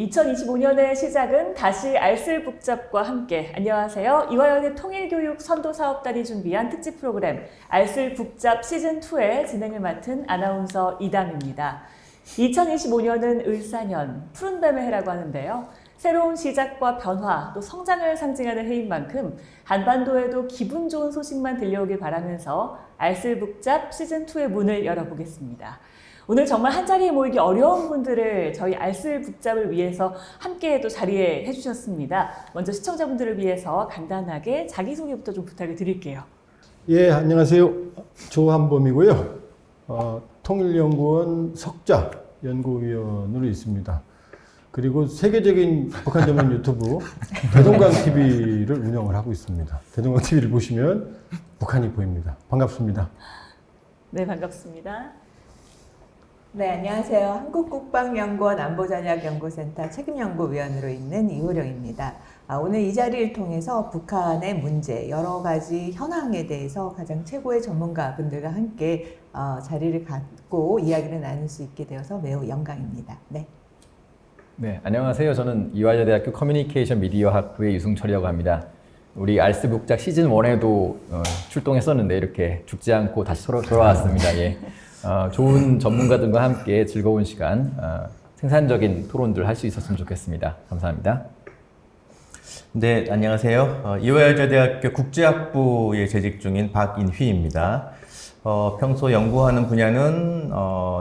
2025년의 시작은 다시 알쓸북잡과 함께. 안녕하세요. 이화여대 통일교육 선도사업단이 준비한 특집 프로그램 알쓸북잡 시즌2의 진행을 맡은 아나운서 이담입니다. 2025년은 을사년, 푸른뱀의 해라고 하는데요. 새로운 시작과 변화, 또 성장을 상징하는 해인 만큼 한반도에도 기분 좋은 소식만 들려오길 바라면서 알쓸북잡 시즌2의 문을 열어보겠습니다. 오늘 정말 한자리에 모이기 어려운 분들을 저희 알쓸북잡을 위해서 함께 또 자리에 해주셨습니다. 먼저 시청자분들을 위해서 간단하게 자기소개부터 좀 부탁을 드릴게요. 예, 안녕하세요. 조한범이고요. 통일연구원 석자 연구위원으로 있습니다. 그리고 세계적인 북한 전문 유튜브 대동강TV를 운영을 하고 있습니다. 대동강TV를 보시면 북한이 보입니다. 반갑습니다. 네, 반갑습니다. 네, 안녕하세요. 한국국방연구원 안보전략연구센터 책임연구위원으로 있는 이호령입니다. 오늘 이 자리를 통해서 북한의 문제, 여러 가지 현황에 대해서 가장 최고의 전문가분들과 함께 자리를 갖고 이야기를 나눌 수 있게 되어서 매우 영광입니다. 네. 네, 안녕하세요. 저는 이화여대학교 커뮤니케이션 미디어 학부의 유승철이라고 합니다. 우리 알쓸북잡 시즌 1에도 출동했었는데 이렇게 죽지 않고 다시 돌아왔습니다. 예. 좋은 전문가들과 함께 즐거운 시간, 생산적인 토론들 할 수 있었으면 좋겠습니다. 감사합니다. 네, 안녕하세요. 이화여대학교 국제학부에 재직 중인 박인휘입니다. 평소 연구하는 분야는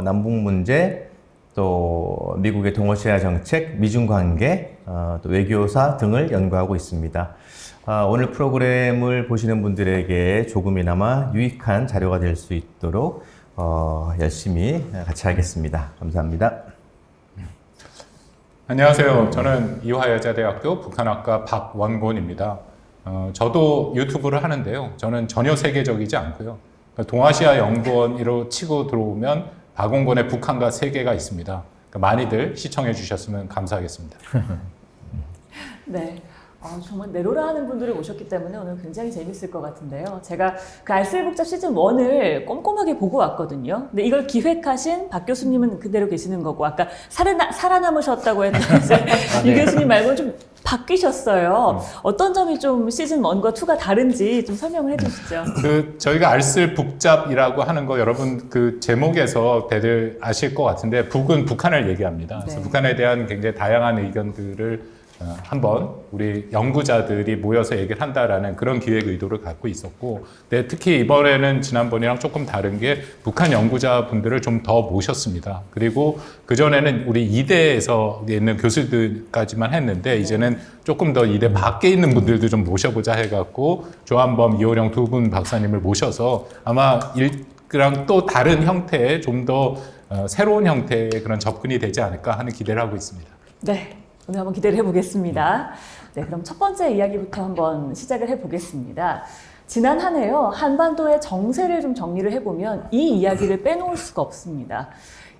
남북 문제, 또 미국의 동아시아 정책, 미중 관계, 또 외교사 등을 연구하고 있습니다. 오늘 프로그램을 보시는 분들에게 조금이나마 유익한 자료가 될 수 있도록 열심히 같이 하겠습니다. 감사합니다. 안녕하세요. 저는 이화여자대학교 북한학과 박원곤입니다. 저도 유튜브를 하는데요. 저는 전혀 세계적이지 않고요. 동아시아 연구원으로 치고 들어오면 박원곤의 북한과 세계가 있습니다. 많이들 시청해 주셨으면 감사하겠습니다. 네. 정말 내로라 하는 분들이 오셨기 때문에 오늘 굉장히 재밌을 것 같은데요. 제가 그 알쓸북잡 시즌 1을 꼼꼼하게 보고 왔거든요. 근데 이걸 기획하신 박 교수님은 그대로 계시는 거고, 아까 살아남으셨다고 했는데 이 교수님 말고는 좀 바뀌셨어요. 어떤 점이 좀 시즌 1과 2가 다른지 좀 설명을 해주시죠. 저희가 알쓸북잡이라고 하는 거 여러분 그 제목에서 다들 아실 것 같은데, 북은 북한을 얘기합니다. 그래서 네. 북한에 대한 굉장히 다양한 의견들을 한번 우리 연구자들이 모여서 얘기를 한다라는 그런 기획 의도를 갖고 있었고, 네, 특히 이번에는 지난번이랑 조금 다른 게 북한 연구자분들을 좀 더 모셨습니다. 그리고 그전에는 우리 이대에서 있는 교수들까지만 했는데, 이제는 조금 더 이대 밖에 있는 분들도 좀 모셔보자 해갖고 조한범, 이호령 두 분 박사님을 모셔서 아마 그랑 또 다른 형태의 좀 더 새로운 형태의 그런 접근이 되지 않을까 하는 기대를 하고 있습니다. 네. 오늘 한번 기대를 해보겠습니다. 네, 그럼 첫 번째 이야기부터 한번 시작을 해보겠습니다. 지난 한 해요, 한반도의 정세를 좀 정리를 해보면 이 이야기를 빼놓을 수가 없습니다.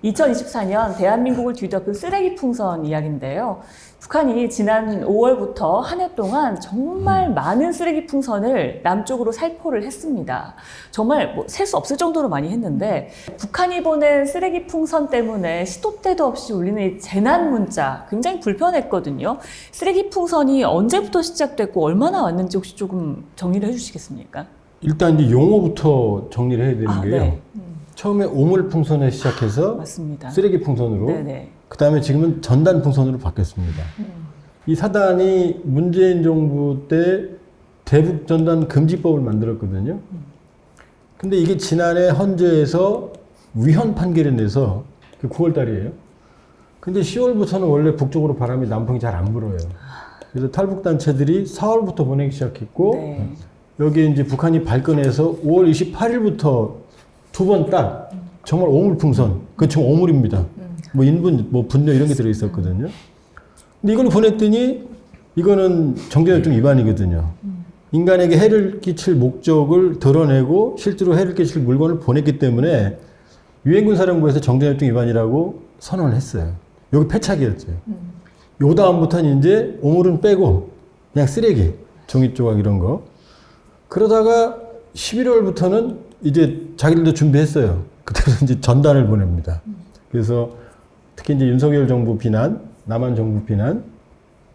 2024년 대한민국을 뒤덮은 쓰레기 풍선 이야기인데요. 북한이 지난 5월부터 한 해 동안 정말 많은 쓰레기 풍선을 남쪽으로 살포를 했습니다. 정말 셀 수 없을 정도로 많이 했는데, 북한이 보낸 쓰레기 풍선 때문에 시도 때도 없이 울리는 이 재난 문자 굉장히 불편했거든요. 쓰레기 풍선이 언제부터 시작됐고 얼마나 왔는지 혹시 조금 정리를 해주시겠습니까? 일단 이제 용어부터 정리를 해야 되는 게요. 네. 처음에 오물풍선에 시작해서 맞습니다. 쓰레기 풍선으로, 네네. 그 다음에 지금은 전단 풍선으로 바뀌었습니다. 이 사단이 문재인 정부 때 대북 전단 금지법을 만들었거든요. 근데 이게 지난해 헌재에서 위헌 판결을 내서 9월 달이에요. 근데 10월부터는 원래 북쪽으로 바람이 남풍이 잘 안 불어요. 그래서 탈북 단체들이 4월부터 보내기 시작했고, 네. 여기에 이제 북한이 발끈해서 5월 28일부터 두 번 딱 정말 오물풍선, 그 지금 오물입니다. 뭐 인분, 뭐 분뇨 이런 게 들어 있었거든요. 근데 이걸 보냈더니 이거는 정전협정 위반이거든요. 인간에게 해를 끼칠 목적을 드러내고 실제로 해를 끼칠 물건을 보냈기 때문에 유엔군사령부에서 정전협정 위반이라고 선언을 했어요. 여기 패착이었죠. 요 다음부터는 이제 오물은 빼고 그냥 쓰레기, 종이 조각 이런 거. 그러다가 11월부터는 이제 자기들도 준비했어요. 그때부터 이제 전단을 보냅니다. 그래서 특히 이제 윤석열 정부 비난, 남한 정부 비난,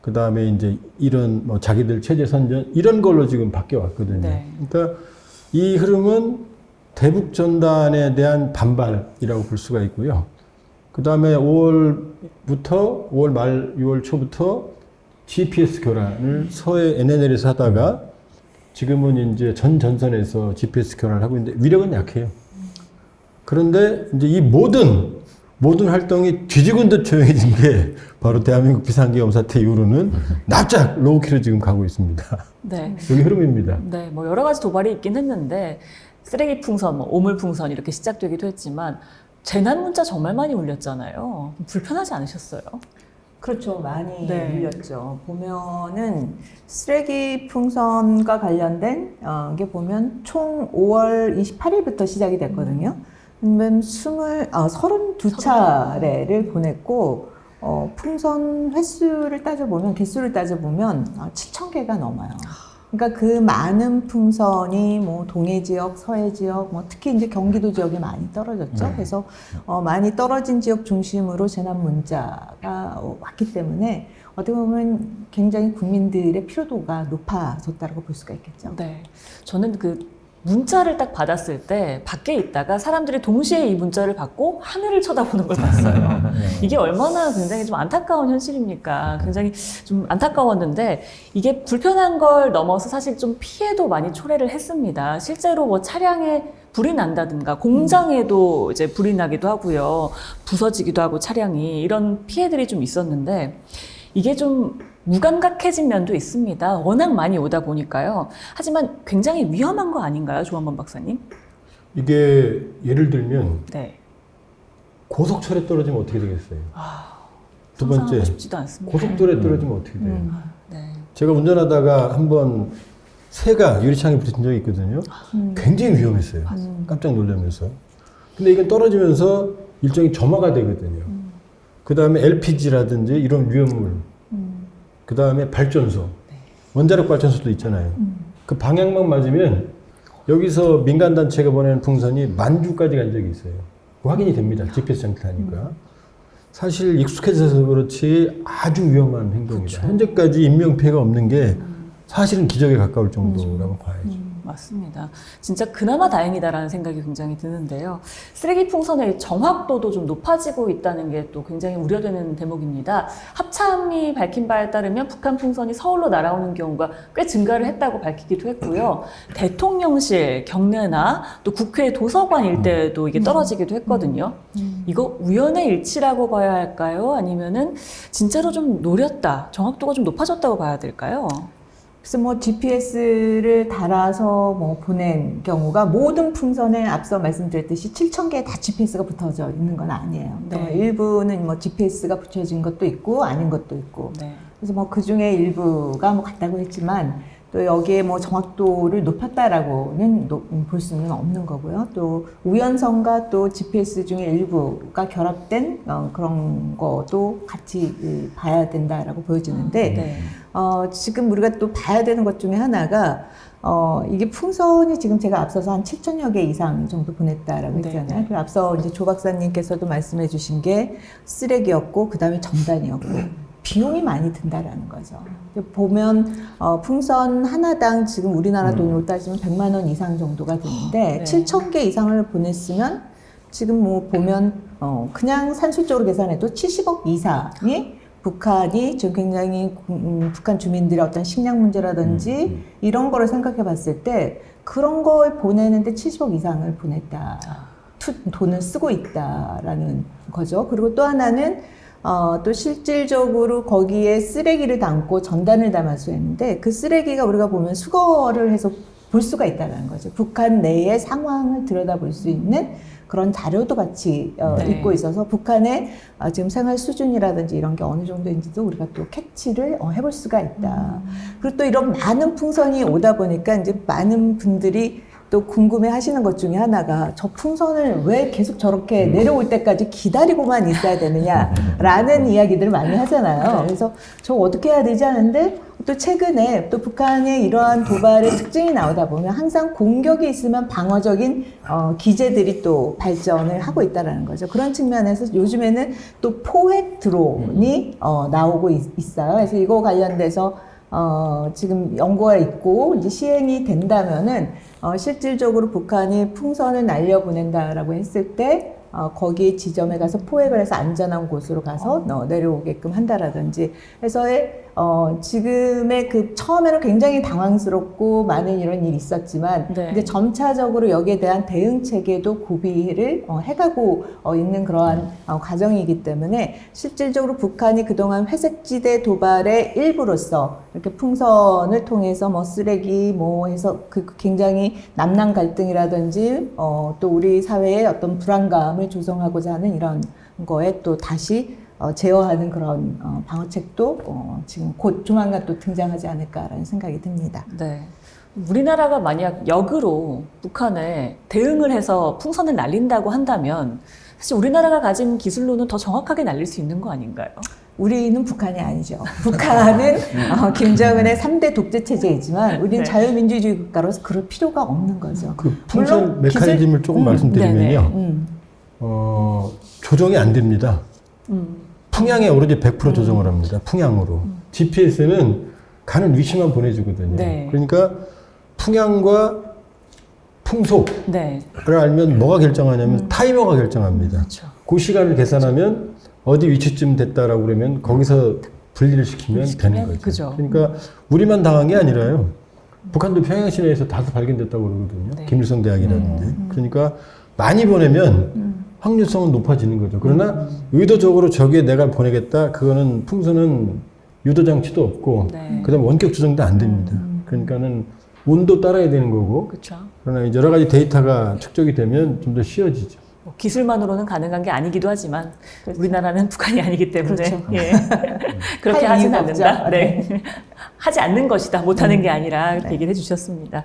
그 다음에 이제 이런 뭐 자기들 체제 선전 이런 걸로 지금 바뀌어 왔거든요. 네. 그러니까 이 흐름은 대북 전단에 대한 반발이라고 볼 수가 있고요. 그 다음에 5월부터 5월 말 6월 초부터 GPS 교란을 서해 NNL에서 하다가 지금은 이제 전 전선에서 GPS 교란을 하고 있는데 위력은 약해요. 그런데 이제 이 모든 활동이 뒤지군 듯 조용해진 게 바로 대한민국 비상계엄 사태 이후로는 납작 로우키로 지금 가고 있습니다. 네. 여기 흐름입니다. 네, 뭐 여러 가지 도발이 있긴 했는데 쓰레기 풍선, 뭐 오물 풍선 이렇게 시작되기도 했지만 재난 문자 정말 많이 울렸잖아요. 불편하지 않으셨어요? 그렇죠. 많이 네. 울렸죠. 보면은 쓰레기 풍선과 관련된 게 보면 총 5월 28일부터 시작이 됐거든요. 그러면 32차례를 보냈고 풍선 횟수를 따져보면 개수를 따져보면 7,000개가 넘어요. 그러니까 그 많은 풍선이 뭐 동해 지역, 서해 지역, 뭐 특히 이제 경기도 지역에 많이 떨어졌죠. 그래서 많이 떨어진 지역 중심으로 재난 문자가 왔기 때문에 어떻게 보면 굉장히 국민들의 피로도가 높아졌다고 볼 수가 있겠죠. 네. 저는 그 문자를 딱 받았을 때 밖에 있다가 사람들이 동시에 이 문자를 받고 하늘을 쳐다보는 걸 봤어요. 이게 얼마나 굉장히 좀 안타까운 현실입니까? 굉장히 좀 안타까웠는데 이게 불편한 걸 넘어서 사실 좀 피해도 많이 초래를 했습니다. 실제로 뭐 차량에 불이 난다든가 공장에도 이제 불이 나기도 하고요. 부서지기도 하고 차량이 이런 피해들이 좀 있었는데 이게 좀 무감각해진 면도 있습니다. 워낙 많이 오다 보니까요. 하지만 굉장히 위험한 거 아닌가요, 조한범 박사님? 이게 예를 들면 네. 고속철에 떨어지면 어떻게 되겠어요? 두 상상하고 번째, 싶지도 않습니다. 고속도로에 떨어지면 어떻게 돼요? 네. 제가 운전하다가 한번 새가 유리창에 부딪힌 적이 있거든요. 굉장히 위험했어요. 깜짝 놀라면서. 근데 이건 떨어지면서 일종의 점화가 되거든요. 그 다음에 LPG라든지 이런 위험물, 그 다음에 발전소, 원자력 발전소도 있잖아요. 그 방향만 맞으면 여기서 민간단체가 보내는 풍선이 만주까지 간 적이 있어요. 확인이 됩니다. GPS 장치하니까. 사실 익숙해져서 그렇지 아주 위험한 행동이다. 그렇죠. 현재까지 인명피해가 없는 게 사실은 기적에 가까울 정도라고 봐야죠. 맞습니다. 진짜 그나마 다행이다라는 생각이 굉장히 드는데요. 쓰레기 풍선의 정확도도 좀 높아지고 있다는 게 또 굉장히 우려되는 대목입니다. 합참이 밝힌 바에 따르면 북한 풍선이 서울로 날아오는 경우가 꽤 증가를 했다고 밝히기도 했고요. 대통령실 경내나 또 국회 도서관 일대에도 이게 떨어지기도 했거든요. 이거 우연의 일치라고 봐야 할까요? 아니면은 진짜로 좀 노렸다, 정확도가 좀 높아졌다고 봐야 될까요? 그래서 뭐 GPS를 달아서 뭐 보낸 경우가 모든 풍선에 앞서 말씀드렸듯이 7,000개에 다 GPS가 붙어져 있는 건 아니에요. 네. 일부는 뭐 GPS가 붙여진 것도 있고 아닌 것도 있고. 네. 그래서 뭐 그 중에 일부가 뭐 같다고 했지만 또 여기에 뭐 정확도를 높였다라고는 볼 수는 없는 거고요. 또 우연성과 또 GPS 중에 일부가 결합된 그런 것도 같이 봐야 된다라고 보여지는데 네. 지금 우리가 또 봐야 되는 것 중에 하나가 이게 풍선이 지금 제가 앞서서 한 7,000여 개 이상 정도 보냈다라고 네, 했잖아요. 네. 그리고 앞서 이제 조 박사님께서도 말씀해 주신 게 쓰레기였고 그 다음에 전단이었고 비용이 많이 든다라는 거죠. 보면 풍선 하나당 지금 우리나라 돈으로 따지면 100만 원 이상 정도가 드는데 네. 7,000개 이상을 보냈으면 지금 뭐 보면 그냥 산술적으로 계산해도 70억 이상이 북한이 지금 굉장히 북한 주민들의 어떤 식량 문제라든지 이런 거를 생각해 봤을 때 그런 걸 보내는데 70억 이상을 보냈다. 돈을 쓰고 있다라는 거죠. 그리고 또 하나는 또 실질적으로 거기에 쓰레기를 담고 전단을 담아서 했는데 그 쓰레기가 우리가 보면 수거를 해서 볼 수가 있다는 거죠. 북한 내의 상황을 들여다볼 수 있는 그런 자료도 같이 네. 있고 있어서 북한의 지금 생활 수준이라든지 이런 게 어느 정도인지도 우리가 또 캐치를 해볼 수가 있다. 그리고 또 이런 많은 풍선이 오다 보니까 이제 많은 분들이 또 궁금해 하시는 것 중에 하나가 저 풍선을 왜 계속 저렇게 내려올 때까지 기다리고만 있어야 되느냐라는 이야기들을 많이 하잖아요. 그래서 저 어떻게 해야 되지 하는데 또 최근에 또 북한의 이러한 도발의 특징이 나오다 보면 항상 공격이 있으면 방어적인 기제들이 또 발전을 하고 있다는 거죠. 그런 측면에서 요즘에는 또 포획 드론이 나오고 있어요. 그래서 이거 관련돼서 지금 연구가 있고 이제 시행이 된다면은 실질적으로 북한이 풍선을 날려보낸다라고 했을 때 거기 지점에 가서 포획을 해서 안전한 곳으로 가서 내려오게끔 한다라든지 해서의 지금의 그 처음에는 굉장히 당황스럽고 많은 이런 일이 있었지만 네. 이제 점차적으로 여기에 대한 대응 체계도 구비를 해가고 있는 그러한 과정이기 때문에 실질적으로 북한이 그동안 회색지대 도발의 일부로서 이렇게 풍선을 통해서 뭐 쓰레기 뭐 해서 그 굉장히 남남 갈등이라든지 또 우리 사회의 어떤 불안감을 조성하고자 하는 이런 거에 또 다시 제어하는 그런 방어책도 지금 곧 조만간 또 등장하지 않을까라는 생각이 듭니다. 네. 우리나라가 만약 역으로 북한에 대응을 해서 풍선을 날린다고 한다면 사실 우리나라가 가진 기술로는 더 정확하게 날릴 수 있는 거 아닌가요? 우리는 북한이 아니죠. 북한은 김정은의 3대 독재 체제이지만 우리는 네. 자유민주주의 국가로서 그럴 필요가 없는 거죠. 그 풍선 물론 메커니즘을 조금 말씀드리면요. 조정이 안 됩니다. 풍향에 오로지 100% 조정을 합니다. 풍향으로. GPS는 가는 위치만 보내주거든요. 네. 그러니까 풍향과 풍속을 네. 알면 뭐가 결정하냐면 타이머가 결정합니다. 그렇죠. 그 시간을 계산하면 어디 위치쯤 됐다라고 그러면 거기서 분리를 시키면 되는 거죠. 그죠. 그러니까 우리만 당한 게 아니라요. 북한도 평양 시내에서 다수 발견됐다고 그러거든요. 네. 김일성 대학이라든지. 그러니까 많이 보내면 확률성은 높아지는 거죠. 그러나 의도적으로 저기에 내가 보내겠다. 그거는 풍선은 유도 장치도 없고 네. 그다음 원격 조정도 안 됩니다. 그러니까는 온도 따라야 되는 거고. 그렇죠. 그러나 이제 여러 가지 데이터가 축적이 되면 좀 더 쉬워지죠. 기술만으로는 가능한 게 아니기도 하지만 그렇죠. 우리나라는 북한이 아니기 때문에 그렇죠. 예. 그렇게 할 하진 이유가 않는다. 없죠. 네. 하지 않는 것이다. 못하는 게 아니라 이렇게 얘기를 해주셨습니다.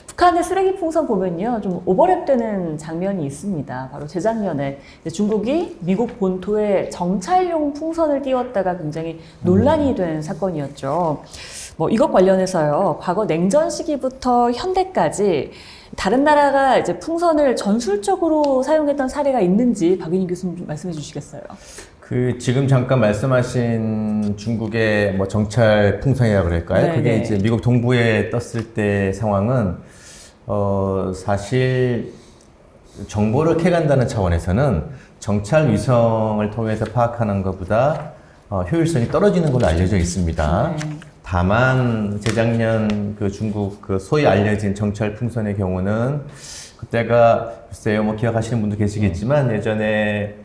북한의 쓰레기 풍선 보면요, 좀 오버랩되는 장면이 있습니다. 바로 재작년에 이제 중국이 미국 본토에 정찰용 풍선을 띄웠다가 굉장히 논란이 된 사건이었죠. 뭐 이것 관련해서요, 과거 냉전 시기부터 현대까지 다른 나라가 이제 풍선을 전술적으로 사용했던 사례가 있는지 박윤희 교수님 좀 말씀해 주시겠어요? 그 지금 잠깐 말씀하신 중국의 뭐 정찰 풍선이라고 그럴까요? 네, 그게 네. 이제 미국 동부에 떴을 때 상황은 사실 정보를 캐간다는 차원에서는 정찰 위성을 통해서 파악하는 것보다 효율성이 떨어지는 걸로 알려져 있습니다. 네. 다만 재작년 그 중국 그 소위 알려진 정찰 풍선의 경우는 그때가 글쎄요 뭐 기억하시는 분도 계시겠지만 예전에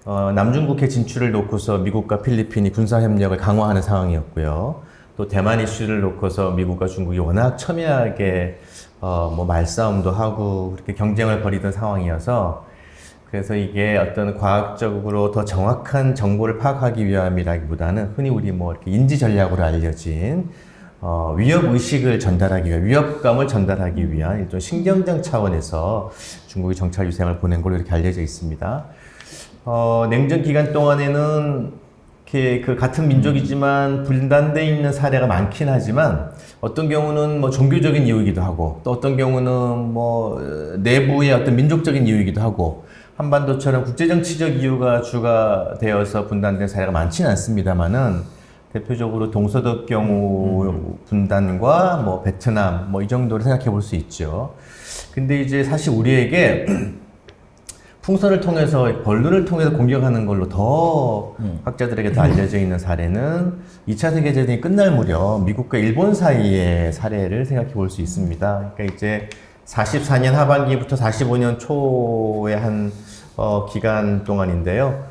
남중국해 진출을 놓고서 미국과 필리핀이 군사 협력을 강화하는 상황이었고요. 또 대만 이슈를 놓고서 미국과 중국이 워낙 첨예하게 뭐 말싸움도 하고 그렇게 경쟁을 벌이던 상황이어서 그래서 이게 어떤 과학적으로 더 정확한 정보를 파악하기 위함이라기보다는 흔히 우리 뭐 이렇게 인지 전략으로 알려진 위협 의식을 전달하기 위한 위협감을 전달하기 위한 일종 신경전 차원에서 중국이 정찰 위성을 보낸 걸로 이렇게 알려져 있습니다. 냉전 기간 동안에는 이렇게 그 같은 민족이지만 분단돼 있는 사례가 많긴 하지만 어떤 경우는 뭐 종교적인 이유이기도 하고 또 어떤 경우는 뭐 내부의 어떤 민족적인 이유이기도 하고 한반도처럼 국제정치적 이유가 주가 되어서 분단된 사례가 많지는 않습니다만은 대표적으로 동서독 경우 분단과 뭐 베트남 뭐 이 정도를 생각해 볼 수 있죠. 근데 이제 사실 우리에게 풍선을 통해서 벌룬을 통해서 공격하는 걸로 더 학자들에게 더 알려져 있는 사례는 2차 세계대전이 끝날 무렵 미국과 일본 사이의 사례를 생각해 볼 수 있습니다. 그러니까 이제 44년 하반기부터 45년 초의 한 기간 동안인데요.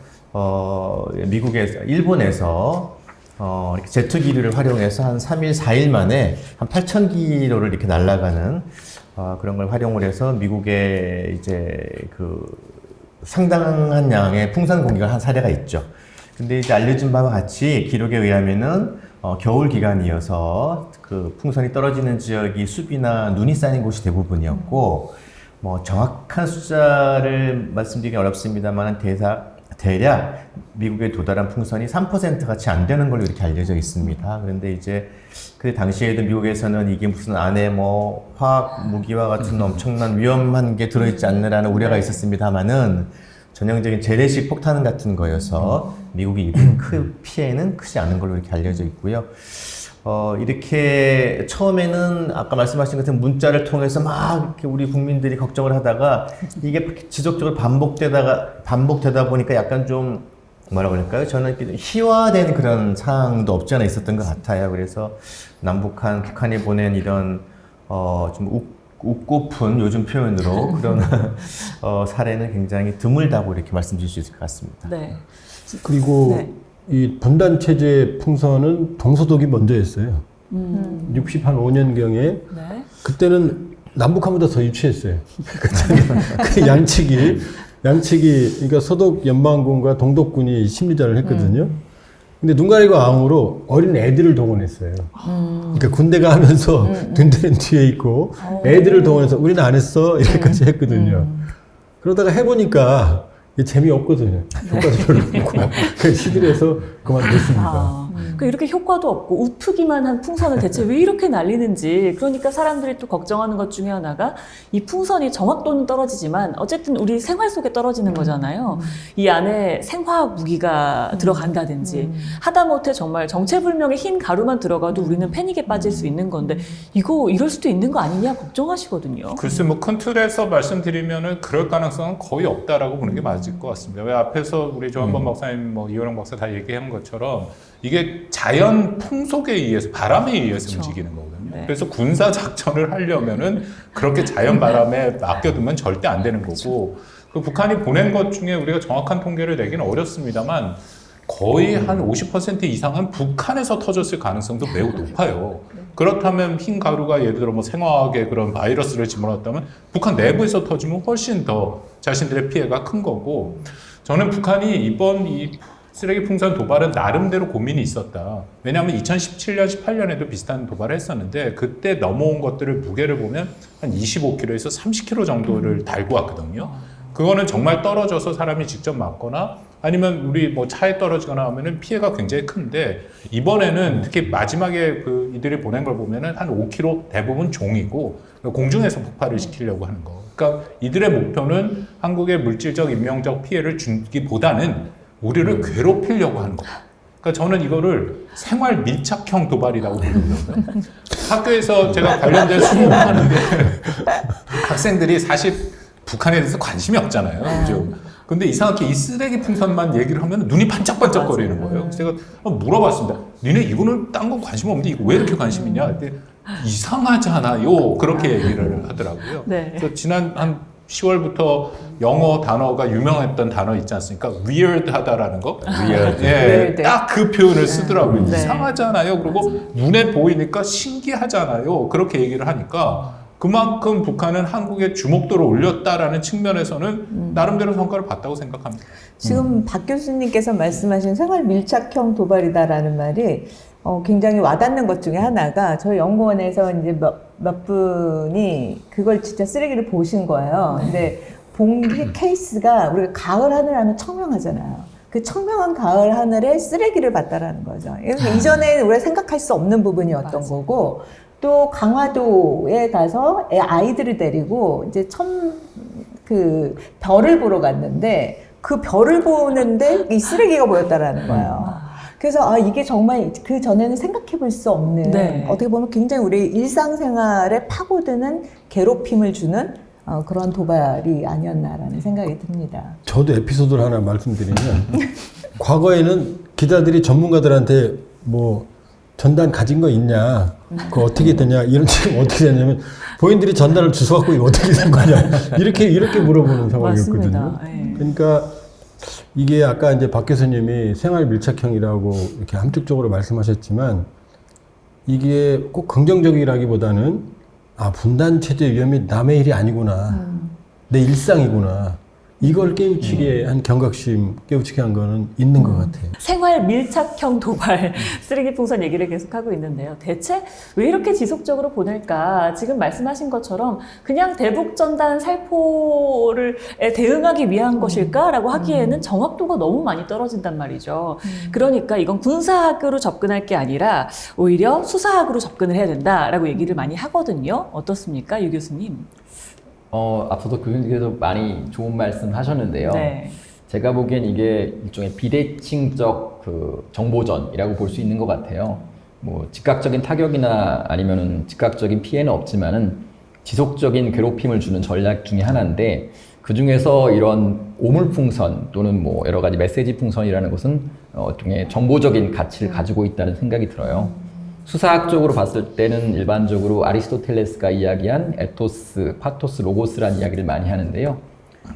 일본에서 이렇게 제트 기류를 활용해서 한 3일, 4일 만에 한 8,000km를 이렇게 날아가는 그런 걸 활용을 해서 미국에 이제 그 상당한 양의 풍선 공격을 한 사례가 있죠. 근데 이제 알려진 바와 같이 기록에 의하면은 겨울 기간이어서 그 풍선이 떨어지는 지역이 숲이나 눈이 쌓인 곳이 대부분이었고 뭐 정확한 숫자를 말씀드리기 어렵습니다만 대략 미국에 도달한 풍선이 3%가 채 안 되는 걸로 이렇게 알려져 있습니다. 그런데 이제 그 당시에도 미국에서는 이게 무슨 안에 뭐 화학 무기와 같은 엄청난 위험한 게 들어있지 않느라는 우려가 있었습니다만은 전형적인 재래식 폭탄 같은 거여서 미국이 입은 피해는 크지 않은 걸로 이렇게 알려져 있고요. 이렇게 처음에는 아까 말씀하신 것처럼 문자를 통해서 막 이렇게 우리 국민들이 걱정을 하다가 이게 지속적으로 반복되다 보니까 약간 좀 뭐라 그럴까요? 저는 이렇게 희화된 그런 상황도 없지 않아 있었던 것 같아요. 그래서 남북한, 북한이 보낸 이런 좀 웃고픈 요즘 표현으로 그런 사례는 굉장히 드물다고 이렇게 말씀드릴 수 있을 것 같습니다. 네. 그리고 네. 이 분단 체제 풍선은 동서독이 먼저였어요. 65년경에 네. 그때는 남북한보다 더 유치했어요. 그 양측이 그러니까 서독 연방군과 동독군이 심리전을 했거든요. 근데 눈 가리고 앙으로 어린 애들을 동원했어요. 그러니까 군대가 하면서 군대는 뒤에 있고 애들을 동원해서 우리는 안 했어 이렇게까지 했거든요. 그러다가 해보니까 이게 재미없거든요. 효과도 별로 없고 그래서 시들해서 그만뒀습니다. 그러니까 이렇게 효과도 없고 우프기만 한 풍선을 대체 왜 이렇게 날리는지, 그러니까 사람들이 또 걱정하는 것 중에 하나가 이 풍선이 정확도는 떨어지지만 어쨌든 우리 생활 속에 떨어지는 거잖아요. 이 안에 생화학 무기가 들어간다든지 하다못해 정말 정체불명의 흰 가루만 들어가도 우리는 패닉에 빠질 수 있는 건데 이거 이럴 수도 있는 거 아니냐 걱정하시거든요. 글쎄 뭐 큰 틀에서 말씀드리면은 그럴 가능성은 거의 없다라고 보는 게 맞을 것 같습니다. 왜 앞에서 우리 조한범 박사님, 뭐 이호령 박사 다 얘기한 것처럼 이게 자연 풍속에 의해서, 바람에 의해서 그렇죠. 움직이는 거거든요. 네. 그래서 군사 작전을 하려면은 그렇게 자연 바람에 맡겨두면 절대 안 되는 거고, 그 북한이 보낸 것 중에 우리가 정확한 통계를 내기는 어렵습니다만 거의 한 50% 이상은 북한에서 터졌을 가능성도 매우 높아요. 그렇다면 흰 가루가 예를 들어 뭐 생화학의 그런 바이러스를 집어넣었다면 북한 내부에서 터지면 훨씬 더 자신들의 피해가 큰 거고, 저는 북한이 이번 이 쓰레기 풍선 도발은 나름대로 고민이 있었다. 왜냐하면 2017년, 18년에도 비슷한 도발을 했었는데 그때 넘어온 것들을 무게를 보면 한 25kg에서 30kg 정도를 달고 왔거든요. 그거는 정말 떨어져서 사람이 직접 맞거나 아니면 우리 뭐 차에 떨어지거나 하면은 피해가 굉장히 큰데, 이번에는 특히 마지막에 그 이들이 보낸 걸 보면은 한 5kg 대부분 종이고 공중에서 폭발을 시키려고 하는 거. 그러니까 이들의 목표는 한국의 물질적, 인명적 피해를 주기보다는 우리를 괴롭히려고 하는 거예요. 그러니까 저는 이거를 생활 밀착형 도발이라고 부르거든요. 학교에서 제가 관련된 수업을 하는데 학생들이 사실 북한에 대해서 관심이 없잖아요. 그죠? 근데 이상하게 이 쓰레기 풍선만 얘기를 하면 눈이 반짝반짝거리는 거예요. 그래서 제가 물어봤습니다. 니네 이거는 딴 건 관심 없는데 이거 왜 이렇게 관심 있냐? 그때 이상하잖아요. 그렇게 얘기를 하더라고요. 네. 그래서 지난 한 10월부터 영어 단어가 유명했던 단어 있지 않습니까? weird하다라는 거. weird. 예, 딱 그 표현을 쓰더라고요. 네. 이상하잖아요. 그리고 눈에 보이니까 신기하잖아요. 그렇게 얘기를 하니까 그만큼 북한은 한국의 주목도를 올렸다라는 측면에서는 나름대로 성과를 봤다고 생각합니다. 지금 박 교수님께서 말씀하신 생활 밀착형 도발이다라는 말이 굉장히 와닿는 것 중에 하나가, 저희 연구원에서 이제 몇 분이 그걸 진짜 쓰레기를 보신 거예요. 근데 본 케이스가 우리가 가을 하늘 하면 청명하잖아요. 그 청명한 가을 하늘에 쓰레기를 봤다라는 거죠. 이전에 우리가 생각할 수 없는 부분이었던 거고, 또 강화도에 가서 아이들을 데리고 이제 그 별을 보러 갔는데 그 별을 보는데 이 쓰레기가 보였다라는 거예요. 그래서 이게 정말 그 전에는 생각해 볼 수 없는, 네. 어떻게 보면 굉장히 우리 일상생활에 파고드는 괴롭힘을 주는 그런 도발이 아니었나라는 생각이 듭니다. 저도 에피소드를 하나 말씀드리면 과거에는 기자들이 전문가들한테 뭐 전단 가진 거 있냐, 그거 어떻게 되냐, 이런 지금 어떻게 되냐면 본인들이 전단을 주워갖고 이거 어떻게 된 거냐 이렇게 물어보는 상황이었거든요. 맞습니다. 네. 그러니까 이게 아까 이제 박 교수님이 생활 밀착형이라고 이렇게 함축적으로 말씀하셨지만 이게 꼭 긍정적이라기보다는 분단 체제 위험이 남의 일이 아니구나, 내 일상이구나. 이걸 깨우치게 한 경각심, 깨우치게 한 거는 있는 것 같아요. 생활 밀착형 도발 쓰레기 풍선 얘기를 계속하고 있는데요. 대체 왜 이렇게 지속적으로 보낼까? 지금 말씀하신 것처럼 그냥 대북전단 살포에 대응하기 위한 것일까라고 하기에는 정확도가 너무 많이 떨어진단 말이죠. 그러니까 이건 군사학으로 접근할 게 아니라 오히려 수사학으로 접근을 해야 된다라고 얘기를 많이 하거든요. 어떻습니까, 유 교수님? 앞서도 교수님께서 많이 좋은 말씀 하셨는데요. 네. 제가 보기엔 이게 일종의 비대칭적 그 정보전이라고 볼 수 있는 것 같아요. 뭐 즉각적인 타격이나 아니면은 즉각적인 피해는 없지만은 지속적인 괴롭힘을 주는 전략 중에 하나인데, 그 중에서 이런 오물풍선 또는 뭐 여러 가지 메시지 풍선이라는 것은 일종의 정보적인 가치를 가지고 있다는 생각이 들어요. 수사학적으로 봤을 때는 일반적으로 아리스토텔레스가 이야기한 에토스, 파토스, 로고스라는 이야기를 많이 하는데요.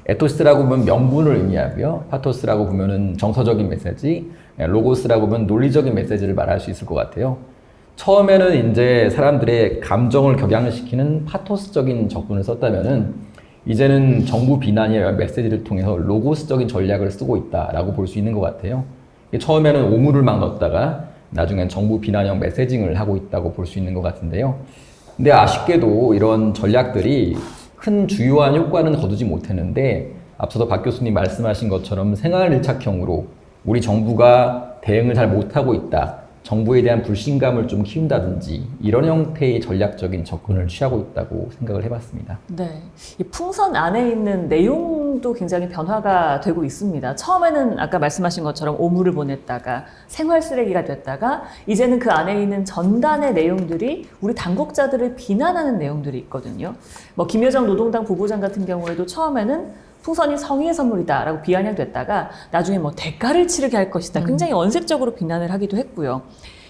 에토스라고 보면 명분을 의미하고요. 파토스라고 보면은 정서적인 메시지, 로고스라고 보면 논리적인 메시지를 말할 수 있을 것 같아요. 처음에는 이제 사람들의 감정을 격양시키는 파토스적인 접근을 썼다면은 이제는 정부 비난이나 메시지를 통해서 로고스적인 전략을 쓰고 있다라고 볼 수 있는 것 같아요. 처음에는 오물을 막 넣었다가 나중엔 정부 비난형 메시징을 하고 있다고 볼 수 있는 것 같은데요. 근데 아쉽게도 이런 전략들이 큰 주요한 효과는 거두지 못했는데, 앞서도 박 교수님 말씀하신 것처럼 생활 밀착형으로 우리 정부가 대응을 잘 못하고 있다, 정부에 대한 불신감을 좀 키운다든지 이런 형태의 전략적인 접근을 취하고 있다고 생각을 해봤습니다. 네, 이 풍선 안에 있는 내용도 굉장히 변화가 되고 있습니다. 처음에는 아까 말씀하신 것처럼 오물을 보냈다가 생활 쓰레기가 됐다가 이제는 그 안에 있는 전단의 내용들이 우리 당국자들을 비난하는 내용들이 있거든요. 뭐 김여정 노동당 부부장 같은 경우에도 처음에는 풍선이 성의의 선물이다라고 비아냥됐다가 나중에 뭐 대가를 치르게 할 것이다, 굉장히 언색적으로 비난을 하기도 했고요.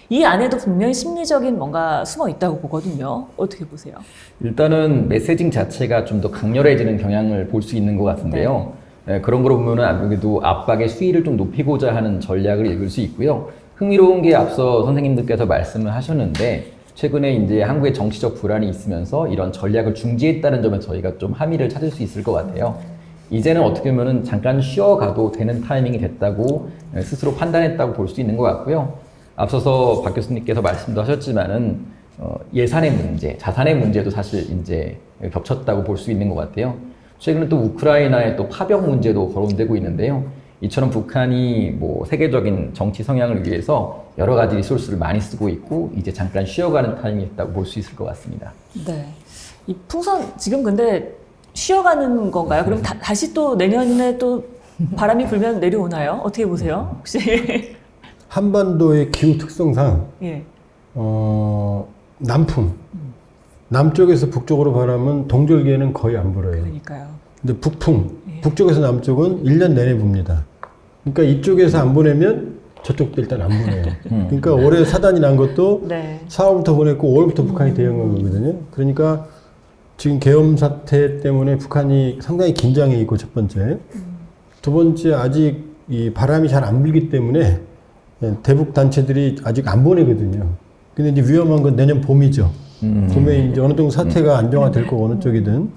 이 안에도 분명히 심리적인 뭔가 숨어 있다고 보거든요. 어떻게 보세요? 일단은 메시징 자체가 좀 더 강렬해지는 경향을 볼 수 있는 것 같은데요. 네, 그런 걸 보면은 아무래도 압박의 수위를 좀 높이고자 하는 전략을 읽을 수 있고요. 흥미로운 게 앞서 선생님들께서 말씀을 하셨는데, 최근에 이제 한국의 정치적 불안이 있으면서 이런 전략을 중지했다는 점에 저희가 좀 함의를 찾을 수 있을 것 같아요. 이제는 어떻게 보면은 잠깐 쉬어가도 되는 타이밍이 됐다고 스스로 판단했다고 볼 수 있는 것 같고요. 앞서서 박 교수님께서 말씀도 하셨지만은 예산의 문제, 자산의 문제도 사실 이제 겹쳤다고 볼 수 있는 것 같아요. 최근에 또 우크라이나의 또 파병 문제도 거론되고 있는데요. 이처럼 북한이 뭐 세계적인 정치 성향을 위해서 여러 가지 리소스를 많이 쓰고 있고 이제 잠깐 쉬어가는 타이밍이 있다고 볼 수 있을 것 같습니다. 네, 이 풍선 지금 근데 쉬어가는 건가요? 그럼 다시 또 내년에 또 바람이 불면 내려오나요? 어떻게 보세요? 혹시? 한반도의 기후 특성상 예. 남풍, 남쪽에서 북쪽으로 바람은 동절기에는 거의 안 불어요. 그러니까요. 근데 북풍, 예. 북쪽에서 남쪽은 1년 내내 붑니다. 그러니까 이쪽에서 안 보내면 저쪽도 일단 안 보내요. 그러니까 올해 사단이 난 것도 네. 4월부터 보냈고 5월부터 북한이 대응한 거거든요. 그러니까 지금 계엄 사태 때문에 북한이 상당히 긴장해 있고, 첫 번째. 두 번째, 아직 이 바람이 잘 안 불기 때문에 대북 단체들이 아직 안 보내거든요. 근데 이제 위험한 건 내년 봄이죠. 봄에 이제 어느 정도 사태가 안정화될 거고 어느 쪽이든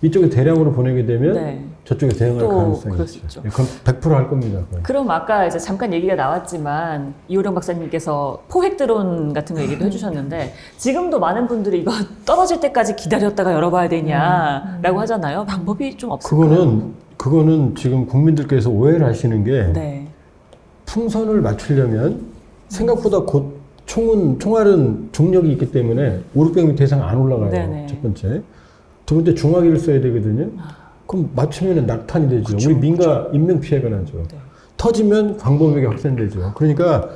이쪽에 대량으로 보내게 되면 네. 저쪽에 대응할 또 가능성이 그럴 수 있죠. 있죠. 그건 100%할 겁니다. 거의. 그럼 아까 이제 잠깐 얘기가 나왔지만 이호령 박사님께서 포획 드론 같은 거 얘기도 해주셨는데 지금도 많은 분들이 이거 떨어질 때까지 기다렸다가 열어봐야 되냐라고 하잖아요. 방법이 좀 없을까요? 그거는 지금 국민들께서 오해를 하시는 게 네. 풍선을 맞추려면 생각보다 곧 총알은 중력이 있기 때문에 500m 이상 안 올라가요. 네네. 첫 번째. 두 번째 중화기를 써야 되거든요. 그럼 맞추면 낙탄이 되죠. 그쵸, 우리 민가 인명 피해가 나죠. 네. 터지면 광범위하게 확산되죠. 그러니까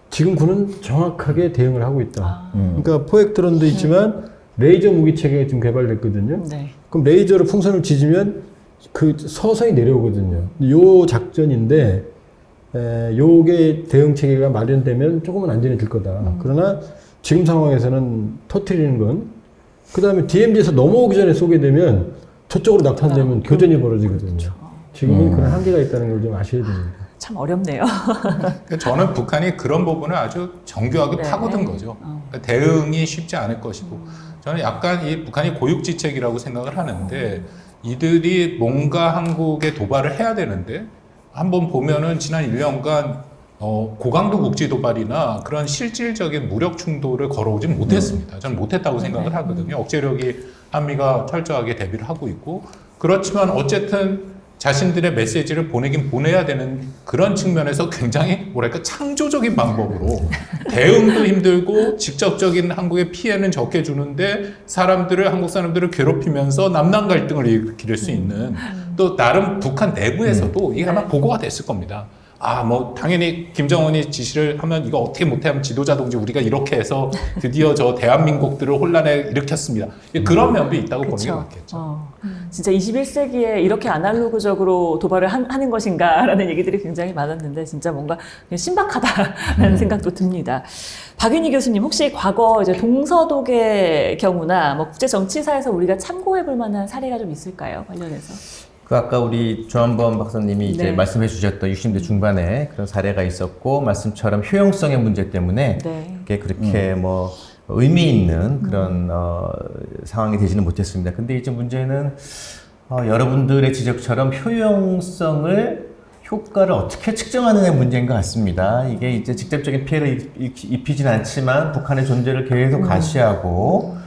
지금 군은 정확하게 대응을 하고 있다. 그러니까 포획 드론도 있지만 레이저 무기 체계가 지금 개발됐거든요. 네. 그럼 레이저로 풍선을 지지면 그 서서히 내려오거든요. 요 작전인데 요게 대응 체계가 마련되면 조금은 안전해질 거다. 그러나 지금 상황에서는 터트리는 건, 그 다음에 DMZ에서 넘어오기 전에 쏘게 되면 저쪽으로 낙탄되면 교전이 벌어지거든요. 그렇죠. 지금은 그런 한계가 있다는 걸 좀 아셔야 됩니다. 참 어렵네요. 그러니까 저는 북한이 그런 부분을 아주 정교하게 네. 파고든 거죠. 그러니까 대응이 쉽지 않을 것이고, 저는 약간 이 북한이 고육지책이라고 생각을 하는데, 이들이 뭔가 한국에 도발을 해야 되는데 한번 보면은 지난 1년간 고강도 국지 도발이나 그런 실질적인 무력 충돌을 걸어오지 못했습니다. 저는 못했다고 생각을 하거든요. 억제력이 한미가 철저하게 대비를 하고 있고, 그렇지만 어쨌든 자신들의 메시지를 보내긴 보내야 되는 그런 측면에서 굉장히 뭐랄까 창조적인 방법으로 대응도 힘들고 직접적인 한국의 피해는 적게 주는데 한국 사람들을 괴롭히면서 남남 갈등을 일으킬 수 있는, 또 나름 북한 내부에서도 이게 아마 보고가 됐을 겁니다. 뭐 당연히 김정은이 지시를 하면 이거 어떻게 못해 하면 지도자 동지 우리가 이렇게 해서 드디어 저 대한민국들을 혼란에 일으켰습니다. 그런 면도 있다고 보는 게 맞겠죠. 진짜 21세기에 이렇게 아날로그적으로 도발을 하는 것인가라는 얘기들이 굉장히 많았는데 진짜 뭔가 신박하다라는 생각도 듭니다. 박윤희 교수님, 혹시 과거 이제 동서독의 경우나 뭐 국제 정치사에서 우리가 참고해 볼 만한 사례가 좀 있을까요? 관련해서? 아까 우리 조한범 박사님이 이제 네. 말씀해 주셨던 60대 중반에 그런 사례가 있었고, 말씀처럼 효용성의 문제 때문에 네. 그게 그렇게 뭐 의미 있는 그런 상황이 되지는 못했습니다. 근데 이제 문제는 여러분들의 지적처럼 효과를 어떻게 측정하느냐의 문제인 것 같습니다. 이게 이제 직접적인 피해를 입히진 않지만 북한의 존재를 계속 가시하고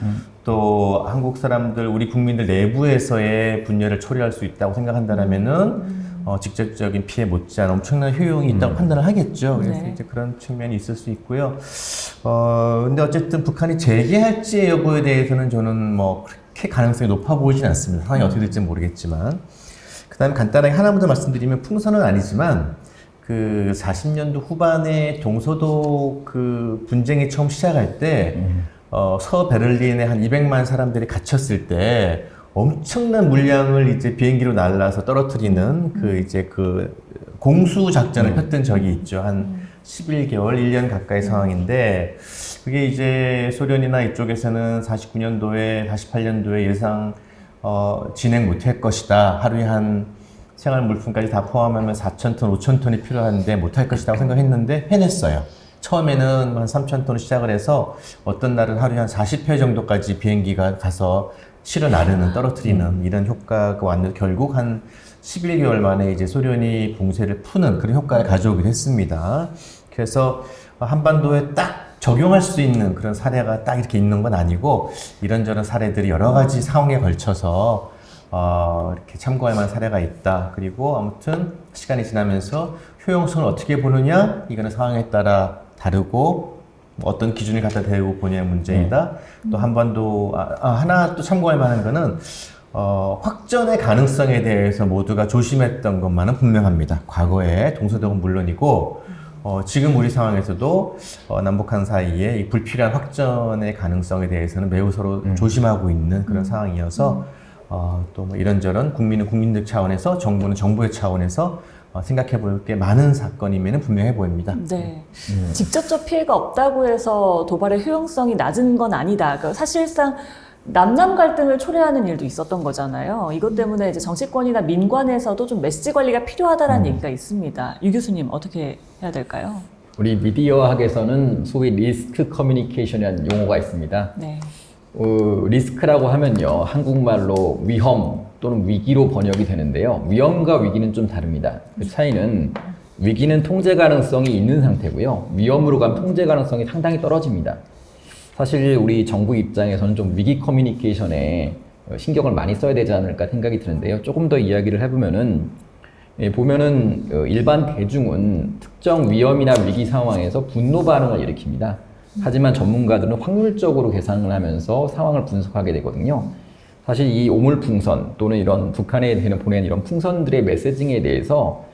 또 한국 사람들, 우리 국민들 내부에서의 분열을 초래할 수 있다고 생각한다면은 직접적인 피해 못지않은 엄청난 효용이 있다고 판단을 하겠죠. 그래서 네. 이제 그런 측면이 있을 수 있고요. 근데 어쨌든 북한이 재개할지 여부에 대해서는 저는 뭐 그렇게 가능성이 높아 보이진 않습니다. 상황이 어떻게 될지 모르겠지만. 그 다음에 간단하게 하나만 더 말씀드리면, 풍선은 아니지만 그 40년도 후반에 동서독 그 분쟁이 처음 시작할 때 서베를린에 한 200만 사람들이 갇혔을 때 엄청난 물량을 이제 비행기로 날라서 떨어뜨리는 그 공수 작전을 폈던 적이 있죠. 한 11개월, 1년 가까이 상황인데, 그게 이제 소련이나 이쪽에서는 49년도에, 48년도에 예상 진행 못할 것이다. 하루에 한 생활 물품까지 다 포함하면 4,000톤, 5,000톤이 필요한데 못할 것이라고 생각했는데 해냈어요. 처음에는 한 3,000톤을 시작을 해서 어떤 날은 하루에 한 40회 정도까지 비행기가 가서 실어 나르는, 떨어뜨리는 이런 효과가 왔는데, 결국 한 11개월 만에 이제 소련이 봉쇄를 푸는 그런 효과를 가져오기도 했습니다. 그래서 한반도에 딱 적용할 수 있는 그런 사례가 딱 이렇게 있는 건 아니고, 이런저런 사례들이 여러 가지 상황에 걸쳐서 이렇게 참고할 만한 사례가 있다. 그리고 아무튼 시간이 지나면서 효용성을 어떻게 보느냐, 이거는 상황에 따라 다르고 어떤 기준을 갖다 대고 보냐의 문제이다. 또 한반도 하나 또 참고할 만한 거는 확전의 가능성에 대해서 모두가 조심했던 것만은 분명합니다. 과거에 동서독은 물론이고 지금 우리 상황에서도 남북한 사이에 이 불필요한 확전의 가능성에 대해서는 매우 서로 조심하고 있는 그런 상황이어서 또 뭐 이런저런 국민은 국민들 차원에서, 정부는 정부의 차원에서 생각해 볼 게 많은 사건이면 분명해 보입니다. 네. 직접적 피해가 없다고 해서 도발의 효용성이 낮은 건 아니다. 그러니까 사실상 남남 갈등을 초래하는 일도 있었던 거잖아요. 이것 때문에 이제 정치권이나 민관에서도 좀 메시지 관리가 필요하다는 얘기가 있습니다. 유 교수님, 어떻게 해야 될까요? 우리 미디어학에서는 소위 리스크 커뮤니케이션이라는 용어가 있습니다. 네. 리스크라고 하면요, 한국말로 위험 또는 위기로 번역이 되는데요. 위험과 위기는 좀 다릅니다. 그 차이는 위기는 통제 가능성이 있는 상태고요. 위험으로 가면 통제 가능성이 상당히 떨어집니다. 사실 우리 정부 입장에서는 좀 위기 커뮤니케이션에 신경을 많이 써야 되지 않을까 생각이 드는데요. 조금 더 이야기를 해보면은, 보면은 일반 대중은 특정 위험이나 위기 상황에서 분노 반응을 일으킵니다. 하지만 전문가들은 확률적으로 계산을 하면서 상황을 분석하게 되거든요. 사실 이 오물풍선 또는 이런 북한에 보낸 이런 풍선들의 메시징에 대해서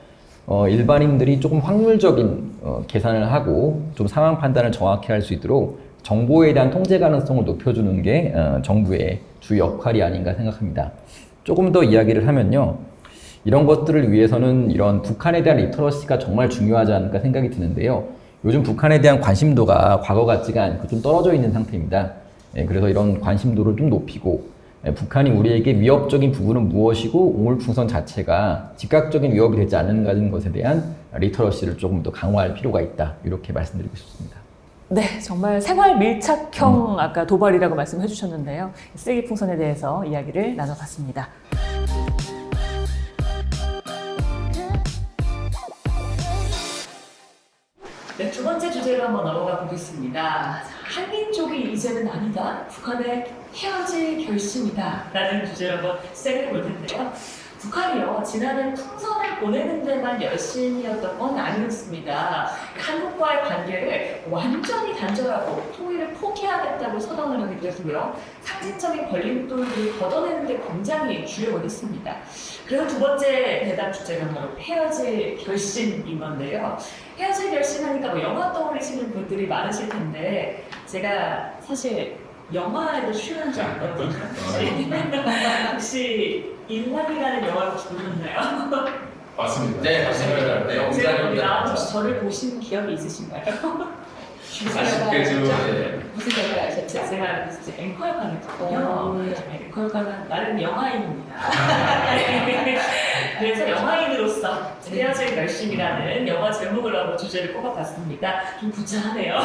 일반인들이 조금 확률적인 계산을 하고 좀 상황 판단을 정확히 할 수 있도록 정보에 대한 통제 가능성을 높여주는 게 정부의 주 역할이 아닌가 생각합니다. 조금 더 이야기를 하면요, 이런 것들을 위해서는 이런 북한에 대한 리터러시가 정말 중요하지 않을까 생각이 드는데요. 요즘 북한에 대한 관심도가 과거 같지가 않고 좀 떨어져 있는 상태입니다. 그래서 이런 관심도를 좀 높이고, 북한이 우리에게 위협적인 부분은 무엇이고 오물풍선 자체가 즉각적인 위협이 되지 않는 것에 대한 리터러시를 조금 더 강화할 필요가 있다. 이렇게 말씀드리고 싶습니다. 네, 정말 생활 밀착형 아까 도발이라고 말씀해 주셨는데요. 쓰레기 풍선에 대해서 이야기를 나눠봤습니다. 주제로 한번 넘어가 보겠습니다. 한민족이 이제는 아니다. 북한의 헤어질 결심이다. 라는 주제로 한번 시작해 볼 텐데요. 북한이요, 지난해 풍선을 보내는 데만 열심이었던 건 아니었습니다. 한국과의 관계를 완전히 단절하고 통일을 포기하겠다고 선언을 하기도 했고요. 상징적인 걸림돌을 걷어내는 데 굉장히 주력을 했습니다. 그래서 두 번째 대답 주제가 바로 헤어질 결심인 건데요. 헤어질 결심하니까 뭐 영화 떠올리시는 분들이 많으실 텐데, 제가 사실 영화에도 출연한 줄 알거든요. 혹시 인랑이라는 영화를 혹시 보셨나요? 맞습니다. 네, 맞습니다. 네, 제가 혹시 저를 보신 기억이 있으신가요? 아쉽게도 무슨 역할 하셨죠? 제가 이제 앵커 역할을 했거든요. 앵커 역할은 나름 영화인입니다. 그래서 영화인으로서 헤어질 결심이라는 영화 제목을 한번 주제를 꼽아봤습니다. 좀 구차하네요.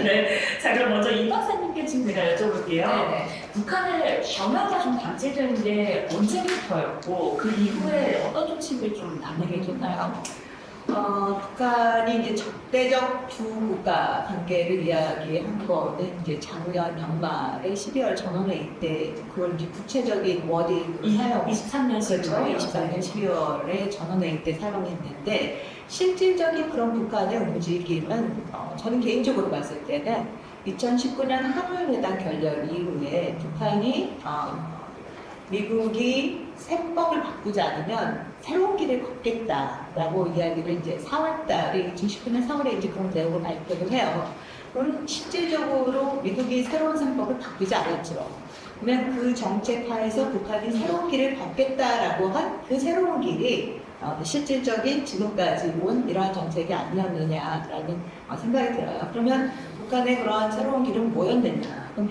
네, 자 그럼 먼저 이 박사님께 지금 제가 여쭤볼게요. 네네. 북한을 경화가 좀 방치되는 게 언제부터였고 그 이후에 어떤 조치를 좀 담당해 줬나요? 북한이 이제 적대적 두 국가 관계를 이야기한 거는 이제 작년 연말에 12월 전원회의 때 그걸 이제 구체적인 워딩을 사용 23년 그렇죠. 24년 12월에 전원회의 때 사용했는데 실질적인 그런 북한의 움직임은 저는 개인적으로 봤을 때는 2019년 한일회담 결렬 이후에 북한이 미국이 세법을 바꾸지 않으면 새로운 길을 걷겠다라고 이야기를 이제 4월달에 2019년 4월에 이제 그런 내용을 발표를 해요. 그럼 실질적으로 미국이 새로운 세법을 바꾸지 않았죠. 그러면 그 정책하에서 북한이 새로운 길을 걷겠다라고 한 그 새로운 길이 실질적인 지금까지 온 이러한 정책이 아니었느냐라는 생각이 들어요. 그러면 북한의 그러한 새로운 길은 뭐였느냐? 그럼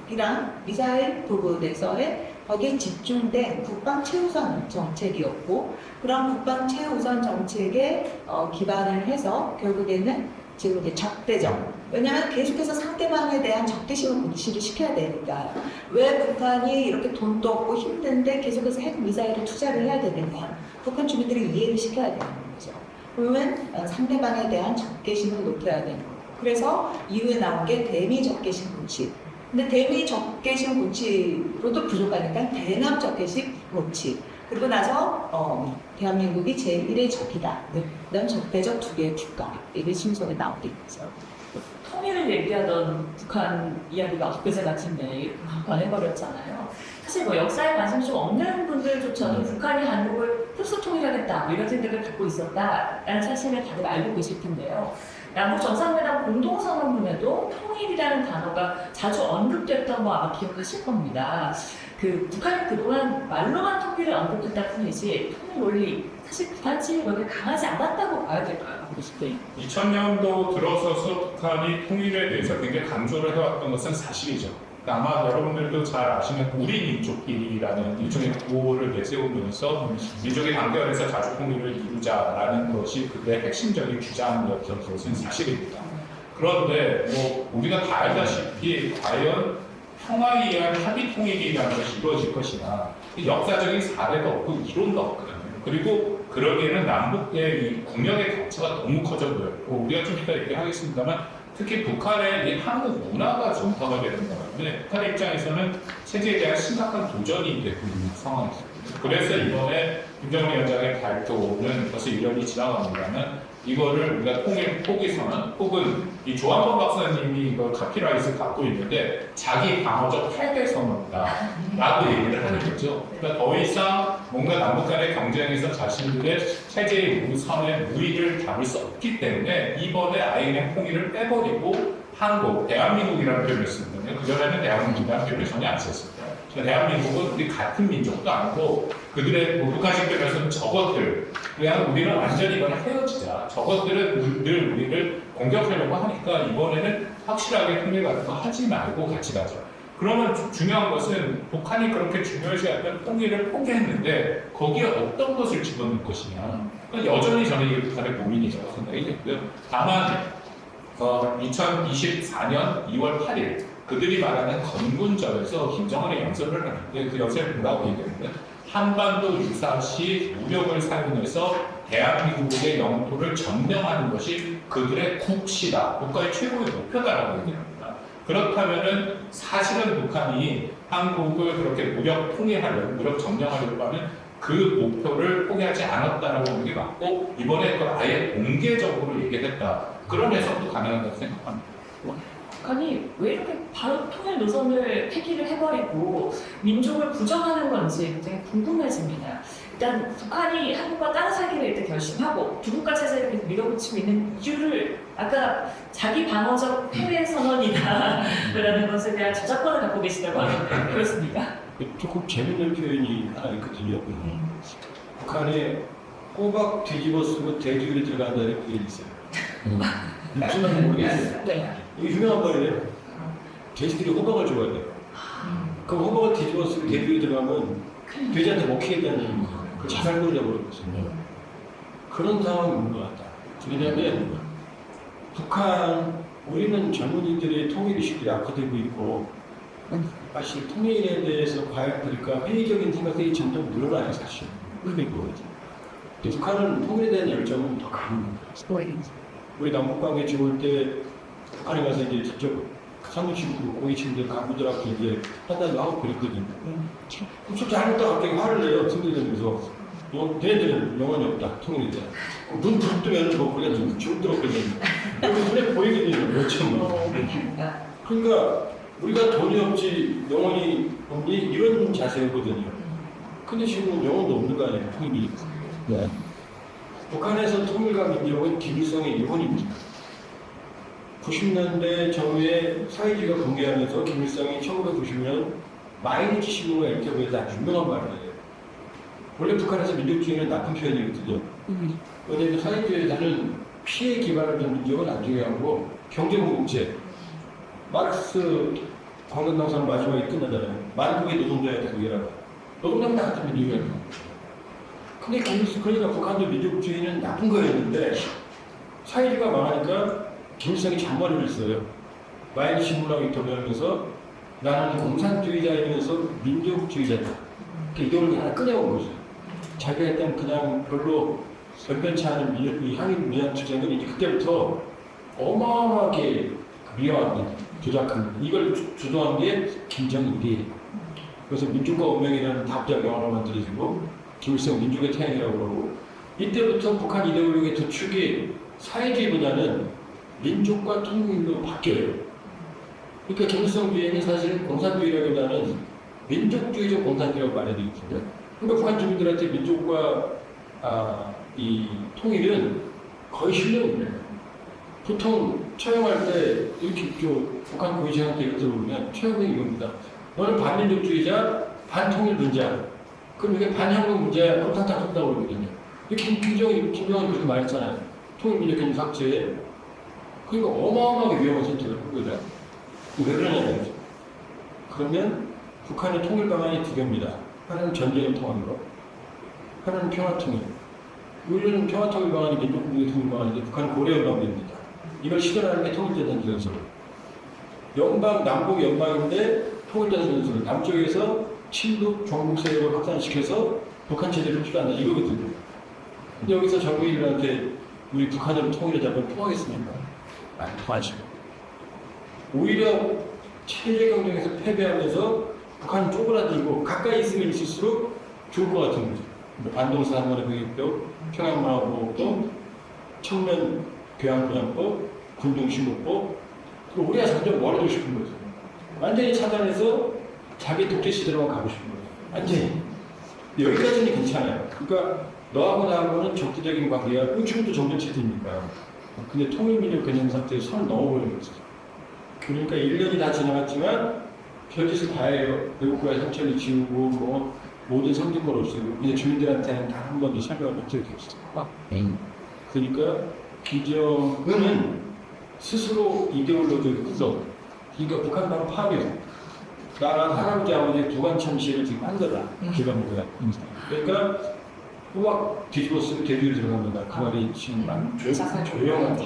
핵이랑 미사일 부분에서의 거기에 집중된 국방 최우선 정책이었고 그런 국방 최우선 정책에 기반을 해서 결국에는 지금 이제 적대적 왜냐하면 계속해서 상대방에 대한 적대심을 무시를 시켜야 되니까 왜 북한이 이렇게 돈도 없고 힘든데 계속해서 핵 미사일을 투자를 해야 되느냐 북한 주민들이 이해를 시켜야 되는 거죠. 그러면 상대방에 대한 적개심을 높여야 되는 거고 그래서 이후에 나온 게 대미 적개심 고치 근데 대미 적개심 고치로도 부족하니까 대남 적개심 고치 그리고 나서 대한민국이 제1의 적이다. 그다음 적대적 두 개의 국가 이게 순서에 나오게 있죠. 통일을 얘기하던 북한 이야기가 엊그제 같은데 관해버렸잖아요. 사실 뭐 역사에 관심 좀 없는 분들조차도 북한이 한국을 흡수 통일하겠다 뭐 이런 생각을 갖고 있었다라는 사실을 다들 알고 계실 텐데요. 남북 정상회담 공동선언문에도 통일이라는 단어가 자주 언급됐던 거 아마 기억하실 겁니다. 그 북한이 그동안 말로만 통일을 언급했다 뿐이지 통일 논리 사실 그다지 그렇게 강하지 않았다고 봐야 될까요? 2000년도 들어서서 북한이 통일에 대해서 굉장히 강조를 해왔던 것은 사실이죠. 그러니까 아마 여러분들도 잘 아시는 우리 민족끼리라는 일종의 구호를 내세우면서 민족의 단결해서 자주 통일을 이루자라는 것이 그때 핵심적인 주장이었던 것은 사실입니다. 그런데 뭐 우리가 다 알다시피 과연 평화에 의한 합의 통일이라는 것이 이루어질 것이나 역사적인 사례도 없고 이론도 없거든요. 그리고 그러기에는 남북의 이 국력의 격차가 너무 커져 보였고 우리가 좀 이따 얘기하겠습니다만 특히 북한의 이 한국 문화가 전파가 되는 바람에 북한 입장에서는 체제에 대한 심각한 도전이 되고 있는 상황입니다. 그래서 이번에 김정은 위원장의 발표는 벌써 1년이 지나갑니다만 이거를 우리가 통일 포기 선언 혹은 이 조한범 박사님이 이걸 카피라이트 갖고 있는데 자기 방어적 패배 선언이다 라고 얘기를 하는 거죠. 그러니까 더 이상 뭔가 남북 간의 경쟁에서 자신들의 체제의 우선의 무리를 담을 수 없기 때문에 이번에 INF 통일을 빼버리고 한국, 대한민국이라는 표현을 쓰는데 그전에는 대한민국이라는 표현을 전혀 안 썼습니다. 대한민국은 우리 같은 민족도 아니고 그들의 북한식 표현에서는 저것들 그냥 우리는 완전히 이번에 헤어지자 저것들은 늘 우리를 공격하려고 하니까 이번에는 확실하게 통일 같은 거 하지 말고 같이 가자. 그러면 중요한 것은 북한이 그렇게 중요하지 않는 통일을 포기했는데 거기에 어떤 것을 집어넣을 것이냐. 그러니까 여전히 저는 이게 북한의 고민이라고 생각이 됐고요. 다만 2024년 2월 8일 그들이 말하는 건군절에서 김정은의 연설을 하는데 그 연설을 뭐라고 얘기했는데 한반도 유사시 무력을 사용해서 대한민국의 영토를 점령하는 것이 그들의 국시다, 국가의 최고의 목표다라고 얘기합니다. 그렇다면은 사실은 북한이 한국을 그렇게 무력 통일하려고, 무력 점령하려고 하는 그 목표를 포기하지 않았다라고 보는 게 맞고, 이번에 그걸 아예 공개적으로 얘기했다. 그런 해석도 가능하다고 생각합니다. 북한이 왜 이렇게 바로 통일 노선을 폐기를 해버리고 민족을 부정하는 건지 굉장히 궁금해집니다. 일단 북한이 한국과 땅 사기를 일단 결심하고 두 국가 체제를 계속 밀어붙이고 있는 이유를 아까 자기 방어적 해외 선언이다라는 것에 대한 저작권을 갖고 계시다고 하는데 그렇습니까? 조금 재밌는 표현이 하나 있거든요. 북한에 꼬박 뒤집어 쓰고 대주기를 들어간다는 표현이 있어요. 무슨 모르겠어요. 네. 이게 유명한 말이에요. 돼지들이 호박을 좋아해요. 그럼 호박을 뒤집어 쓰고 대주기를 들어가면 돼지한테 먹히겠다는 얘기예요. 그 자살골 잡아버렸어요. 그런 상황이 온 것 같다. 왜냐하면 북한, 우리는 젊은이들의 통일의식이 약화되고 있고 사실 통일에 대해서 과연 그러니까 회의적인 생각들이 점점 늘어나요, 사실. 그게 뭐지? 북한은 통일에 대한 열정은 더 강합니다. 우리 남북관계 좋을 때 북한에 가서 이제 직접 상무친구, 고위층들, 간부들하고 이제 판단도 하고 그랬거든요. 솔직히 하니까 갑자기 화를 내요, 승리되면서. 걔네들은 영원히 없다, 통일에 대한. 눈 부릅뜨면 뭐, 우리가 좀 죽들었거든요. 눈에 보이거든요, 그렇죠. 그러니까 우리가 돈이 없지, 영원히 없니? 이런 자세거든요. 근데 지금은 영혼도 없는 거 아니에요, 통일이. 네. 북한에서 통일과 민족은 김일성의 일본입니다. 90년대 전후에 사회주의가 붕괴하면서 김일성이 1990년 마이니치 신문과 인터뷰에서 아주 유명한 말을 해요. 원래 북한에서 민족주의는 나쁜 표현이거든요. 왜냐하면 사회주의에서는 피해 기반을 둔 민족은 안 중요하고 경제무국제. 마르크스 광명당선 마지막에 끝나잖아요. 만국의 노동자에 대우해라. 노동자는 다 같은 민족이에요. 근데 그러니까 북한도 민족주의는 나쁜 거였는데 사회주의가 망하니까 김일성이 잔머리를 써요. 마이니 신문하고 인터뷰하면서 나는 공산주의자이면서 민족주의자다. 그 이걸 하나 꺼내온 거죠. 자기가 했던 그냥 별로 변변치 않은 이 향인 미한 주장을 이제 그때부터 어마어마하게 미화합니다. 조작합니다. 이걸 주도한 게 김정일이에요. 그래서 민족과 운명이라는 답작 영화를 만들어지고 김일성 민족의 태양이라고 그러고 이때부터 북한 이데올로기의 도축이 사회주의보다는 민족과 통일로 바뀌어요. 그러니까 김일성 주의는 사실은 공산주의라기보다는 민족주의적 공산주의라고 말해드리거든요. 그러니까 북한 주민들한테 민족과 이 통일은 거의 실력입니다. 보통 처형할 때 이렇게 북한 고위층한테 이렇게 보면 처형이 이겁니다. 너는 반민족주의자, 반통일론자. 그럼 이게 반혁명문제야, 그럼 탁탁 쏜다고 그러거든요. 김정은이 그렇게 말했잖아요. 통일민족개념 삭제. 그러니까 어마어마하게 위험한 선택을 한 거죠. 왜 그러냐면, 그러면 북한의 통일 방안이 두 개입니다. 하나는 전쟁을 통한 거, 하나는 평화통일. 우리는 평화통일 방안이 민족국의 통일 방안인데 북한은 고려연방입니다. 이걸 실현하는 게 통일재단 전술. 연방, 남북 연방인데 통일재단 전술. 남쪽에서 친북, 종북 세력을 확산시켜서 북한 체제를 추구한다. 이거거든요. 근데 여기서 정부인들한테 우리 북한으로 통일을 잡으면 통하겠습니까? 아니, 통하시고. 오히려 체제 경쟁에서 패배하면서 북한은 쪼그라들고 가까이 있으면 있을수록 좋을 것 같은 거죠. 반동사 한번의 병역법, 평양만화보호법, 청면 교양분양법, 군동신고법, 그리고 우리가 점점 멀어지고 싶은 거죠. 완전히 차단해서 자기 독재 시대로만 가고 싶은 거예요. 완전히. 여기까지는 괜찮아요. 그러니까 너하고 나하고는 적대적인 관계야. 지금도 정전체제니까. 근데 통일민족 개념 상태에서 선을 넘어버리는 거죠. 그러니까 1년이 다 지나갔지만 별짓을 다 해요. 외국과의 상처를 지우고 뭐 모든 상징물 없애고 이제 주민들한테는 다 한 번도 설명을 못 드리고 있어요. 그러니까 김정은은 스스로 이데올로기를 구성. 그러니까 북한 바로 파괴. 나랑 할아버지 아버지 두관참시를 지금 한 거다. 기반부가. 그러니까 호박 뒤집어 쓰고 대륙에 들어갑니다. 그 말이 지금 조용한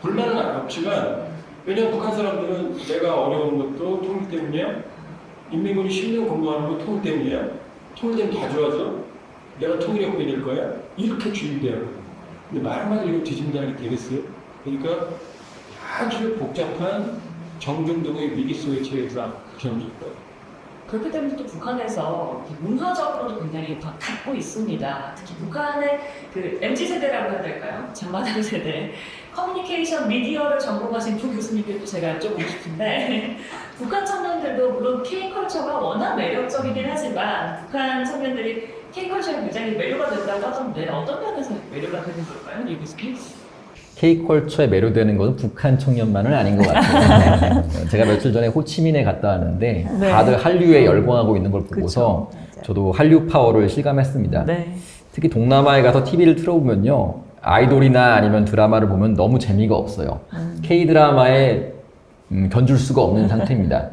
불만은 없지만 왜냐면 북한 사람들은 내가 어려운 것도 통일 때문이야. 인민군이 10년 공부하는 거 통일 때문이야. 통일되면 다 좋아져. 내가 통일의 국민이 될 거야. 이렇게 주의돼요. 근데 말만 이거 뒤집는다는 게 되겠어요? 그러니까 아주 복잡한 정중동의 위기 속에 처해서 경기 있고요. 그렇기 때문에 또 북한에서 문화적으로도 굉장히 갖고 있습니다. 특히 북한의 그 MZ세대라고 해야 될까요? 장마당 세대. 커뮤니케이션 미디어를 전공하신 부 교수님께도 제가 여쭤보고 싶은데 북한 청년들도 물론 K컬처가 워낙 매력적이긴 하지만 북한 청년들이 K컬처에 굉장히 매료가 된다고 하던데 어떤 면에서 매료가 되는 걸까요? 이 교수님? K컬처에 매료되는 것은 북한 청년만은 아닌 것 같아요. 제가 며칠 전에 호치민에 갔다 왔는데 네. 다들 한류에 열광하고 있는 걸 보고서 그쵸. 저도 한류 파워를 실감했습니다. 네. 특히 동남아에 가서 TV를 틀어보면요. 아이돌이나 아니면 드라마를 보면 너무 재미가 없어요. K드라마에 견줄 수가 없는 상태입니다.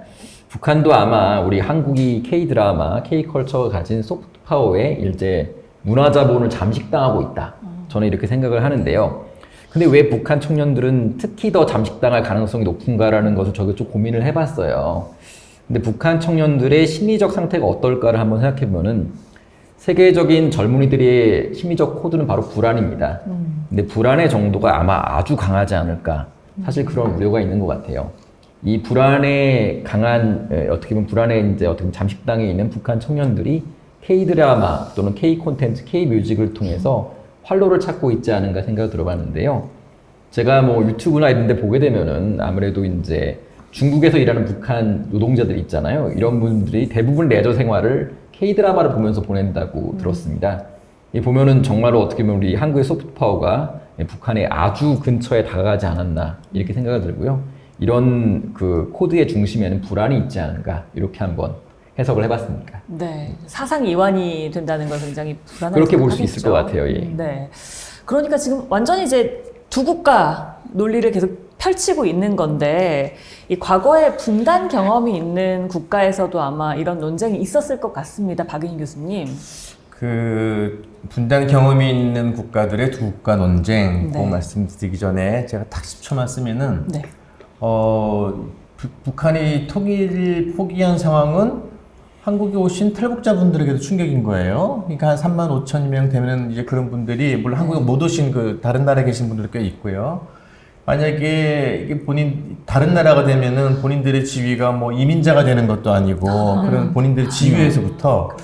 북한도 아마 우리 한국이 K드라마, K컬처가 가진 소프트 파워에 이제 문화자본을 잠식당하고 있다. 저는 이렇게 생각을 하는데요. 근데 왜 북한 청년들은 특히 더 잠식당할 가능성이 높은가라는 것을 저도 좀 고민을 해봤어요. 근데 북한 청년들의 심리적 상태가 어떨까를 한번 생각해보면은 세계적인 젊은이들의 심리적 코드는 바로 불안입니다. 근데 불안의 정도가 아마 아주 강하지 않을까. 사실 그런 우려가 있는 것 같아요. 이 불안에 강한, 어떻게 보면 불안에 이제 어떻게 보면 잠식당해 있는 북한 청년들이 K-드라마 또는 K-콘텐츠, K-뮤직을 통해서 활로를 찾고 있지 않은가 생각이 들어봤는데요. 제가 뭐 유튜브나 이런 데 보게 되면은 아무래도 이제 중국에서 일하는 북한 노동자들 있잖아요. 이런 분들이 대부분 레저 생활을 K-드라마를 보면서 보낸다고 들었습니다. 이 보면은 정말로 어떻게 보면 우리 한국의 소프트 파워가 북한의 아주 근처에 다가가지 않았나 이렇게 생각이 들고요. 이런 그 코드의 중심에는 불안이 있지 않은가 이렇게 한번 해석을 해봤습니다. 네, 사상 이완이 된다는 걸 굉장히 불안하게 그렇게 볼 수 생각하겠죠. 있을 것 같아요. 예. 네, 그러니까 지금 완전히 이제 두 국가 논리를 계속 펼치고 있는 건데 이 과거에 분단 경험이 있는 국가에서도 아마 이런 논쟁이 있었을 것 같습니다. 박윤희 교수님. 그 분단 경험이 있는 국가들의 두 국가 논쟁 네. 그 말씀드리기 전에 제가 딱 10초만 쓰면은 네. 북한이 통일을 포기한 상황은 한국에 오신 탈북자분들에게도 충격인 거예요. 그러니까 한 3만 5천 명 되면 이제 그런 분들이 물론 한국에 못 오신 그 다른 나라에 계신 분들도 꽤 있고요. 만약에 이게 다른 나라가 되면은 본인들의 지위가 뭐 이민자가 되는 것도 아니고 그런 본인들의 지위에서부터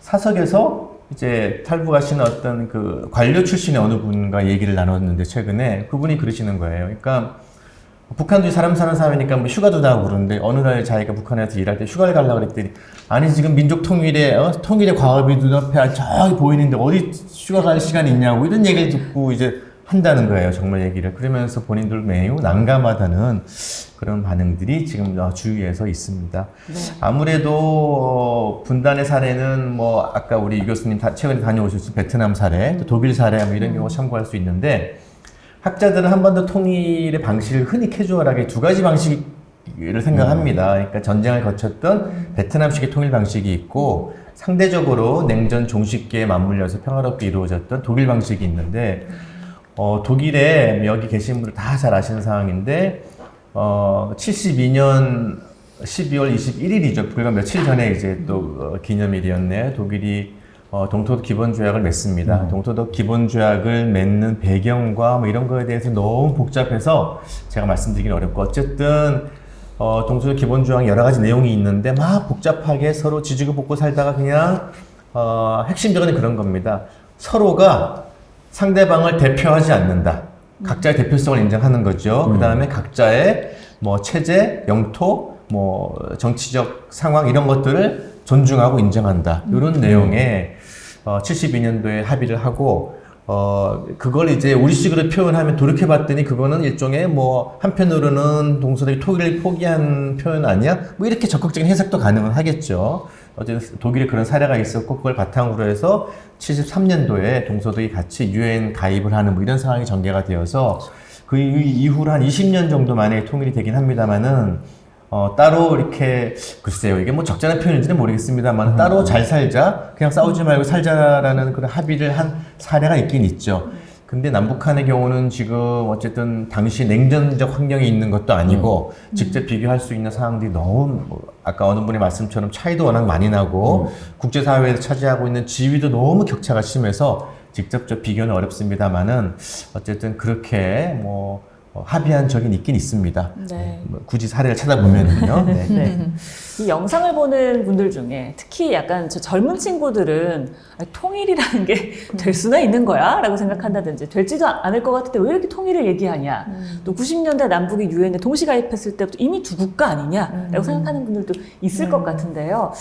사석에서 이제 탈북하신 어떤 그 관료 출신의 어느 분과 얘기를 나눴는데 최근에 그분이 그러시는 거예요. 그러니까 북한도 사람 사는 사회니까 뭐 휴가도 나고 그러는데 어느 날 자기가 북한에서 일할 때 휴가를 가려고 그랬더니 아니 지금 민족 통일의 과업이 눈앞에 저기 보이는데 어디 휴가 갈 시간이 있냐고 이런 얘기를 듣고 이제 한다는 거예요. 정말 얘기를. 그러면서 본인들 매우 난감하다는 그런 반응들이 지금 주위에서 있습니다. 네. 아무래도 분단의 사례는 뭐 아까 우리 유 교수님 최근에 다녀오셨던 베트남 사례, 또 독일 사례 뭐 이런 경우 참고할 수 있는데 학자들은 한반도 통일의 방식을 흔히 캐주얼하게 두 가지 방식을 생각합니다. 그러니까 전쟁을 거쳤던 베트남식의 통일 방식이 있고 상대적으로 냉전 종식기에 맞물려서 평화롭게 이루어졌던 독일 방식이 있는데 독일에 여기 계신 분들 다 잘 아시는 상황인데 72년 12월 21일이죠. 불과 며칠 전에 이제 또 기념일이었네요. 독일이 동토독 기본조약을 맺습니다. 동토독 기본조약을 맺는 배경과 뭐 이런 거에 대해서 너무 복잡해서 제가 말씀드리기는 어렵고 어쨌든 동토독 기본조약 여러 가지 내용이 있는데 막 복잡하게 서로 지지고 볶고 살다가 그냥 핵심적인 그런 겁니다. 서로가 상대방을 대표하지 않는다. 각자의 대표성을 인정하는 거죠. 그 다음에 각자의 뭐 체제, 영토, 뭐 정치적 상황 이런 것들을 존중하고 인정한다. 이런 내용의 72년도에 합의를 하고 그걸 이제 우리식으로 표현하면 돌이켜봤더니 그거는 일종의 뭐 한편으로는 동서독이 통일을 포기한 표현 아니야? 뭐 이렇게 적극적인 해석도 가능은 하겠죠. 어쨌든 독일에 그런 사례가 있었고 그걸 바탕으로 해서 73년도에 동서독이 같이 유엔 가입을 하는 뭐 이런 상황이 전개가 되어서 그 이후로 한 20년 정도 만에 통일이 되긴 합니다만은 따로 이렇게 글쎄요 이게 뭐 적절한 표현인지는 모르겠습니다만 따로 잘 살자 그냥 싸우지 말고 살자라는 그런 합의를 한 사례가 있긴 있죠. 근데 남북한의 경우는 지금 어쨌든 당시 냉전적 환경이 있는 것도 아니고 직접 비교할 수 있는 상황들이 너무 아까 어느 분의 말씀처럼 차이도 워낙 많이 나고 국제사회에서 차지하고 있는 지위도 너무 격차가 심해서 직접적 비교는 어렵습니다만은 어쨌든 그렇게 뭐 합의한 적이 있긴 있습니다. 네. 뭐 굳이 사례를 찾아보면은요. 네. 네. 이 영상을 보는 분들 중에 특히 약간 저 젊은 친구들은 통일이라는 게 될 수나 있는 거야? 라고 생각한다든지 될지도 않을 것 같은데 왜 이렇게 통일을 얘기하냐? 또 90년대 남북이 유엔에 동시 가입했을 때부터 이미 두 국가 아니냐? 라고 생각하는 분들도 있을 것 같은데요.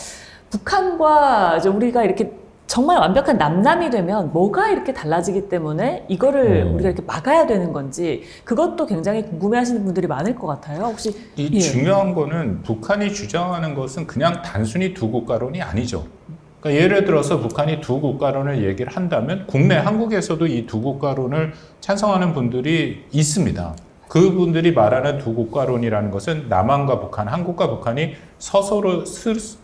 북한과 이제 우리가 이렇게 정말 완벽한 남남이 되면 뭐가 이렇게 달라지기 때문에 이거를 우리가 이렇게 막아야 되는 건지 그것도 굉장히 궁금해하시는 분들이 많을 것 같아요. 혹시 이 중요한 거는 북한이 주장하는 것은 그냥 단순히 두 국가론이 아니죠. 그러니까 예를 들어서 북한이 두 국가론을 얘기를 한다면 국내 한국에서도 이 두 국가론을 찬성하는 분들이 있습니다. 그분들이 말하는 두 국가론이라는 것은 남한과 북한, 한국과 북한이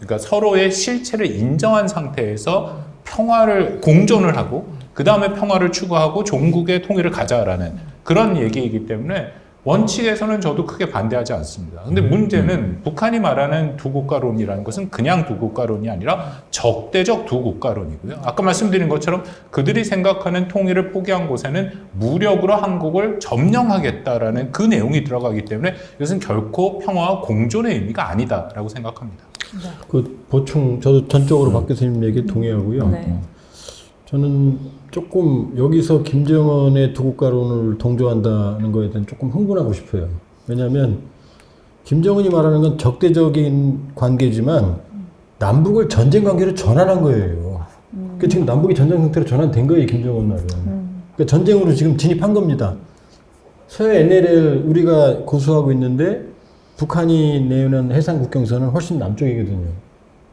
그러니까 서로의 실체를 인정한 상태에서 평화를 공존을 하고 그 다음에 평화를 추구하고 종국의 통일을 가자라는 그런 얘기이기 때문에 원칙에서는 저도 크게 반대하지 않습니다. 근데 문제는 북한이 말하는 두 국가론이라는 것은 그냥 두 국가론이 아니라 적대적 두 국가론이고요. 아까 말씀드린 것처럼 그들이 생각하는 통일을 포기한 곳에는 무력으로 한국을 점령하겠다라는 그 내용이 들어가기 때문에 이것은 결코 평화와 공존의 의미가 아니다라고 생각합니다. 그 보충 저도 전적으로 박 교수님 얘기에 동의하고요. 네. 저는 조금 여기서 김정은의 두 국가론을 동조한다는 거에 대한 조금 흥분하고 싶어요. 왜냐하면 김정은이 말하는 건 적대적인 관계지만 남북을 전쟁 관계로 전환한 거예요. 그러니까 지금 남북이 전쟁 상태로 전환된 거예요, 김정은 말은. 그러니까 전쟁으로 지금 진입한 겁니다. 서해 NLL 우리가 고수하고 있는데 북한이 내는 해상 국경선은 훨씬 남쪽이거든요.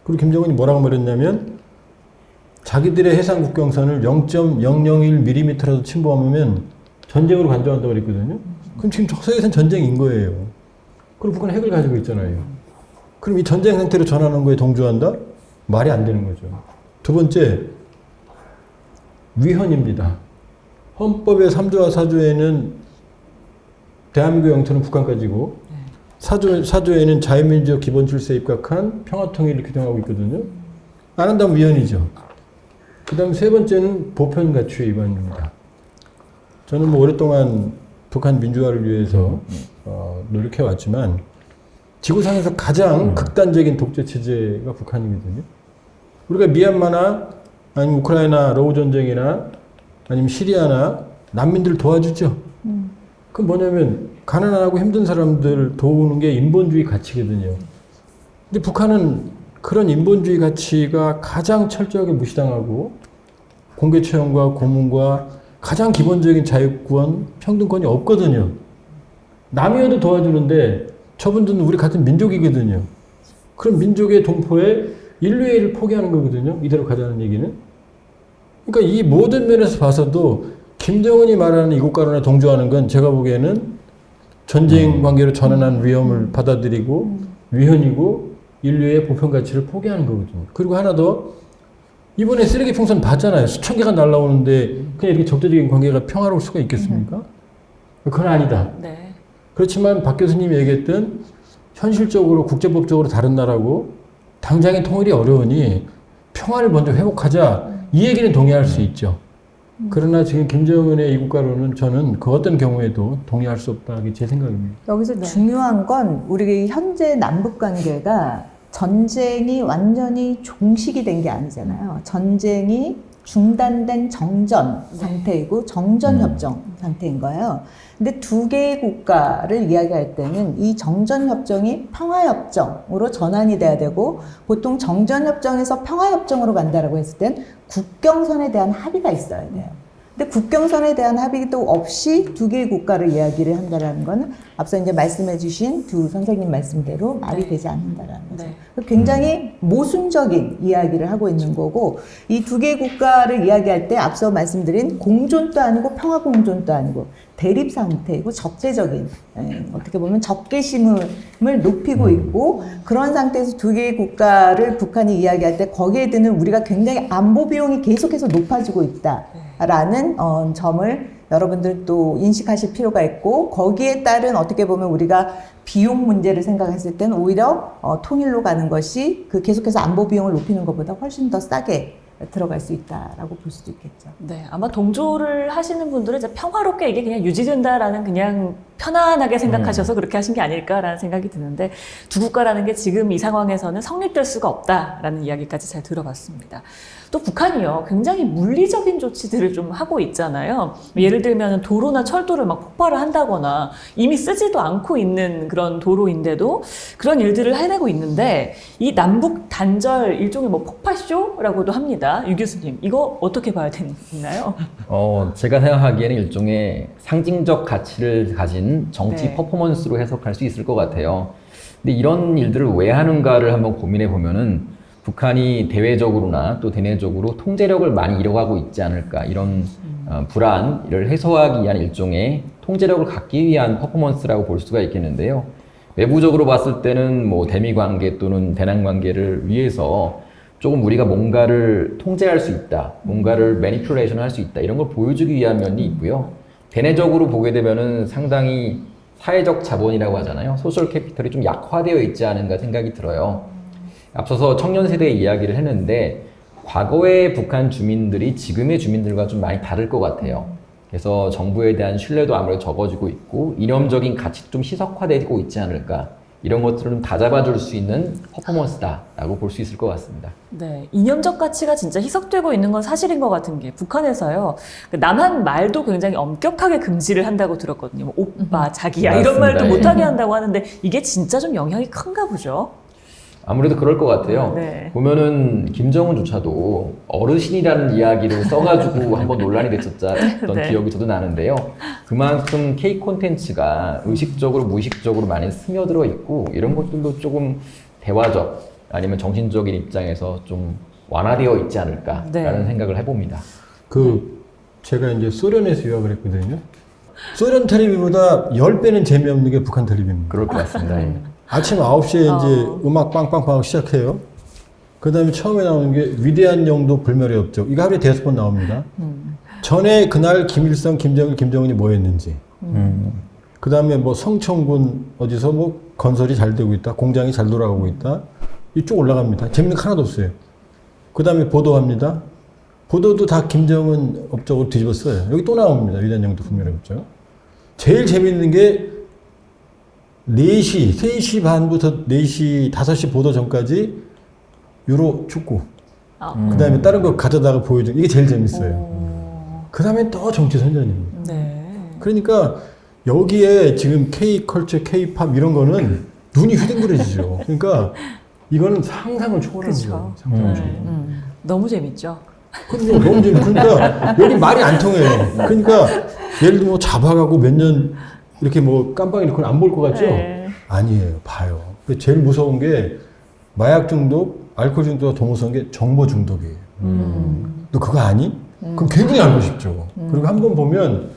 그리고 김정은이 뭐라고 말했냐면 자기들의 해상 국경선을 0.001mm라도 침범하면 전쟁으로 간주한다고 그랬거든요. 그럼 지금 서해에서는 전쟁인 거예요. 그리고 북한은 핵을 가지고 있잖아요. 그럼 이 전쟁 상태로 전환한 거에 동조한다? 말이 안 되는 거죠. 두 번째, 위헌입니다. 헌법의 3조와 4조에는 대한민국 영토는 북한까지고 4조에는 자유민주적 기본 질서에 입각한 평화통일을 규정하고 있거든요. 안 한다면 위헌이죠. 그 다음 세 번째는 보편 가치의 위반입니다. 저는 뭐 오랫동안 북한 민주화를 위해서 노력해왔지만 지구상에서 가장 극단적인 독재 체제가 북한이거든요. 우리가 미얀마나 아니면 우크라이나 러우 전쟁이나 아니면 시리아나 난민들 도와주죠. 그건 뭐냐면 가난하고 힘든 사람들 도우는 게 인본주의 가치거든요. 근데 북한은 그런 인본주의 가치가 가장 철저하게 무시당하고 공개 채용과 고문과 가장 기본적인 자유권, 평등권이 없거든요. 남이어도 도와주는데 저분들은 우리 같은 민족이거든요. 그럼 민족의 동포에 인류애를 포기하는 거거든요. 이대로 가자는 얘기는. 그러니까 이 모든 면에서 봐서도 김정은이 말하는 이국가론에 동조하는 건 제가 보기에는 전쟁 관계로 전환한 위험을 받아들이고 위헌이고 인류의 보편 가치를 포기하는 거거든요. 그리고 하나 더, 이번에 쓰레기 풍선 봤잖아요. 수천 개가 날라오는데 그냥 이렇게 적대적인 관계가 평화로울 수가 있겠습니까? 그건 아니다. 네. 그렇지만 박 교수님이 얘기했던 현실적으로 국제법적으로 다른 나라고 당장의 통일이 어려우니 평화를 먼저 회복하자, 이 얘기는 동의할 수 있죠. 그러나 지금 김정은의 이국가로는 저는 그 어떤 경우에도 동의할 수 없다. 이게 제 생각입니다. 여기서 중요한 건 우리 현재 남북 관계가 전쟁이 완전히 종식이 된 게 아니잖아요. 전쟁이 중단된 정전 상태이고 정전협정 상태인 거예요. 근데 두 개의 국가를 이야기할 때는 이 정전협정이 평화협정으로 전환이 돼야 되고, 보통 정전협정에서 평화협정으로 간다라고 했을 땐 국경선에 대한 합의가 있어야 돼요. 근데 국경선에 대한 합의도 없이 두 개의 국가를 이야기를 한다라는 거는 앞서 이제 말씀해 주신 두 선생님 말씀대로 말이 되지 않는다라는 거죠. 네. 굉장히 모순적인 이야기를 하고 있는 거고, 이 두 개의 국가를 이야기할 때 앞서 말씀드린 공존도 아니고 평화 공존도 아니고 대립 상태이고 적대적인, 어떻게 보면 적개심을 높이고 있고, 그런 상태에서 두 개의 국가를 북한이 이야기할 때 거기에 드는 우리가 굉장히 안보 비용이 계속해서 높아지고 있다라는 점을 여러분들 또 인식하실 필요가 있고, 거기에 따른 어떻게 보면 우리가 비용 문제를 생각했을 때는 오히려 통일로 가는 것이 그 계속해서 안보 비용을 높이는 것보다 훨씬 더 싸게 들어갈 수 있다라고 볼 수도 있겠죠. 네, 아마 동조를 하시는 분들은 이제 평화롭게 이게 그냥 유지된다라는 그냥 편안하게 생각하셔서 그렇게 하신 게 아닐까라는 생각이 드는데 두 국가라는 게 지금 이 상황에서는 성립될 수가 없다라는 이야기까지 잘 들어봤습니다. 또 북한이요, 굉장히 물리적인 조치들을 좀 하고 있잖아요. 예를 들면 도로나 철도를 막 폭발을 한다거나 이미 쓰지도 않고 있는 그런 도로인데도 그런 일들을 해내고 있는데 이 남북 단절 일종의 뭐 폭발쇼라고도 합니다. 유 교수님, 이거 어떻게 봐야 되나요? 제가 생각하기에는 일종의 상징적 가치를 가진 정치 네. 퍼포먼스로 해석할 수 있을 것 같아요. 근데 이런 일들을 왜 하는가를 한번 고민해 보면은 북한이 대외적으로나 또 대내적으로 통제력을 많이 잃어가고 있지 않을까, 이런 불안을 해소하기 위한 일종의 통제력을 갖기 위한 퍼포먼스라고 볼 수가 있겠는데요. 외부적으로 봤을 때는 뭐 대미 관계 또는 대남 관계를 위해서 조금 우리가 뭔가를 통제할 수 있다, 뭔가를 매니플레이션 할 수 있다, 이런 걸 보여주기 위한 면이 있고요. 대내적으로 보게 되면은 상당히 사회적 자본이라고 하잖아요. 소셜 캐피털이 좀 약화되어 있지 않은가 생각이 들어요. 앞서서 청년 세대의 이야기를 했는데 과거의 북한 주민들이 지금의 주민들과 좀 많이 다를 것 같아요. 그래서 정부에 대한 신뢰도 아무래도 적어지고 있고 이념적인 가치도 좀 희석화되고 있지 않을까, 이런 것들을 좀 다잡아줄 수 있는 퍼포먼스다라고 볼 수 있을 것 같습니다. 네, 이념적 가치가 진짜 희석되고 있는 건 사실인 것 같은 게 북한에서요. 남한 말도 굉장히 엄격하게 금지를 한다고 들었거든요. 뭐 오빠, 자기야 이런 맞습니다. 말도 예. 못하게 한다고 하는데 이게 진짜 좀 영향이 큰가 보죠. 아무래도 그럴 것 같아요. 네. 보면은 김정은조차도 어르신이라는 이야기를 써가지고 한번 논란이 됐었던 네. 기억이 저도 나는데요. 그만큼 K 콘텐츠가 의식적으로 무의식적으로 많이 스며들어 있고 이런 것들도 조금 대화적 아니면 정신적인 입장에서 좀 완화되어 있지 않을까라는 네. 생각을 해봅니다. 제가 이제 소련에서 유학을 했거든요. 소련 텔레비보다 10배는 재미없는 게 북한 텔레비입니다. 그럴 것 같습니다. 예. 아침 9시에 이제 음악 빵빵빵 시작해요. 그 다음에 처음에 나오는 게 위대한 영도 불멸의 업적. 이거 하루에 5번 나옵니다. 전에 그날 김일성, 김정일, 김정은이 뭐 했는지. 그 다음에 뭐 성천군 어디서 뭐 건설이 잘 되고 있다. 공장이 잘 돌아가고 있다. 이쪽 올라갑니다. 재밌는 거 하나도 없어요. 그 다음에 보도합니다. 보도도 다 김정은 업적으로 뒤집었어요. 여기 또 나옵니다. 위대한 영도 불멸의 업적. 제일 재밌는 게 4시, 3시 반부터 4시, 5시 보도 전까지 유로 축구. 그 다음에 다른 거 가져다가 보여주는 이게 제일 재밌어요. 그 다음에 또 정치 선전입니다. 네. 그러니까 여기에 지금 K-컬처, K-팝 이런 거는 눈이 휘둥그레지죠. 그러니까 이거는 상상을 초월하는 그쵸. 거예요. 상상을 초월. 너무 재밌죠. 근데 너무 재밌 그러니까 여기 말이 안 통해요. 그러니까 예를 들면 뭐 잡아가고 몇 년 이렇게 뭐 깜빡이 넣고는 안 볼 것 같죠? 네. 아니에요. 봐요. 제일 무서운 게 마약 중독, 알코올 중독보다 더 무서운 게 정보 중독이에요. 너 그거 아니? 그럼 굉장히 알고 싶죠. 그리고 한 번 보면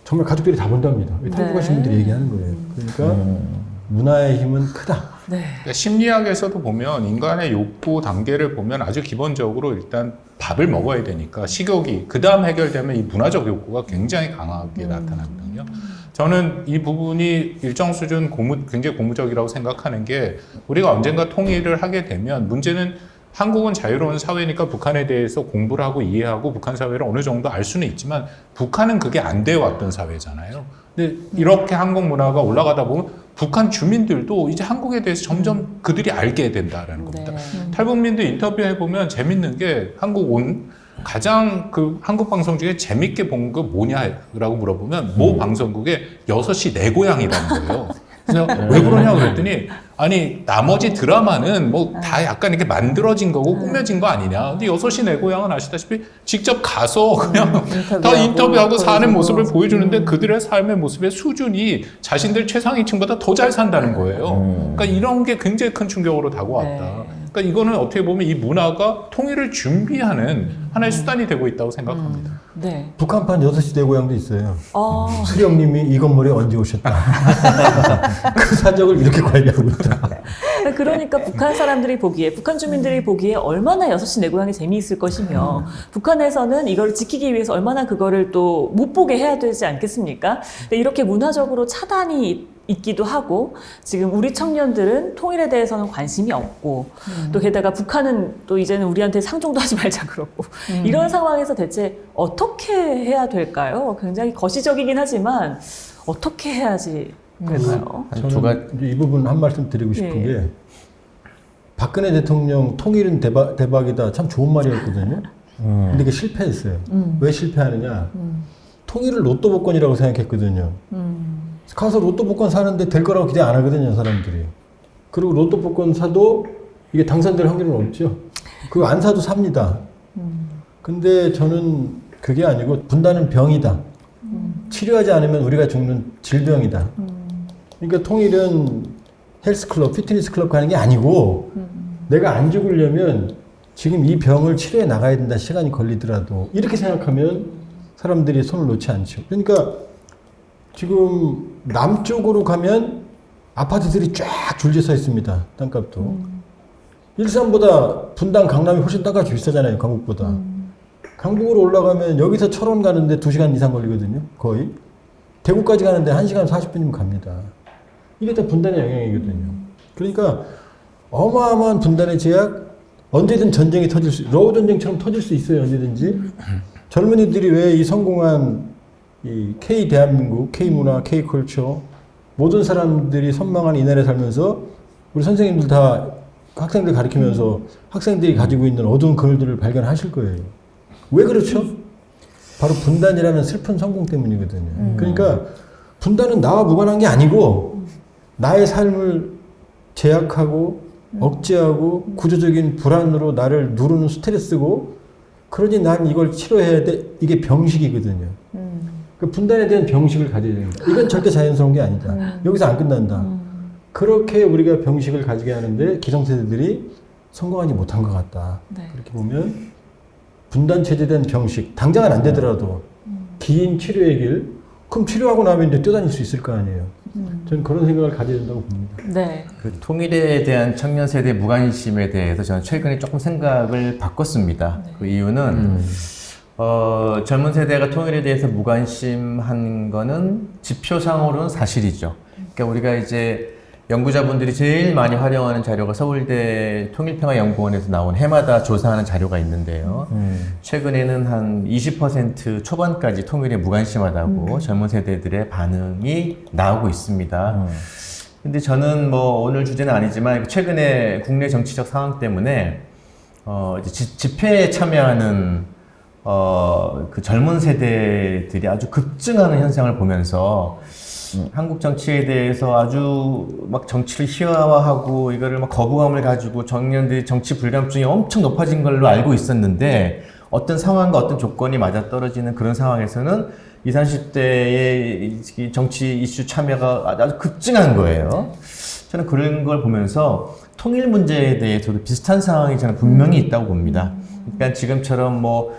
정말 가족들이 다 본답니다. 탈북 가신 분들이 얘기하는 거예요. 그러니까 문화의 힘은 크다. 네. 그러니까 심리학에서도 보면 인간의 욕구 단계를 보면 아주 기본적으로 일단 밥을 먹어야 되니까 식욕이 그 다음 해결되면 이 문화적 욕구가 굉장히 강하게 나타나거든요. 저는 이 부분이 일정 수준 굉장히 고무적이라고 생각하는 게 우리가 언젠가 통일을 하게 되면 문제는 한국은 자유로운 사회니까 북한에 대해서 공부를 하고 이해하고 북한 사회를 어느 정도 알 수는 있지만 북한은 그게 안 되어 왔던 사회잖아요. 근데 이렇게 한국 문화가 올라가다 보면 북한 주민들도 이제 한국에 대해서 점점 그들이 알게 된다라는 겁니다. 네. 탈북민들 인터뷰해 보면 재밌는 게 한국 온 가장 그 한국 방송 중에 재밌게 본 거 뭐냐라고 물어보면 모 방송국에 6시 내 고향이라는 거예요. 그래서 왜 그러냐 그랬더니 아니 나머지 드라마는 뭐 다 약간 이렇게 만들어진 거고 꾸며진 거 아니냐. 근데 6시 내 고향은 아시다시피 직접 가서 그냥 다 인터뷰하고 사는 모습을 보여주는데 그들의 삶의 모습의 수준이 자신들 최상위층보다 더 잘 산다는 거예요. 그러니까 이런 게 굉장히 큰 충격으로 다가왔다. 네. 그러니까 이거는 어떻게 보면 이 문화가 통일을 준비하는 하나의 수단이 되고 있다고 생각합니다. 네. 북한판 6시 내 고향도 있어요. 아, 수령님이 이 건물에 언제 오셨다. 그 사적을 이렇게 관리하고 있다. 그러니까 북한 사람들이 보기에, 북한 주민들이 보기에 얼마나 6시 내 고향이 재미있을 것이며 북한에서는 이걸 지키기 위해서 얼마나 그거를 또 못 보게 해야 되지 않겠습니까? 근데 이렇게 문화적으로 차단이 있기도 하고 지금 우리 청년들은 통일에 대해서는 관심이 없고 또 게다가 북한은 또 이제는 우리한테 상종도 하지 말자 그러고 이런 상황에서 대체 어떻게 해야 될까요? 굉장히 거시적이긴 하지만 어떻게 해야지 될까요? 한 두 가지. 저는 이제 이 부분 한 말씀 드리고 싶은 예. 게 박근혜 대통령 통일은 대박이다 참 좋은 말이었거든요. 근데 이게 실패했어요. 왜 실패하느냐? 통일을 로또 복권이라고 생각했거든요. 가서 로또 복권 사는데 될 거라고 기대 안 하거든요, 사람들이. 그리고 로또 복권 사도 이게 당선될 확률은 없죠. 그거 안 사도 삽니다. 근데 저는 그게 아니고 분단은 병이다. 치료하지 않으면 우리가 죽는 질병이다. 그러니까 통일은 헬스클럽, 피트니스 클럽 가는 게 아니고 내가 안 죽으려면 지금 이 병을 치료해 나가야 된다. 시간이 걸리더라도. 이렇게 생각하면 사람들이 손을 놓지 않죠. 그러니까 지금 남쪽으로 가면 아파트들이 쫙 줄지어 서 있습니다. 땅값도. 일산보다 분당 강남이 훨씬 땅값이 비싸잖아요. 강북보다. 강북으로 올라가면 여기서 철원 가는데 2시간 이상 걸리거든요. 거의. 대구까지 가는데 1시간 40분이면 갑니다. 이게 다 분단의 영향이거든요. 그러니까 어마어마한 분단의 제약, 언제든 전쟁이 터질 수, 러우 전쟁처럼 터질 수 있어요. 언제든지. 젊은이들이 왜 이 성공한 이 K 대한민국, K 문화, K 컬처 모든 사람들이 선망한 이 나라에 살면서 우리 선생님들 다 학생들 가르치면서 학생들이 가지고 있는 어두운 그늘들을 발견하실 거예요. 왜 그렇죠? 바로 분단이라는 슬픈 성공 때문이거든요. 그러니까 분단은 나와 무관한 게 아니고 나의 삶을 제약하고 억제하고 구조적인 불안으로 나를 누르는 스트레스고 그러니 난 이걸 치료해야 돼. 이게 병식이거든요. 그 분단에 대한 병식을 가져야 됩니다. 이건 절대 자연스러운 게 아니다. 여기서 안 끝난다. 그렇게 우리가 병식을 가지게 하는데 기성세대들이 성공하지 못한 것 같다. 네. 그렇게 보면 분단 체제에 대한 병식, 당장은 안 되더라도 긴 치료의 길, 그럼 치료하고 나면 이제 뛰어다닐 수 있을 거 아니에요. 저는 그런 생각을 가져야 된다고 봅니다. 네. 그 통일에 대한 청년 세대 무관심에 대해서 저는 최근에 조금 생각을 바꿨습니다. 그 이유는 젊은 세대가 통일에 대해서 무관심한 거는 지표상으로는 사실이죠. 그러니까 우리가 이제 연구자분들이 제일 많이 활용하는 자료가 서울대 통일평화연구원에서 나온 해마다 조사하는 자료가 있는데요. 최근에는 한 20% 초반까지 통일에 무관심하다고 젊은 세대들의 반응이 나오고 있습니다. 근데 저는 뭐 오늘 주제는 아니지만 최근에 국내 정치적 상황 때문에 이제 집회에 참여하는 그 젊은 세대들이 아주 급증하는 현상을 보면서 한국 정치에 대해서 아주 막 정치를 희화화하고 이거를 막 거부감을 가지고 청년들이 정치 불감증이 엄청 높아진 걸로 알고 있었는데 어떤 상황과 어떤 조건이 맞아떨어지는 그런 상황에서는 20, 30대의 정치 이슈 참여가 아주 급증한 거예요. 저는 그런 걸 보면서 통일 문제에 대해서도 비슷한 상황이 저는 분명히 있다고 봅니다. 그러니까 지금처럼 뭐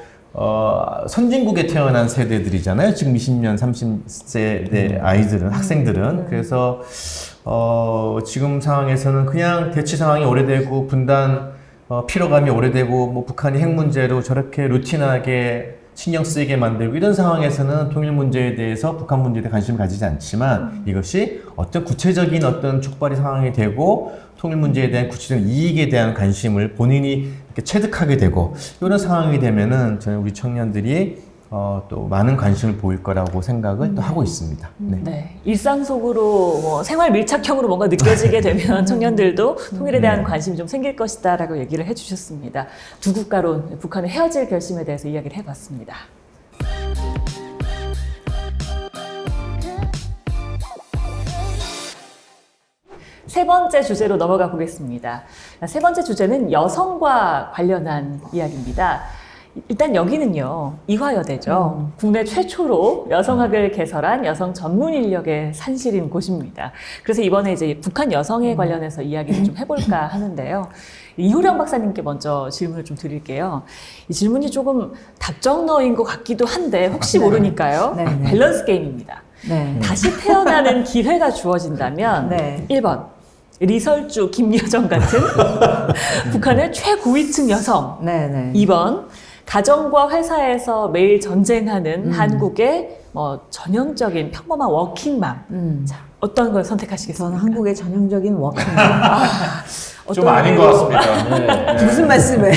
선진국에 태어난 세대들이잖아요. 지금 20년, 30세대 아이들은, 학생들은. 그래서, 지금 상황에서는 그냥 대치 상황이 오래되고, 분단, 피로감이 오래되고, 뭐, 북한이 핵 문제로 저렇게 루틴하게 신경 쓰이게 만들고, 이런 상황에서는 통일 문제에 대해서, 북한 문제에 대해 관심을 가지지 않지만, 이것이 어떤 구체적인 어떤 촉발이 상황이 되고, 통일 문제에 대한 구체적인 이익에 대한 관심을 본인이 이렇게 체득하게 되고 이런 상황이 되면은 저는 우리 청년들이 또 많은 관심을 보일 거라고 생각을 또 하고 있습니다. 네. 네. 일상 속으로 뭐 생활 밀착형으로 뭔가 느껴지게 되면 청년들도 통일에 대한 관심이 좀 생길 것이다라고 얘기를 해주셨습니다. 두 국가로 북한의 헤어질 결심에 대해서 이야기를 해봤습니다. 세 번째 주제로 넘어가 보겠습니다. 세 번째 주제는 여성과 관련한 이야기입니다. 일단 여기는요, 이화여대죠. 국내 최초로 여성학을 개설한 여성 전문 인력의 산실인 곳입니다. 그래서 이번에 이제 북한 여성에 관련해서 이야기를 좀 해볼까 하는데요. 이효령 박사님께 먼저 질문을 좀 드릴게요. 이 질문이 조금 답정너인 것 같기도 한데 혹시 모르니까요. 네, 네. 밸런스 게임입니다. 네. 다시 태어나는 기회가 주어진다면 네. 1번 리설주 김여정 같은 북한의 최고위층 여성. 네. 2번 가정과 회사에서 매일 전쟁하는 한국의 뭐 전형적인 평범한 워킹맘. 자, 어떤 걸 선택하시겠습니까? 저는 한국의 전형적인 워킹맘. 좀 아닌 것 같습니다. 네. 무슨 말씀을?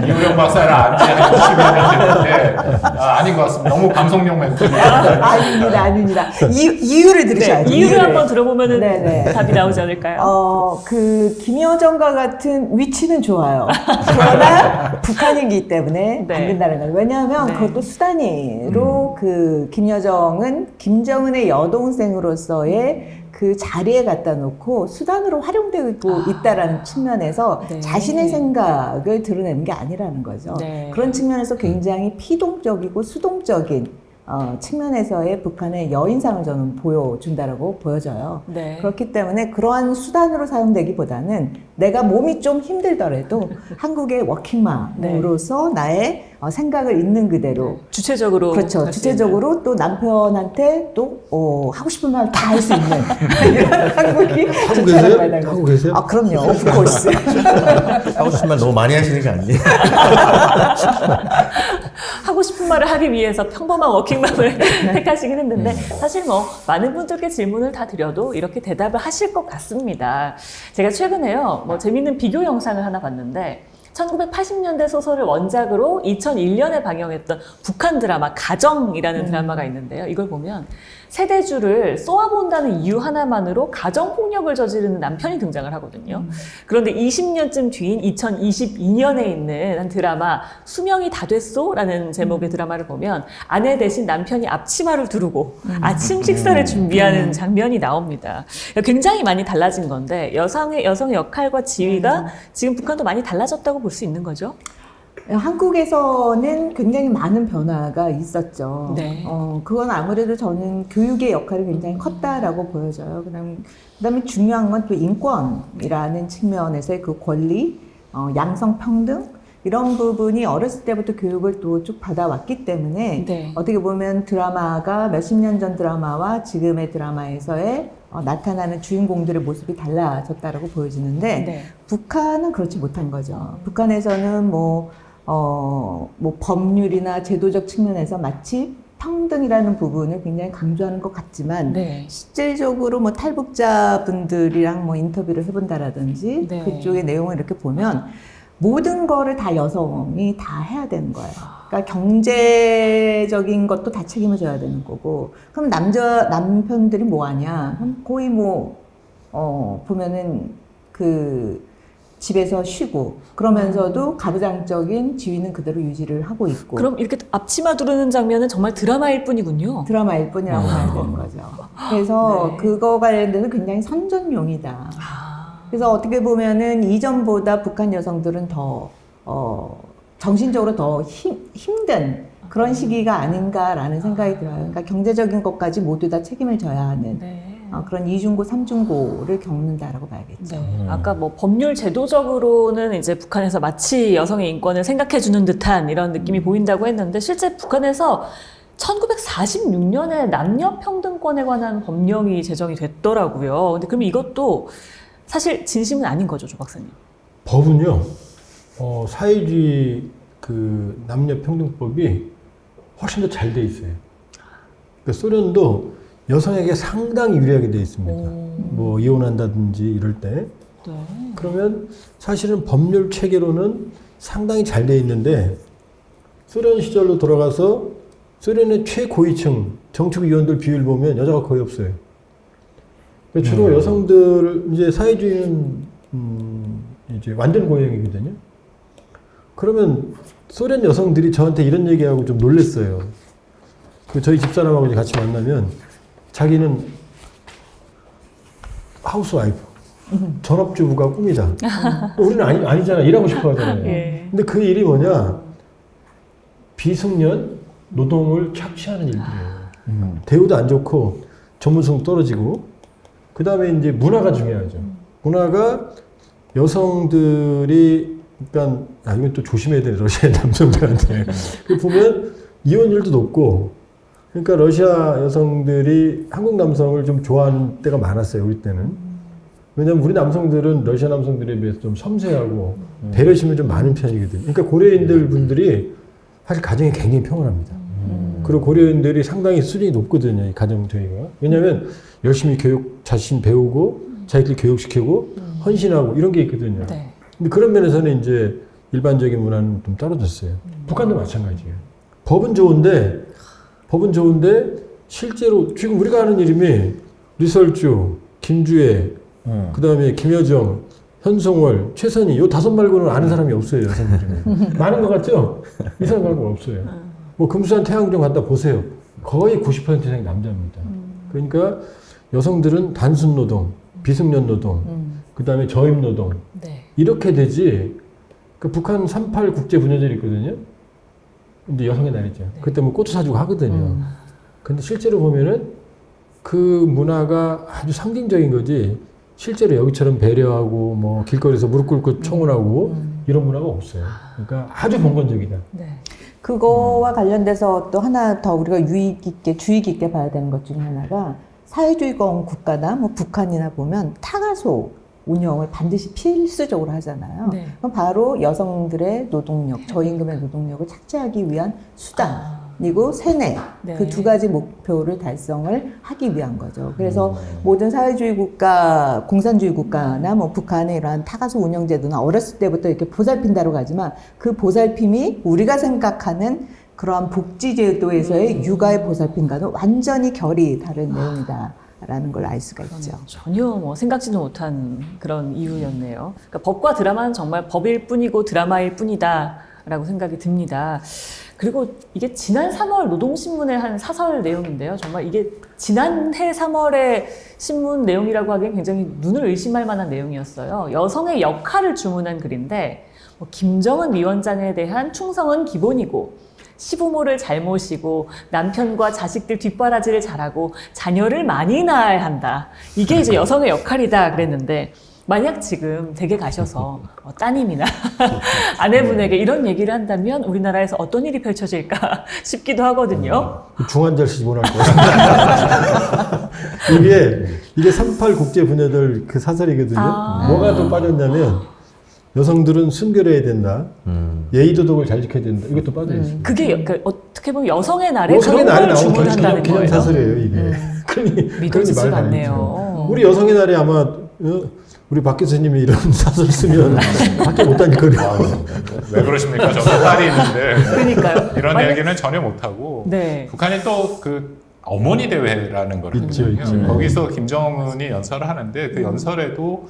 이우영 박사를 안지 한 20여 년 됐는데 아닌 것 같습니다. 너무 방송용 멘트입니다. 아닙니다. 이유를 들으셔야죠. 네, 이유를 한번 들어보면은 네네. 답이 나오지 않을까요? 그 김여정과 같은 위치는 좋아요. 그러나 북한이기 때문에 네. 안 된다는 거예요. 왜냐하면 네. 그것도 수단위로 그 김여정은 김정은의 여동생으로서의 그 자리에 갖다 놓고 수단으로 활용되고 있다라는 측면에서 네. 자신의 생각을 드러내는 게 아니라는 거죠. 네. 그런 측면에서 굉장히 피동적이고 수동적인 측면에서의 북한의 여인상을 저는 보여준다라고 보여져요. 네. 그렇기 때문에 그러한 수단으로 사용되기보다는 내가 몸이 좀 힘들더라도 한국의 워킹맘으로서 나의 생각을 있는 그대로 주체적으로 그렇죠. 할수 주체적으로 또 남편한테 또 하고 싶은 말 다 할 수 있는 이런 한국이 하고 좋다는 계세요? 말인 거죠. 하고 계세요? 아 그럼요. 오프 코스. 하고 싶은 말 너무 많이 하시는 거 아니에요? 하고 싶은 말을 하기 위해서 평범한 워킹맘을 택하시긴 했는데 사실 뭐 많은 분들께 질문을 다 드려도 이렇게 대답을 하실 것 같습니다. 제가 최근에요 뭐 재밌는 비교 영상을 하나 봤는데 1980년대 소설을 원작으로 2001년에 방영했던 북한 드라마 가정이라는 드라마가 있는데요. 이걸 보면 세대주를 쏘아본다는 이유 하나만으로 가정폭력을 저지르는 남편이 등장을 하거든요. 그런데 20년쯤 뒤인 2022년에 있는 한 드라마 수명이 다 됐소? 라는 제목의 드라마를 보면 아내 대신 남편이 앞치마를 두르고 아침 식사를 준비하는 장면이 나옵니다. 굉장히 많이 달라진 건데 여성의 역할과 지위가 지금 북한도 많이 달라졌다고 볼 수 있는 거죠? 한국에서는 굉장히 많은 변화가 있었죠. 네. 그건 아무래도 저는 교육의 역할이 굉장히 컸다라고 보여져요. 그다음에 중요한 건 또 인권이라는 측면에서의 그 권리, 양성평등 이런 부분이 어렸을 때부터 교육을 또 쭉 받아왔기 때문에 네. 어떻게 보면 드라마가 몇십 년 전 드라마와 지금의 드라마에서의 나타나는 주인공들의 모습이 달라졌다라고 보여지는데 네. 북한은 그렇지 못한 거죠. 북한에서는 뭐 법률이나 제도적 측면에서 마치 평등이라는 부분을 굉장히 강조하는 것 같지만 네. 실질적으로 뭐 탈북자분들이랑 뭐 인터뷰를 해본다라든지 네. 그쪽의 내용을 이렇게 보면 모든 거를 다 여성이 다 해야 되는 거예요. 그러니까 경제적인 것도 다 책임을 져야 되는 거고. 그럼 남편들이 뭐 하냐? 그럼 거의 보면은 그 집에서 쉬고 그러면서도 가부장적인 지위는 그대로 유지를 하고 있고. 그럼 이렇게 앞치마 두르는 장면은 정말 드라마일 뿐이군요. 드라마일 뿐이라고 봐야 되는 거죠. 그래서 네. 그거 관련돼서 굉장히 선전용이다. 그래서 어떻게 보면은 이전보다 북한 여성들은 더 정신적으로 더 힘든 그런 시기가 아닌가라는 생각이 들어요. 그러니까 경제적인 것까지 모두 다 책임을 져야 하는 네. 그런 이중고, 삼중고를 겪는다라고 봐야겠죠. 네. 아까 뭐 법률 제도적으로는 이제 북한에서 마치 여성의 인권을 생각해주는 듯한 이런 느낌이 보인다고 했는데 실제 북한에서 1946년에 남녀평등권에 관한 법령이 제정이 됐더라고요. 근데 그럼 이것도 사실 진심은 아닌 거죠, 조 박사님? 법은요, 사회주의 그 남녀평등법이 훨씬 더 잘 돼 있어요. 그러니까 소련도 여성에게 상당히 유리하게 돼 있습니다. 뭐 이혼한다든지 이럴 때. 네. 그러면 사실은 법률 체계로는 상당히 잘 돼 있는데 소련 시절로 돌아가서 소련의 최고위층 정치위원들 비율 보면 여자가 거의 없어요. 주로 여성들 이제 사회주의는 이제 완전 고용이거든요. 그러면 소련 여성들이 저한테 이런 얘기하고 좀 놀랬어요. 저희 집사람하고 이제 같이 만나면 자기는 하우스와이프, 전업주부가 꿈이다. 우리는 아니잖아. 일하고 싶어 하잖아요. 예. 근데 그 일이 뭐냐? 비숙련 노동을 착취하는 일들이에요. 대우도 안 좋고 전문성 떨어지고 그 다음에 이제 문화가 중요하죠. 문화가 여성들이 그러니까 이건 또 조심해야 되네 러시아 남성들한테. 보면 이혼율도 높고 그러니까 러시아 여성들이 한국 남성을 좀 좋아하는 때가 많았어요. 우리 때는. 왜냐면 우리 남성들은 러시아 남성들에 비해서 좀 섬세하고 배려심이 좀 많은 편이거든요. 그러니까 고려인들 분들이 사실 가정이 굉장히 평온합니다. 그리고 고려인들이 상당히 수준이 높거든요. 이 가정 저희가. 왜냐면 열심히 교육 자신 배우고 자기들 교육시키고 헌신하고 이런 게 있거든요. 네. 근데 그런 면에서는 이제 일반적인 문화는 좀 떨어졌어요. 북한도 마찬가지예요. 법은 좋은데 실제로 지금 우리가 하는 이름이 리설주, 김주혜, 그다음에 김여정, 현송월, 최선희 요 5 말고는 아는 사람이 없어요. 여성들 중에. 많은 것 같죠? 이 사람 말고는 없어요. 뭐 금수산 태양정 갔다 보세요. 거의 90% 이상이 남자입니다. 그러니까 여성들은 단순 노동, 비숙련 노동, 그다음에 저임 노동 네. 이렇게 되지. 그 북한 38 국제 분녀절이 있거든요. 근데 여성의 날이죠. 그때 뭐 꽃도 사주고 하거든요. 근데 실제로 보면은 그 문화가 아주 상징적인 거지. 실제로 여기처럼 배려하고 뭐 길거리에서 무릎 꿇고 청혼하고 이런 문화가 없어요. 그러니까 아주 본건적이다. 네. 그거와 관련돼서 또 하나 더 우리가 주의 깊게 봐야 되는 것 중에 하나가 사회주의권 국가나 뭐 북한이나 보면 타가소 운영을 반드시 필수적으로 하잖아요. 네. 그럼 바로 여성들의 노동력, 저임금의 노동력을 착취하기 위한 수단이고 세뇌 네. 그 2가지 목표를 달성을 하기 위한 거죠. 그래서 모든 사회주의 국가, 공산주의 국가나 뭐 북한의 이러한 타가소 운영 제도나 어렸을 때부터 이렇게 보살핀다고 하지만 그 보살핌이 우리가 생각하는 그러한 복지 제도에서의 육아의 보살핌과는 완전히 결이 다른 내용이다. 라는 걸 알 수가 있죠. 전혀 뭐 생각지도 못한 그런 이유였네요. 그러니까 법과 드라마는 정말 법일 뿐이고 드라마일 뿐이다라고 생각이 듭니다. 그리고 이게 지난 3월 노동신문의 한 사설 내용인데요. 정말 이게 지난해 3월의 신문 내용이라고 하기엔 굉장히 눈을 의심할 만한 내용이었어요. 여성의 역할을 주문한 글인데 뭐 김정은 위원장에 대한 충성은 기본이고 시부모를 잘 모시고 남편과 자식들 뒷바라지를 잘하고 자녀를 많이 낳아야 한다. 이게 이제 여성의 역할이다 그랬는데 만약 지금 댁에 가셔서 따님이나 아내분에게 이런 얘기를 한다면 우리나라에서 어떤 일이 펼쳐질까 싶기도 하거든요. 중환자실 원할 것 같습니다. 이게 38 국제 분녀들 그 사설이거든요. 뭐가 더 빠졌냐면 여성들은 순결해야 된다. 예의도덕을 잘 지켜야 된다. 이것도 빠져 있습니다. 그게 어떻게 보면 여성의 날에 여성의 그런 날에 걸 나온 주문한다는 기념 거예요. 사설이에요, 이게. 그러니 믿어지지가 말이 않네요. 우리 여성의 날에 아마 우리 박 교수님이 이런 사설 쓰면 밖에 못 다닐 거예요. 왜 그러십니까? 저도 딸이 있는데 그러니까요. 이런 얘기는 전혀 못하고 네. 북한이 또 그 어머니 대회라는 걸 있죠, 하거든요. 있죠. 거기서 김정은이 연설을 하는데 그 연설에도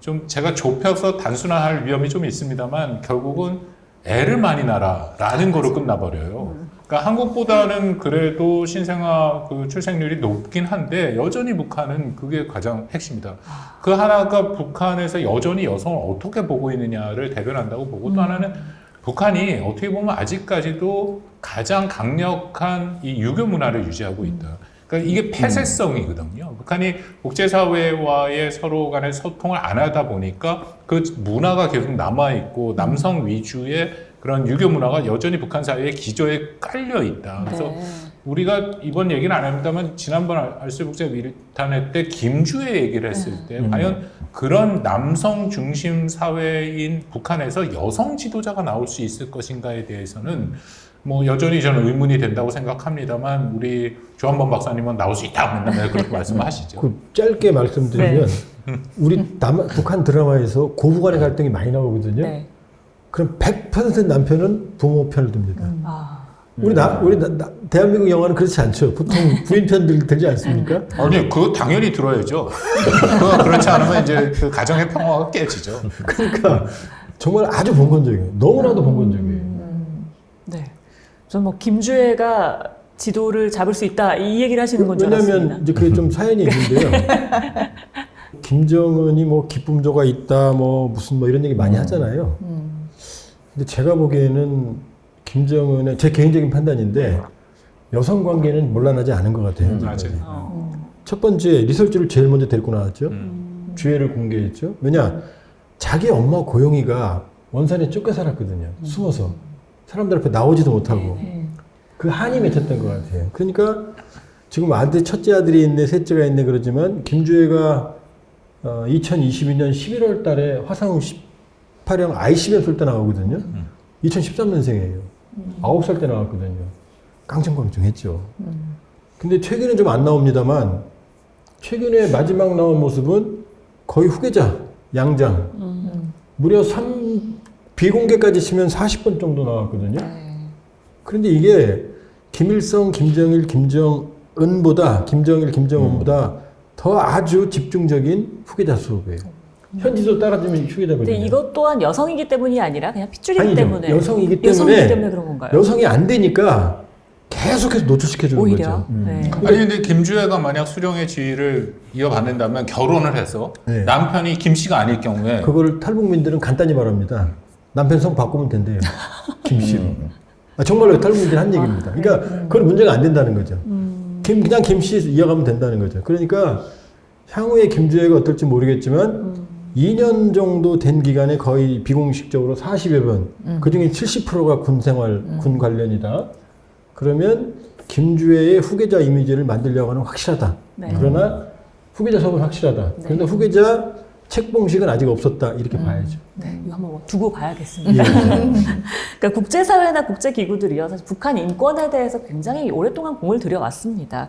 좀 제가 좁혀서 단순화할 위험이 좀 있습니다만 결국은 애를 많이 낳아라라는 거로 끝나버려요. 그러니까 한국보다는 그래도 신생아 그 출생률이 높긴 한데 여전히 북한은 그게 가장 핵심이다. 그 하나가 북한에서 여전히 여성을 어떻게 보고 있느냐를 대변한다고 보고 또 하나는 북한이 어떻게 보면 아직까지도 가장 강력한 이 유교 문화를 유지하고 있다. 그러니까 이게 폐쇄성이거든요. 북한이 국제사회와의 서로 간의 소통을 안 하다 보니까 그 문화가 계속 남아있고 남성 위주의 그런 유교 문화가 여전히 북한 사회의 기저에 깔려 있다. 그래서 네. 우리가 이번 얘기는 안 합니다만 지난번 알쓸국제 밀탄회 때 김주혜 얘기를 했을 때 과연 그런 남성 중심 사회인 북한에서 여성 지도자가 나올 수 있을 것인가에 대해서는 뭐 여전히 저는 의문이 된다고 생각합니다만 우리 조한범 박사님은 나올 수 있다 맨날 그렇게 말씀하시죠. 그 짧게 말씀드리면 우리 북한 드라마에서 고부간의 갈등이 많이 나오거든요. 네. 그럼 100% 남편은 부모 편을 듭니다. 우리 대한민국 영화는 그렇지 않죠. 보통 부인 편 들지 않습니까? 아니, 그거 당연히 들어야죠. 그렇지 않으면 이제 그 가정의 평화가 깨지죠. 그러니까 정말 아주 본건적이에요. 너무나도 본건적이에요. 네. 저는 뭐 김주혜가 지도를 잡을 수 있다 이 얘기를 하시는 건 줄 알았습니다. 왜냐하면 이제 그게 좀 사연이 있는데요. 김정은이 뭐 기쁨조가 있다, 뭐 무슨 뭐 이런 얘기 많이 하잖아요. 근데 제가 보기에는 김정은의 제 개인적인 판단인데 여성 관계는 물러나지 않은 것 같아요. 맞아요. 첫 번째 리설주를 제일 먼저 데리고 나왔죠. 주애를 공개했죠. 왜냐 자기 엄마 고영이가 원산에 쫓겨 살았거든요. 숨어서 사람들 앞에 나오지도 못하고 그 한이 맺혔던 것 같아요. 그러니까 지금 아들 첫째 아들이 있네, 셋째가 있네 그러지만 김주애가 2022년 11월 달에 화성 18형 ICBM 쏠 때 나오거든요. 2013년생이에요. 9살 때 나왔거든요. 깡총깡총했죠. 근데 최근에 좀 안 나옵니다만 최근에 마지막 나온 모습은 거의 후계자, 양장. 무려 비공개까지 치면 40번 정도 나왔거든요. 그런데 이게 김일성, 김정일, 김정은보다 더 아주 집중적인 후계자 수업이에요. 현지도 따라주면 후계자거든요. 근데 이것 또한 여성이기 때문이 아니라 그냥 핏줄이기 아니죠. 때문에 여성이기 때문에 그런 건가요? 여성이 안 되니까 계속해서 노출시켜주는 오히려. 거죠. 네. 아니 근데 김주애가 만약 수령의 지위를 이어받는다면 결혼을 해서 네. 남편이 김 씨가 아닐 경우에 그거를 탈북민들은 간단히 말합니다. 남편 성 바꾸면 된대요. 김씨로. 정말로 탈북민들이 한 얘기입니다. 그러니까 그건 문제가 안 된다는 거죠. 그냥 김씨 이어가면 된다는 거죠. 그러니까 향후에 김주애가 어떨지 모르겠지만 2년 정도 된 기간에 거의 비공식적으로 40여 번, 그중에 70%가 군 생활, 군 관련이다. 그러면 김주애의 후계자 이미지를 만들려고 하는 확실하다. 네. 그러나 후계자 수업은 확실하다. 그런데 후계자 책봉식은 아직 없었다. 이렇게 봐야죠. 네, 이거 한번 두고 봐야겠습니다. 그러니까 국제사회나 국제기구들이요, 사실 북한 인권에 대해서 굉장히 오랫동안 공을 들여왔습니다.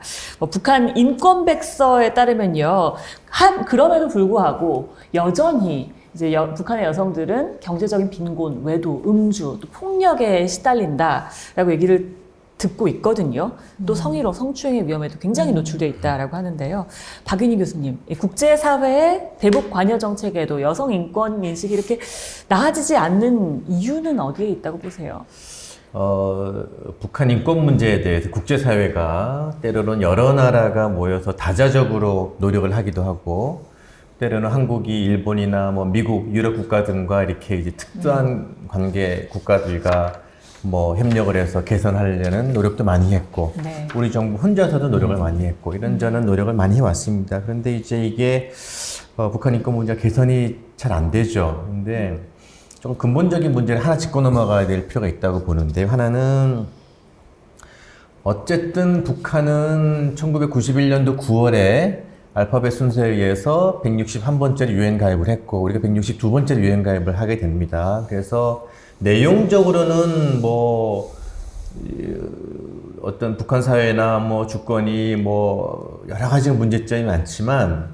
북한 인권백서에 따르면요, 그럼에도 불구하고 여전히 이제 북한의 여성들은 경제적인 빈곤, 외도, 음주, 또 폭력에 시달린다라고 얘기를 듣고 있거든요. 또 성희롱, 성추행의 위험에도 굉장히 노출되어 있다라고 하는데요. 박윤희 교수님, 국제사회의 대북 관여 정책에도 여성 인권 인식이 이렇게 나아지지 않는 이유는 어디에 있다고 보세요? 북한 인권 문제에 대해서 국제사회가 때로는 여러 나라가 모여서 다자적으로 노력을 하기도 하고, 때로는 한국이 일본이나 뭐 미국, 유럽 국가 등과 이렇게 이제 특수한 관계 국가들과 뭐 협력을 해서 개선하려는 노력도 많이 했고, 네. 우리 정부 혼자서도 노력을 많이 했고, 이런저런 노력을 많이 해왔습니다. 그런데 이제 이게 북한 인권 문제가 개선이 잘 안 되죠. 근데 좀 근본적인 문제를 하나 짚고 넘어가야 될 필요가 있다고 보는데, 하나는 어쨌든 북한은 1991년도 9월에 알파벳 순서에 의해서 161번째로 유엔 가입을 했고, 우리가 162번째로 유엔 가입을 하게 됩니다. 그래서 내용적으로는 뭐 어떤 북한 사회나 뭐 주권이 뭐 여러 가지 문제점이 많지만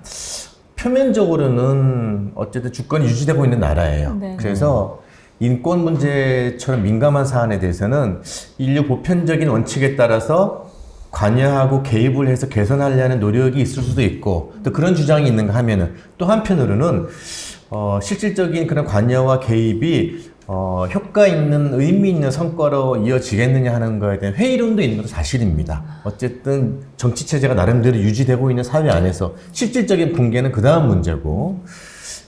표면적으로는 어쨌든 주권이 유지되고 있는 나라예요. 네. 그래서 인권 문제처럼 민감한 사안에 대해서는 인류 보편적인 원칙에 따라서 관여하고 개입을 해서 개선하려는 노력이 있을 수도 있고, 또 그런 주장이 있는가 하면은 또 한편으로는 실질적인 그런 관여와 개입이 효과 있는 의미 있는 성과로 이어지겠느냐 하는 거에 대한 회의론도 있는 것도 사실입니다. 어쨌든 정치 체제가 나름대로 유지되고 있는 사회 안에서 실질적인 붕괴는 그 다음 문제고,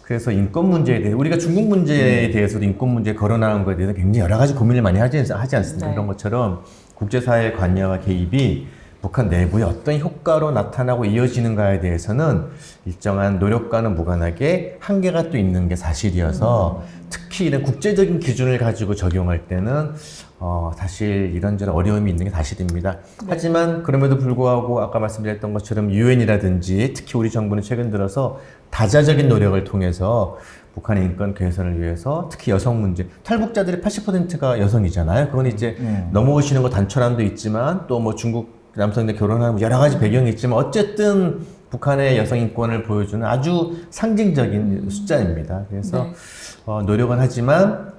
그래서 인권 문제에 대해 우리가 중국 문제에 대해서도 인권 문제에 거론하는 것에 대해서 굉장히 여러 가지 고민을 많이 하지 않습니까? 네. 그런 것처럼 국제사회의 관여와 개입이 북한 내부에 어떤 효과로 나타나고 이어지는가에 대해서는 일정한 노력과는 무관하게 한계가 또 있는 게 사실이어서 특히 이런 국제적인 기준을 가지고 적용할 때는 사실 이런저런 어려움이 있는 게 사실입니다. 하지만 그럼에도 불구하고 아까 말씀드렸던 것처럼 유엔이라든지 특히 우리 정부는 최근 들어서 다자적인 노력을 통해서 북한의 인권 개선을 위해서 특히 여성 문제, 탈북자들의 80%가 여성이잖아요. 그건 이제 넘어오시는 거 단촐함도 있지만 또 뭐 중국 남성들 결혼하는 여러 가지 배경이 있지만 어쨌든 북한의 여성 인권을 보여주는 아주 상징적인 숫자입니다. 그래서 노력은 하지만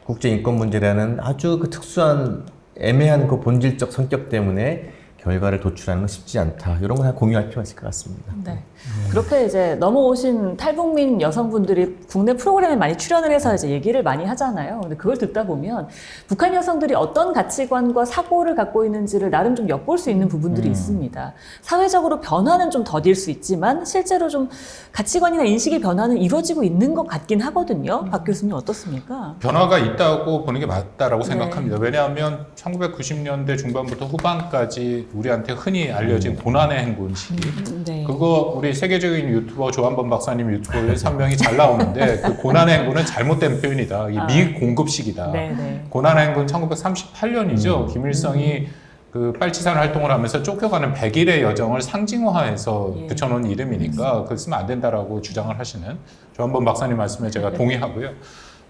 국제 인권 문제라는 아주 그 특수한 애매한 그 본질적 성격 때문에 결과를 도출하는 건 쉽지 않다. 이런 걸 공유할 필요가 있을 것 같습니다. 네. 그렇게 이제 넘어오신 탈북민 여성분들이 국내 프로그램에 많이 출연을 해서 이제 얘기를 많이 하잖아요. 근데 그걸 듣다 보면 북한 여성들이 어떤 가치관과 사고를 갖고 있는지를 나름 좀 엿볼 수 있는 부분들이 있습니다. 사회적으로 변화는 좀 더딜 수 있지만 실제로 좀 가치관이나 인식의 변화는 이루어지고 있는 것 같긴 하거든요. 박 교수님 어떻습니까? 변화가 있다고 보는 게 맞다라고 네. 생각합니다. 왜냐하면 1990년대 중반부터 후반까지 우리한테 흔히 알려진 고난의 행군 시기. 네. 그거 우리 세계적인 유튜버 조한범 박사님 유튜버에 설명이 잘 나오는데 그 고난의 행군은 잘못된 표현이다. 이 미공급식이다. 네, 네. 고난의 행군 1938년이죠. 김일성이 그 빨치산 활동을 하면서 쫓겨가는 100일의 여정을 상징화해서 예. 붙여놓은 이름이니까 그걸 쓰면 안 된다라고 주장을 하시는 조한범 박사님 말씀에 제가 동의하고요.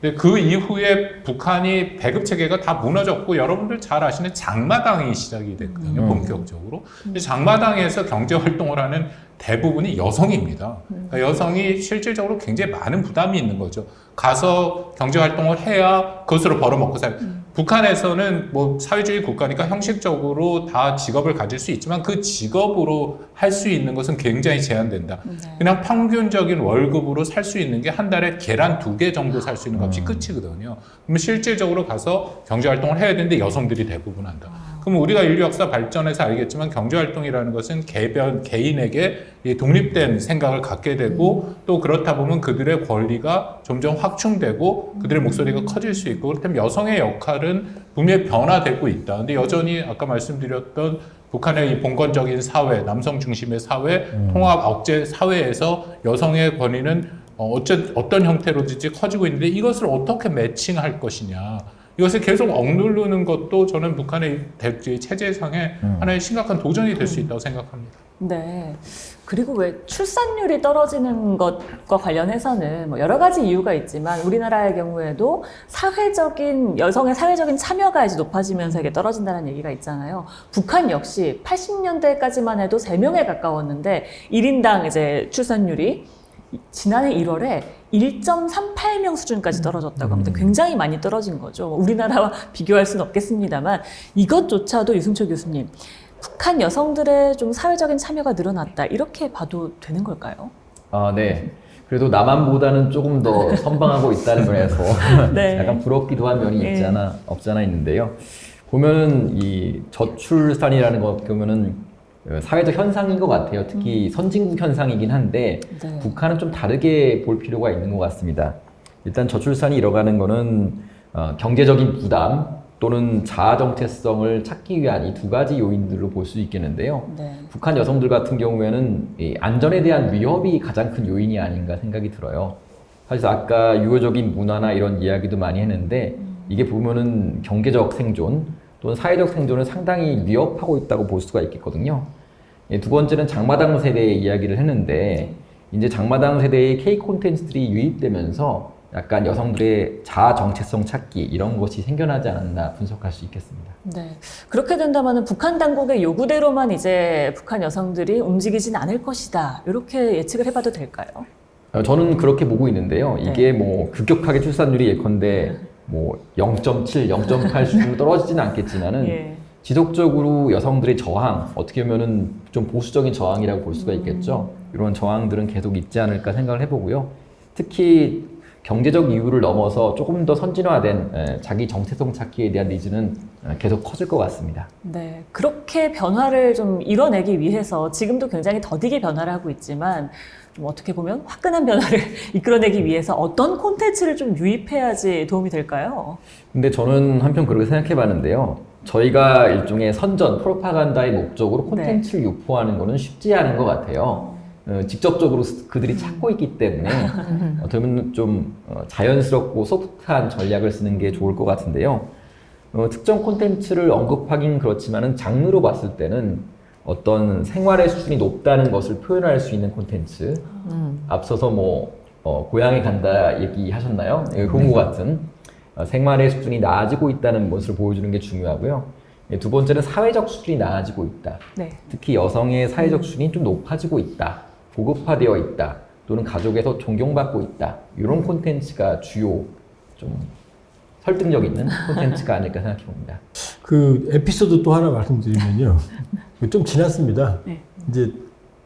근데 그 이후에 북한이 배급 체계가 다 무너졌고 여러분들 잘 아시는 장마당이 시작이 됐거든요. 본격적으로. 근데 장마당에서 경제 활동을 하는 대부분이 여성입니다. 그러니까 여성이 실질적으로 굉장히 많은 부담이 있는 거죠. 가서 경제활동을 해야 그것으로 벌어먹고 북한에서는 뭐 사회주의 국가니까 형식적으로 다 직업을 가질 수 있지만 그 직업으로 할 수 있는 것은 굉장히 제한된다. 그냥 평균적인 월급으로 살 수 있는 게 한 달에 계란 2개 정도 살 수 있는 값이 끝이거든요. 그러면 실질적으로 가서 경제활동을 해야 되는데 여성들이 대부분 한다. 그럼 우리가 인류 역사 발전해서 알겠지만 경제활동이라는 것은 개인에게 이 독립된 생각을 갖게 되고 또 그렇다 보면 그들의 권리가 점점 확충되고 그들의 목소리가 커질 수 있고 그렇다면 여성의 역할은 분명히 변화되고 있다. 근데 여전히 아까 말씀드렸던 북한의 이 봉건적인 사회, 남성 중심의 사회, 통합 억제 사회에서 여성의 권위는 어떤 형태로든지 커지고 있는데 이것을 어떻게 매칭할 것이냐. 이것을 계속 억누르는 것도 저는 북한의 체제상의 하나의 심각한 도전이 될 수 있다고 생각합니다. 네. 그리고 왜 출산율이 떨어지는 것과 관련해서는 뭐 여러 가지 이유가 있지만 우리나라의 경우에도 여성의 사회적인 참여가 이제 높아지면서 이게 떨어진다는 얘기가 있잖아요. 북한 역시 80년대까지만 해도 3명에 가까웠는데 1인당 이제 출산율이 지난해 1월에 1.38명 수준까지 떨어졌다고 합니다. 굉장히 많이 떨어진 거죠. 우리나라와 비교할 수는 없겠습니다만 이것조차도 유승철 교수님, 북한 여성들의 좀 사회적인 참여가 늘어났다 이렇게 봐도 되는 걸까요? 네. 그래도 남한보다는 조금 더 선방하고 있다는 면에서 네. 약간 부럽기도 한 면이 없잖아 있는데요. 보면은 이 저출산이라는 거 보면은 사회적 현상인 것 같아요. 특히 선진국 현상이긴 한데 네. 북한은 좀 다르게 볼 필요가 있는 것 같습니다. 일단 저출산이 일어나는 거는 경제적인 부담 또는 자아 정체성을 찾기 위한 이 2가지 요인들로 볼 수 있겠는데요. 네. 북한 여성들 같은 경우에는 이 안전에 대한 위협이 가장 큰 요인이 아닌가 생각이 들어요. 사실 아까 유교적인 문화나 이런 이야기도 많이 했는데 이게 보면은 경제적 생존 또는 사회적 생존을 상당히 위협하고 있다고 볼 수가 있겠거든요. 2번째는 장마당 세대의 이야기를 했는데 이제 장마당 세대의 K 콘텐츠들이 유입되면서 약간 여성들의 자아 정체성 찾기 이런 것이 생겨나지 않았나 분석할 수 있겠습니다. 네. 그렇게 된다면 북한 당국의 요구대로만 이제 북한 여성들이 움직이진 않을 것이다. 이렇게 예측을 해봐도 될까요? 저는 그렇게 보고 있는데요. 이게 뭐 급격하게 출산율이 예컨대 뭐 0.7, 0.8 수준으로 떨어지지는 않겠지만은 지속적으로 여성들의 저항, 어떻게 보면은 좀 보수적인 저항이라고 볼 수가 있겠죠. 이런 저항들은 계속 있지 않을까 생각을 해보고요. 특히 경제적 이유를 넘어서 조금 더 선진화된 자기 정체성 찾기에 대한 니즈는 계속 커질 것 같습니다. 네, 그렇게 변화를 좀 이뤄내기 위해서 지금도 굉장히 더디게 변화를 하고 있지만 좀 어떻게 보면 화끈한 변화를 이끌어내기 위해서 어떤 콘텐츠를 좀 유입해야지 도움이 될까요? 근데 저는 한편 그렇게 생각해 봤는데요. 저희가 일종의 선전, 프로파간다의 목적으로 콘텐츠를 유포하는 거는 쉽지 않은 것 같아요. 직접적으로 그들이 찾고 있기 때문에 어떻게 보면 좀 자연스럽고 소프트한 전략을 쓰는 게 좋을 것 같은데요. 특정 콘텐츠를 언급하긴 그렇지만은 장르로 봤을 때는 어떤 생활의 수준이 높다는 것을 표현할 수 있는 콘텐츠. 앞서서 뭐 고향에 간다 얘기하셨나요? 홍보 같은 생활의 수준이 나아지고 있다는 것을 보여주는 게 중요하고요. 2번째는 사회적 수준이 나아지고 있다. 네. 특히 여성의 사회적 수준이 좀 높아지고 있다. 고급화되어 있다. 또는 가족에서 존경받고 있다. 이런 콘텐츠가 주요 좀 설득력 있는 콘텐츠가 아닐까 생각해 봅니다. 그 에피소드 또 하나 말씀드리면요. 좀 지났습니다. 네. 이제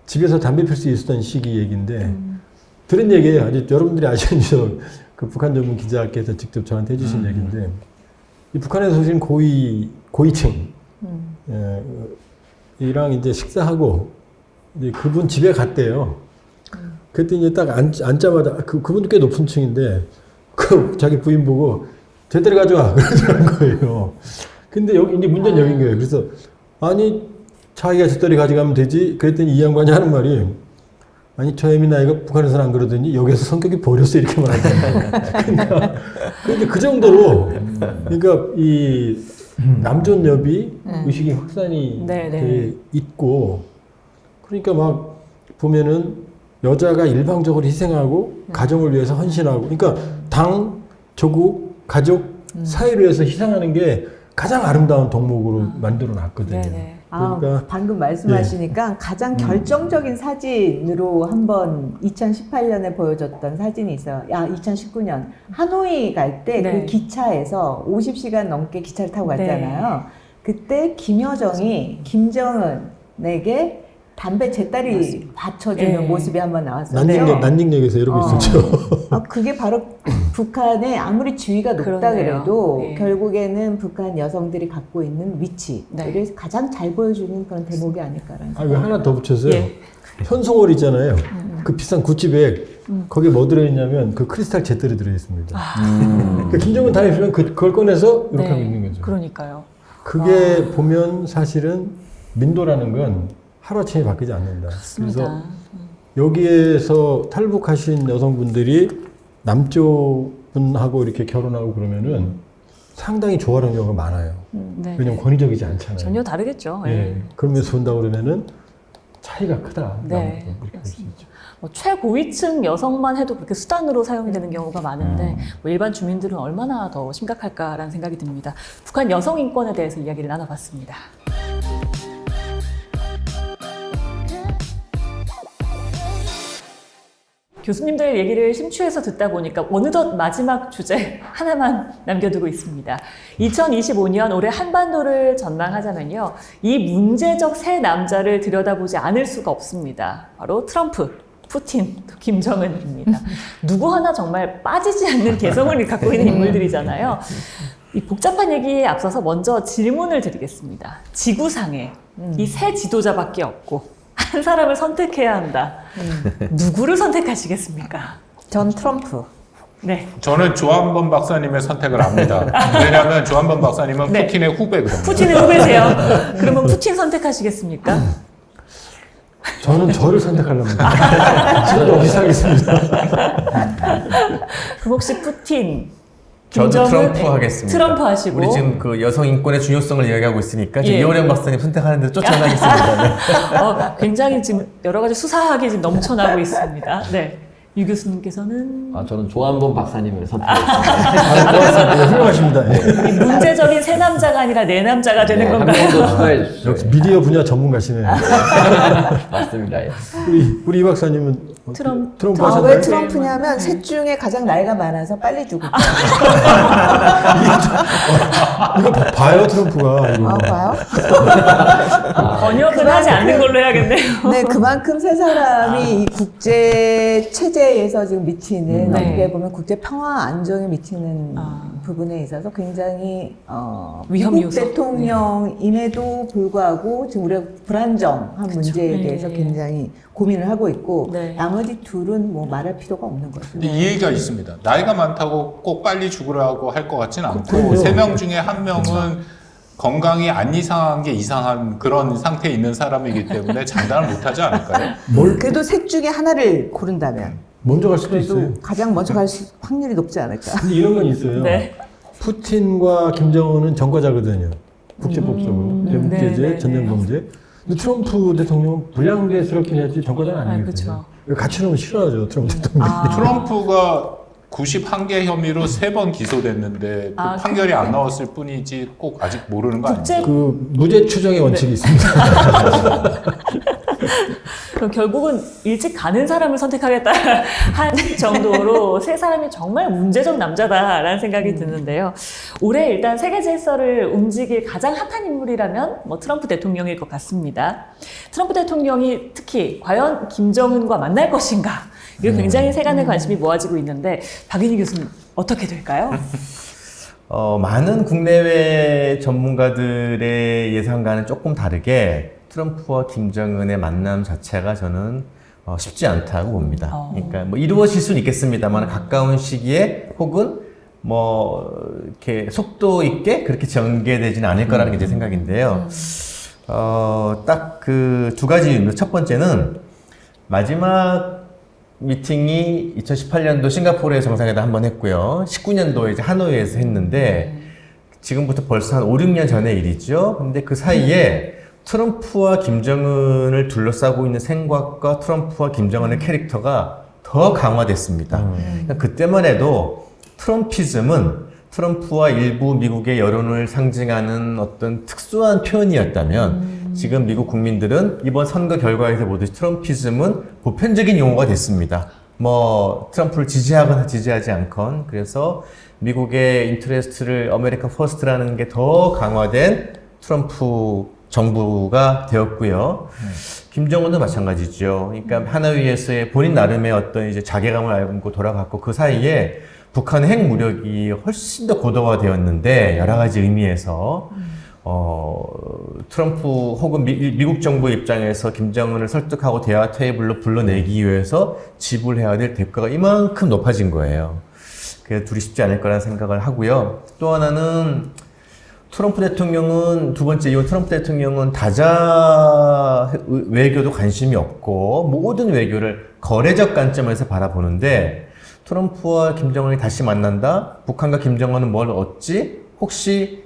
집에서 담배 필 수 있었던 시기 얘기인데 들은 얘기예요. 아주 여러분들이 아시는 그 북한 전문 기자께서 직접 저한테 해주신 얘기인데 이 북한에서 오신 고위층 이랑 이제 식사하고 이제 그분 집에 갔대요. 그때 이제 딱 앉자마자 그분도 꽤 높은 층인데 자기 부인 보고 제대로 가져와 그러는 거예요. 근데 여기 이제 문제는 여긴 거예요. 그래서 아니 자기가 제대로 가져가면 되지. 그랬더니 이 양반이 하는 말이 아니 저 애미 나이가 북한에서는 안 그러더니 여기서 성격이 버렸어 이렇게 말하잖아요. 근데 그 정도로 그러니까 이 남존여비 의식이 확산이 돼 있고 그러니까 막 보면은 여자가 일방적으로 희생하고 가정을 위해서 헌신하고 그러니까 당, 조국, 가족, 사회를 위해서 희생하는 게 가장 아름다운 덕목으로 만들어 놨거든요. 그러니까 방금 말씀하시니까 가장 결정적인 사진으로 한번 2018년에 보여줬던 사진이 있어요. 2019년 하노이 갈 때 그 네. 기차에서 50시간 넘게 기차를 타고 갔잖아요. 그때 김여정이 김정은에게 담배 재떨이 받쳐주는 네. 모습이 한번 나왔었죠. 난징역에서 이러고 있었죠. 그게 바로 북한의 아무리 지위가 높다 그러네요. 그래도 예. 결국에는 북한 여성들이 갖고 있는 위치를 네. 가장 잘 보여주는 그런 대목이 아닐까라는 아, 왜 하나 더 붙였어요? 예. 현송월 있잖아요. 그 비싼 구찌백. 거기에 뭐 들어있냐면 그 크리스탈 잿들이 들어있습니다. 그러니까 김정은 다니시면 그걸 꺼내서 이렇게 하고 있는 거죠. 그러니까요. 그게 보면 사실은 민도라는 건 하루아침에 바뀌지 않는다. 그래서 맞습니다. 여기에서 탈북하신 여성분들이 남쪽 분하고 이렇게 결혼하고 그러면은 상당히 좋아하는 경우가 많아요. 네. 왜냐면 권위적이지 않잖아요. 전혀 다르겠죠. 예. 예. 그러면서 본다고 그러면은 차이가 크다. 네. 그렇게 볼 수 있죠. 뭐 최고위층 여성만 해도 그렇게 수단으로 사용이 되는 경우가 많은데 뭐 일반 주민들은 얼마나 더 심각할까라는 생각이 듭니다. 북한 여성 인권에 대해서 이야기를 나눠봤습니다. 교수님들 얘기를 심취해서 듣다 보니까 어느덧 마지막 주제 하나만 남겨두고 있습니다. 2025년 올해 한반도를 전망하자면요. 이 문제적 세 남자를 들여다보지 않을 수가 없습니다. 바로 트럼프, 푸틴, 또 김정은입니다. 누구 하나 정말 빠지지 않는 개성을 갖고 있는 인물들이잖아요. 이 복잡한 얘기에 앞서서 먼저 질문을 드리겠습니다. 지구상에 이 세 지도자밖에 없고 한 사람을 선택해야 한다. 누구를 선택하시겠습니까? 전 트럼프. 네. 저는 조한범 박사님의 선택을 압니다. 왜냐하면 조한범 박사님은 네. 푸틴의 후배거든요. 푸틴의 후배세요. 그러면 푸틴 선택하시겠습니까? 저는 저를 선택하려합니다. 지금 어디 사겠습니다. 그럼 혹시 푸틴, 저도 김정은, 트럼프 네. 하겠습니다. 트럼프 하시고. 우리 지금 그 여성 인권의 중요성을 이야기하고 있으니까 지금 예. 이호령 박사님 선택하는 데 쫓아가겠습니다. 네. 굉장히 지금 여러 가지 수사하게 지금 넘쳐나고 있습니다. 네. 유 교수님께서는 저는 조한범 박사님을 선택했습니다. 네, 훌륭하십니다. 예. 이 문제적인 세 남자가 아니라 네 남자가 되는 한 건가요? 명 더 추가해 주십시오. 역시 미디어 분야 전문가시네요. 맞습니다. 예. 우리 이 박사님은 트럼프 왜 하셨나요? 트럼프냐면 셋 중에 가장 나이가 많아서 빨리 죽을 거예요. 이거 봐요 트럼프가. 이거. 봐요? 번역은 하지 않는 걸로 해야겠네요. 네, 그만큼 세 사람이 이 국제 체제에서 지금 미치는 네. 어떻게 보면 국제 평화 안정에 미치는 아. 부분에 있어서 굉장히 위험 미국 요소. 대통령임에도 불구하고 지금 우리가 불안정한 문제에 네. 대해서 굉장히 고민을 하고 있고 네. 나머지 둘은 뭐 말할 필요가 없는 거죠. 근데 이 얘기가 있습니다. 나이가 많다고 꼭 빨리 죽으라고 할 것 같지는 않고 그럼요. 세 명 중에 한 명은 건강이 안 이상한 게 이상한 그런 상태에 있는 사람이기 때문에 장담을 못하지 않을까요? 그래도 셋 중에 하나를 고른다면 먼저 갈 수도 있어요. 그래도 가장 먼저 갈 확률이 높지 않을까. 근데 이런 건 있어요. 네. 푸틴과 김정은은 전과자거든요. 국제법적으로 대북제재, 네, 네, 전쟁범죄. 근데 트럼프 대통령은 불량배스럽긴 하지 전과자는 아니거든요. 그쵸. 같이 놓으면 싫어하죠 트럼프 대통령. 트럼프가 91개 혐의로 3번 기소됐는데 그 아, 판결이 안 나왔을 뿐이지 꼭 아직 모르는 거 아니에요? 국제 그 무죄 추정의 원칙이 있습니다. 그럼 결국은 일찍 가는 사람을 선택하겠다 한 정도로 세 사람이 정말 문제적 남자다라는 생각이 드는데요. 올해 일단 세계 질서를 움직일 가장 핫한 인물이라면 뭐 트럼프 대통령일 것 같습니다. 트럼프 대통령이 특히 과연 김정은과 만날 것인가? 이거 굉장히 세간의 관심이 모아지고 있는데 박윤희 교수님 어떻게 될까요? 많은 국내외 전문가들의 예상과는 조금 다르게 트럼프와 김정은의 만남 자체가 저는 쉽지 않다고 봅니다. 그러니까 뭐 이루어질 수는 있겠습니다만 가까운 시기에 혹은 뭐 이렇게 속도 있게 그렇게 전개되지는 않을 거라는 게 제 생각인데요. 딱 그 두 가지 이유입니다. 첫 번째는 마지막 미팅이 2018년도 싱가포르에 정상회담 한번 했고요. 19년도에 이제 하노이에서 했는데 지금부터 벌써 한 5, 6년 전의 일이죠. 근데 그 사이에 트럼프와 김정은을 둘러싸고 있는 생각과 트럼프와 김정은의 캐릭터가 더 강화됐습니다. 그러니까 그때만 해도 트럼피즘은 트럼프와 일부 미국의 여론을 상징하는 어떤 특수한 표현이었다면 지금 미국 국민들은 이번 선거 결과에서 보듯이 트럼피즘은 보편적인 용어가 됐습니다. 뭐 트럼프를 지지하거나 지지하지 않건 그래서 미국의 인터레스트를 아메리카 퍼스트라는 게 더 강화된 트럼프 정부가 되었고요. 김정은도 마찬가지죠. 그러니까 하나위에서의 본인 나름의 어떤 이제 자괴감을 알고 돌아갔고 그 사이에 북한의 핵 무력이 훨씬 더 고도화되었는데 여러 가지 의미에서 트럼프 혹은 미국 정부 입장에서 김정은을 설득하고 대화 테이블로 불러내기 위해서 지불해야 될 대가가 이만큼 높아진 거예요. 그래서 둘이 쉽지 않을 거라는 생각을 하고요. 또 하나는 트럼프 대통령은 두 번째 이후 트럼프 대통령은 다자 외교도 관심이 없고 모든 외교를 거래적 관점에서 바라보는데 트럼프와 김정은이 다시 만난다? 북한과 김정은은 뭘 얻지? 혹시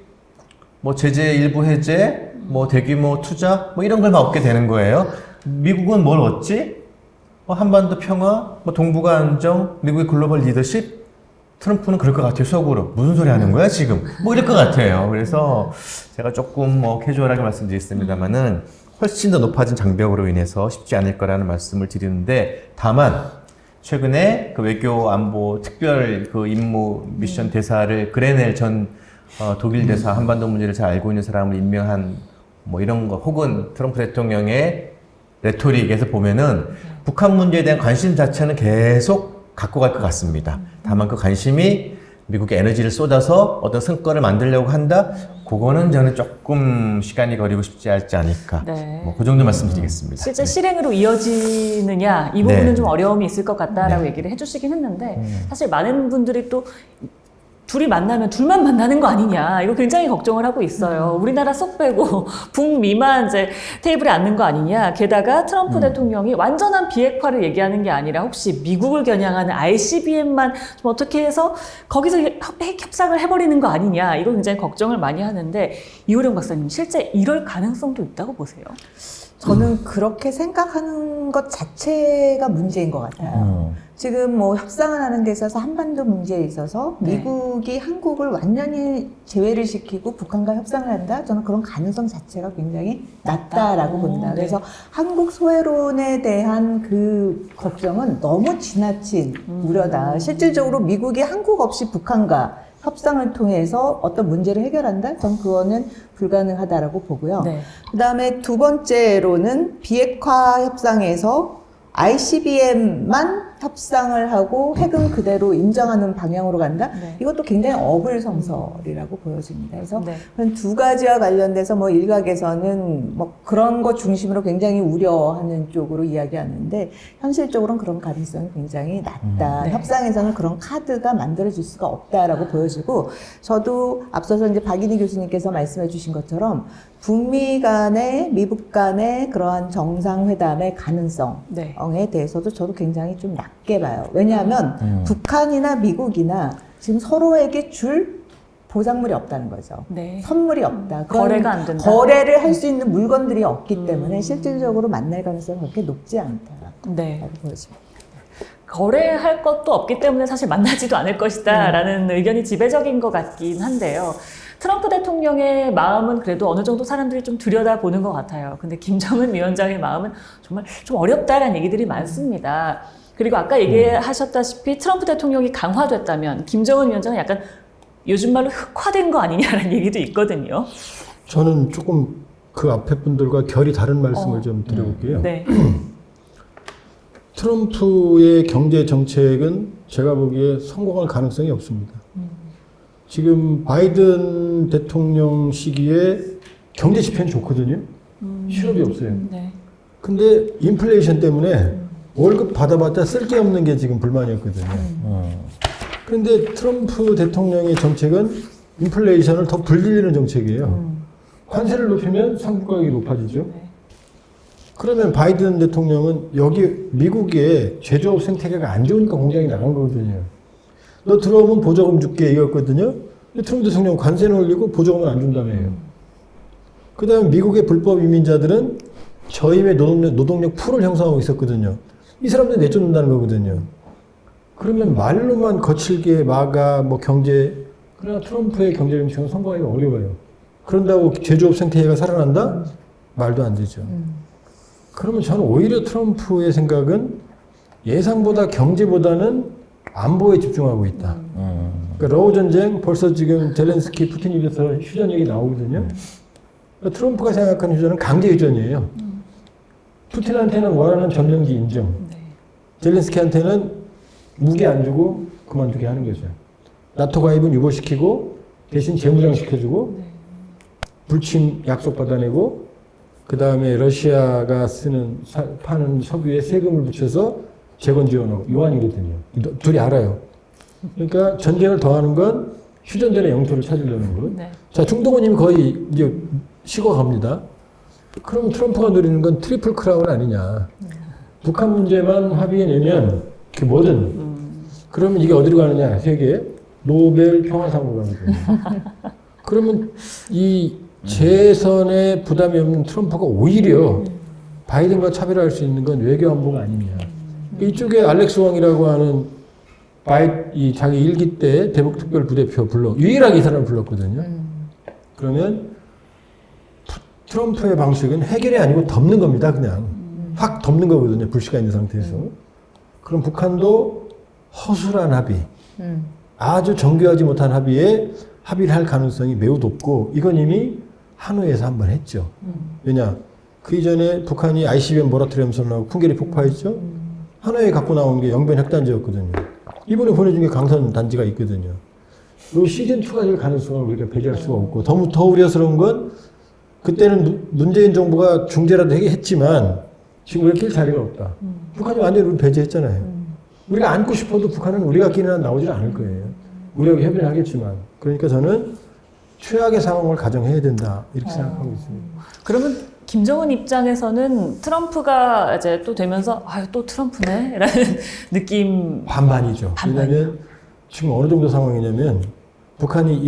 뭐 제재 일부 해제, 뭐 대규모 투자, 뭐 이런 걸 막 얻게 되는 거예요. 미국은 뭘 얻지? 뭐 한반도 평화, 뭐 동북아 안정, 미국의 글로벌 리더십? 트럼프는 그럴 것 같아요, 속으로. 무슨 소리 하는 거야, 지금? 뭐 이럴 것 같아요. 그래서 제가 조금 뭐 캐주얼하게 말씀드리겠습니다만은 훨씬 더 높아진 장벽으로 인해서 쉽지 않을 거라는 말씀을 드리는데 다만 최근에 그 외교 안보 특별 그 임무 미션 대사를 그레넬 전 독일 대사 한반도 문제를 잘 알고 있는 사람을 임명한 뭐 이런 거 혹은 트럼프 대통령의 레토릭에서 보면은 북한 문제에 대한 관심 자체는 계속 갖고 갈 것 같습니다. 다만 그 관심이 미국의 에너지를 쏟아서 어떤 성과를 만들려고 한다? 그거는 저는 조금 시간이 걸리고 싶지 않을까. 네. 뭐 그 정도 말씀드리겠습니다. 실제 네. 실행으로 이어지느냐 이 부분은 네. 좀 어려움이 있을 것 같다라고 네. 얘기를 해주시긴 했는데 사실 많은 분들이 또 둘이 만나면 둘만 만나는 거 아니냐 이거 굉장히 걱정을 하고 있어요. 우리나라 쏙 빼고 북미만 이제 테이블에 앉는 거 아니냐. 게다가 트럼프 대통령이 완전한 비핵화를 얘기하는 게 아니라 혹시 미국을 겨냥하는 ICBM만 좀 어떻게 해서 거기서 핵 협상을 해버리는 거 아니냐 이거 굉장히 걱정을 많이 하는데 이호령 박사님 실제 이럴 가능성도 있다고 보세요? 저는 그렇게 생각하는 것 자체가 문제인 것 같아요. 지금 뭐 협상을 하는 데 있어서 한반도 문제에 있어서 네. 미국이 한국을 완전히 제외를 시키고 북한과 협상을 한다? 저는 그런 가능성 자체가 굉장히 낮다라고 봅니다. 네. 그래서 한국 소외론에 대한 그 걱정은 너무 지나친 우려다. 실질적으로 미국이 한국 없이 북한과 협상을 통해서 어떤 문제를 해결한다? 전 그거는 불가능하다라고 보고요. 네. 그 다음에 두 번째로는 비핵화 협상에서 ICBM만 협상을 하고 핵은 그대로 인정하는 방향으로 간다? 네. 이것도 굉장히 어불성설이라고 보여집니다. 그래서 네. 두 가지와 관련돼서 뭐 일각에서는 뭐 그런 것 중심으로 굉장히 우려하는 쪽으로 이야기하는데 현실적으로는 그런 가능성이 굉장히 낮다. 네. 협상에서는 그런 카드가 만들어질 수가 없다라고 보여지고 저도 앞서서 이제 박인희 교수님께서 말씀해 주신 것처럼 북미 간의 미국 간의 그러한 정상회담의 가능성에 네. 대해서도 저도 굉장히 좀 낮게 봐요. 왜냐하면 북한이나 미국이나 지금 서로에게 줄 보상물이 없다는 거죠. 네. 선물이 없다. 그런 거래가 안 된다. 거래를 할 수 있는 물건들이 없기 때문에 실질적으로 만날 가능성이 그렇게 높지 않다라고 네. 보여집니다. 거래할 것도 없기 때문에 사실 만나지도 않을 것이다라는 의견이 지배적인 것 같긴 한데요. 트럼프 대통령의 마음은 그래도 어느 정도 사람들이 좀 들여다보는 것 같아요. 근데 김정은 위원장의 마음은 정말 좀 어렵다라는 얘기들이 많습니다. 그리고 아까 얘기하셨다시피 트럼프 대통령이 강화됐다면 김정은 위원장은 약간 요즘 말로 흑화된 거 아니냐라는 얘기도 있거든요. 저는 조금 그 앞에 분들과 결이 다른 말씀을 좀 드려볼게요. 네. 트럼프의 경제 정책은 제가 보기에 성공할 가능성이 없습니다. 지금 바이든 대통령 시기에 경제 지표는 좋거든요. 실업이 없어요. 네. 근데 인플레이션 때문에 월급 받아봤자 쓸 게 없는 게 지금 불만이었거든요. 그런데 트럼프 대통령의 정책은 인플레이션을 더 불리는 정책이에요. 관세를 높이면 상품 가격이 높아지죠. 그러면 바이든 대통령은 여기 미국의 제조업 생태계가 안 좋으니까 공장이 나간 거거든요. 너 들어오면 보조금 줄게 이거였거든요. 근데 트럼프 대통령은 관세는 올리고 보조금은 안 준다며요. 그 다음에 미국의 불법 이민자들은 저임의 노동력 풀을 형성하고 있었거든요. 이 사람들 내쫓는다는 거거든요. 그러면 말로만 거칠게 막아 뭐 경제 그러나 트럼프의 경제 정책은 성공하기가 어려워요. 그런다고 제조업 생태계가 살아난다? 말도 안 되죠. 그러면 저는 오히려 트럼프의 생각은 예상보다 경제보다는 안보에 집중하고 있다. 그러니까 러우 전쟁 벌써 지금 젤렌스키 푸틴 입에서 휴전 얘기 나오거든요. 그러니까 트럼프가 생각하는 휴전은 강제 휴전이에요. 푸틴한테는 원하는 점령지 인정. 젤렌스키한테는 무기 안 주고 그만두게 하는 거죠. 나토 가입은 유보시키고 대신 재무장 시켜주고 불침 약속 받아내고 그 다음에 러시아가 파는 석유에 세금을 붙여서 재건 지원하고 요한이거든요. 둘이 알아요. 그러니까 전쟁을 더하는 건 휴전전의 영토를 찾으려는 것. 네. 자, 중동은 이미 거의 이제 식어갑니다. 그럼 트럼프가 노리는 건 트리플 크라운 아니냐. 북한 문제만 합의해내면 그게 뭐든. 그러면 이게 어디로 가느냐. 세계 노벨 평화상으로 가는 거예요. 그러면 이 재선에 부담이 없는 트럼프가 오히려 바이든과 차별할 수 있는 건 외교 안보가 아니냐. 이쪽에 알렉스 왕이라고 하는 이 자기 일기 때 대북 특별 부대표 유일하게 이 사람을 불렀거든요. 그러면 트럼프의 방식은 해결이 아니고 덮는 겁니다. 그냥 확 덮는 거거든요. 불씨가 있는 상태에서. 그럼 북한도 허술한 합의, 아주 정교하지 못한 합의에 합의를 할 가능성이 매우 높고 이건 이미 하노이에서 한번 했죠. 왜냐? 그 이전에 북한이 ICBM 모라토리엄 선언하고 풍계리 폭파했죠. 하노이에 갖고 나온 게 영변 핵단지였거든요. 이번에 보내준 게 강선 단지가 있거든요. 이 시즌2가 될 가능성을 우리가 배제할 수가 없고 더 우려스러운 건 그때는 문재인 정부가 중재라도 했지만 지금 우리가 낄 자리가 없다. 북한이 완전히 우리 배제했잖아요. 우리가 안고 싶어도 북한은 우리가 끼는 한 나오질 않을 거예요. 우리하고 협의를 하겠지만. 그러니까 저는 최악의 상황을 가정해야 된다. 이렇게 생각하고 있습니다. 그러면 김정은 입장에서는 트럼프가 이제 또 되면서 아유 또 트럼프네 라는 느낌. 반반이죠. 왜냐하면 지금 어느 정도 상황이냐면 북한이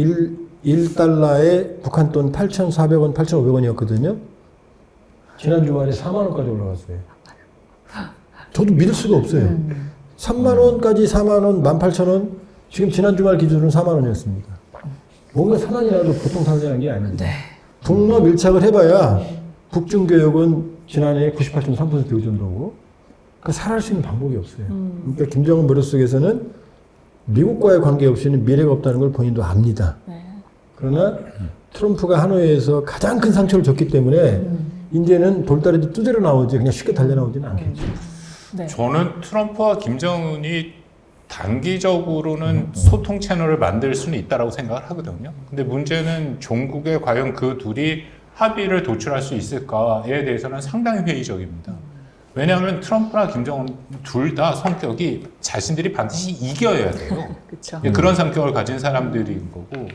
1달러에 북한 돈 8,400원, 8,500원이었거든요. 지난 주말에 4만 원까지 올라갔어요. 저도 믿을 수가 없어요. 3만 원까지 4만 원, 18,000원. 지금 지난 주말 기준으로는 4만 원이었습니다. 뭔가 사단이라도 보통 사단이라는 게 아닌데. 북러 밀착을 해봐야 북중 교역은 지난해 98.3% 의존도고 그러니까 살아날 수 있는 방법이 없어요. 그러니까 김정은 머릿속에서는 미국과의 관계 없이는 미래가 없다는 걸 본인도 압니다. 네. 그러나 트럼프가 하노이에서 가장 큰 상처를 줬기 때문에 이제는 돌다리도 두드려 나오지 그냥 쉽게 달려 나오지는 않겠죠. 네. 저는 트럼프와 김정은이 단기적으로는 소통 채널을 만들 수는 있다라고 생각을 하거든요. 근데 문제는 종국에 과연 그 둘이 합의를 도출할 수 있을까에 대해서는 상당히 회의적입니다. 왜냐하면 트럼프나 김정은 둘 다 성격이 자신들이 반드시 이겨야 돼요. 그렇죠. 그런 성격을 가진 사람들인 거고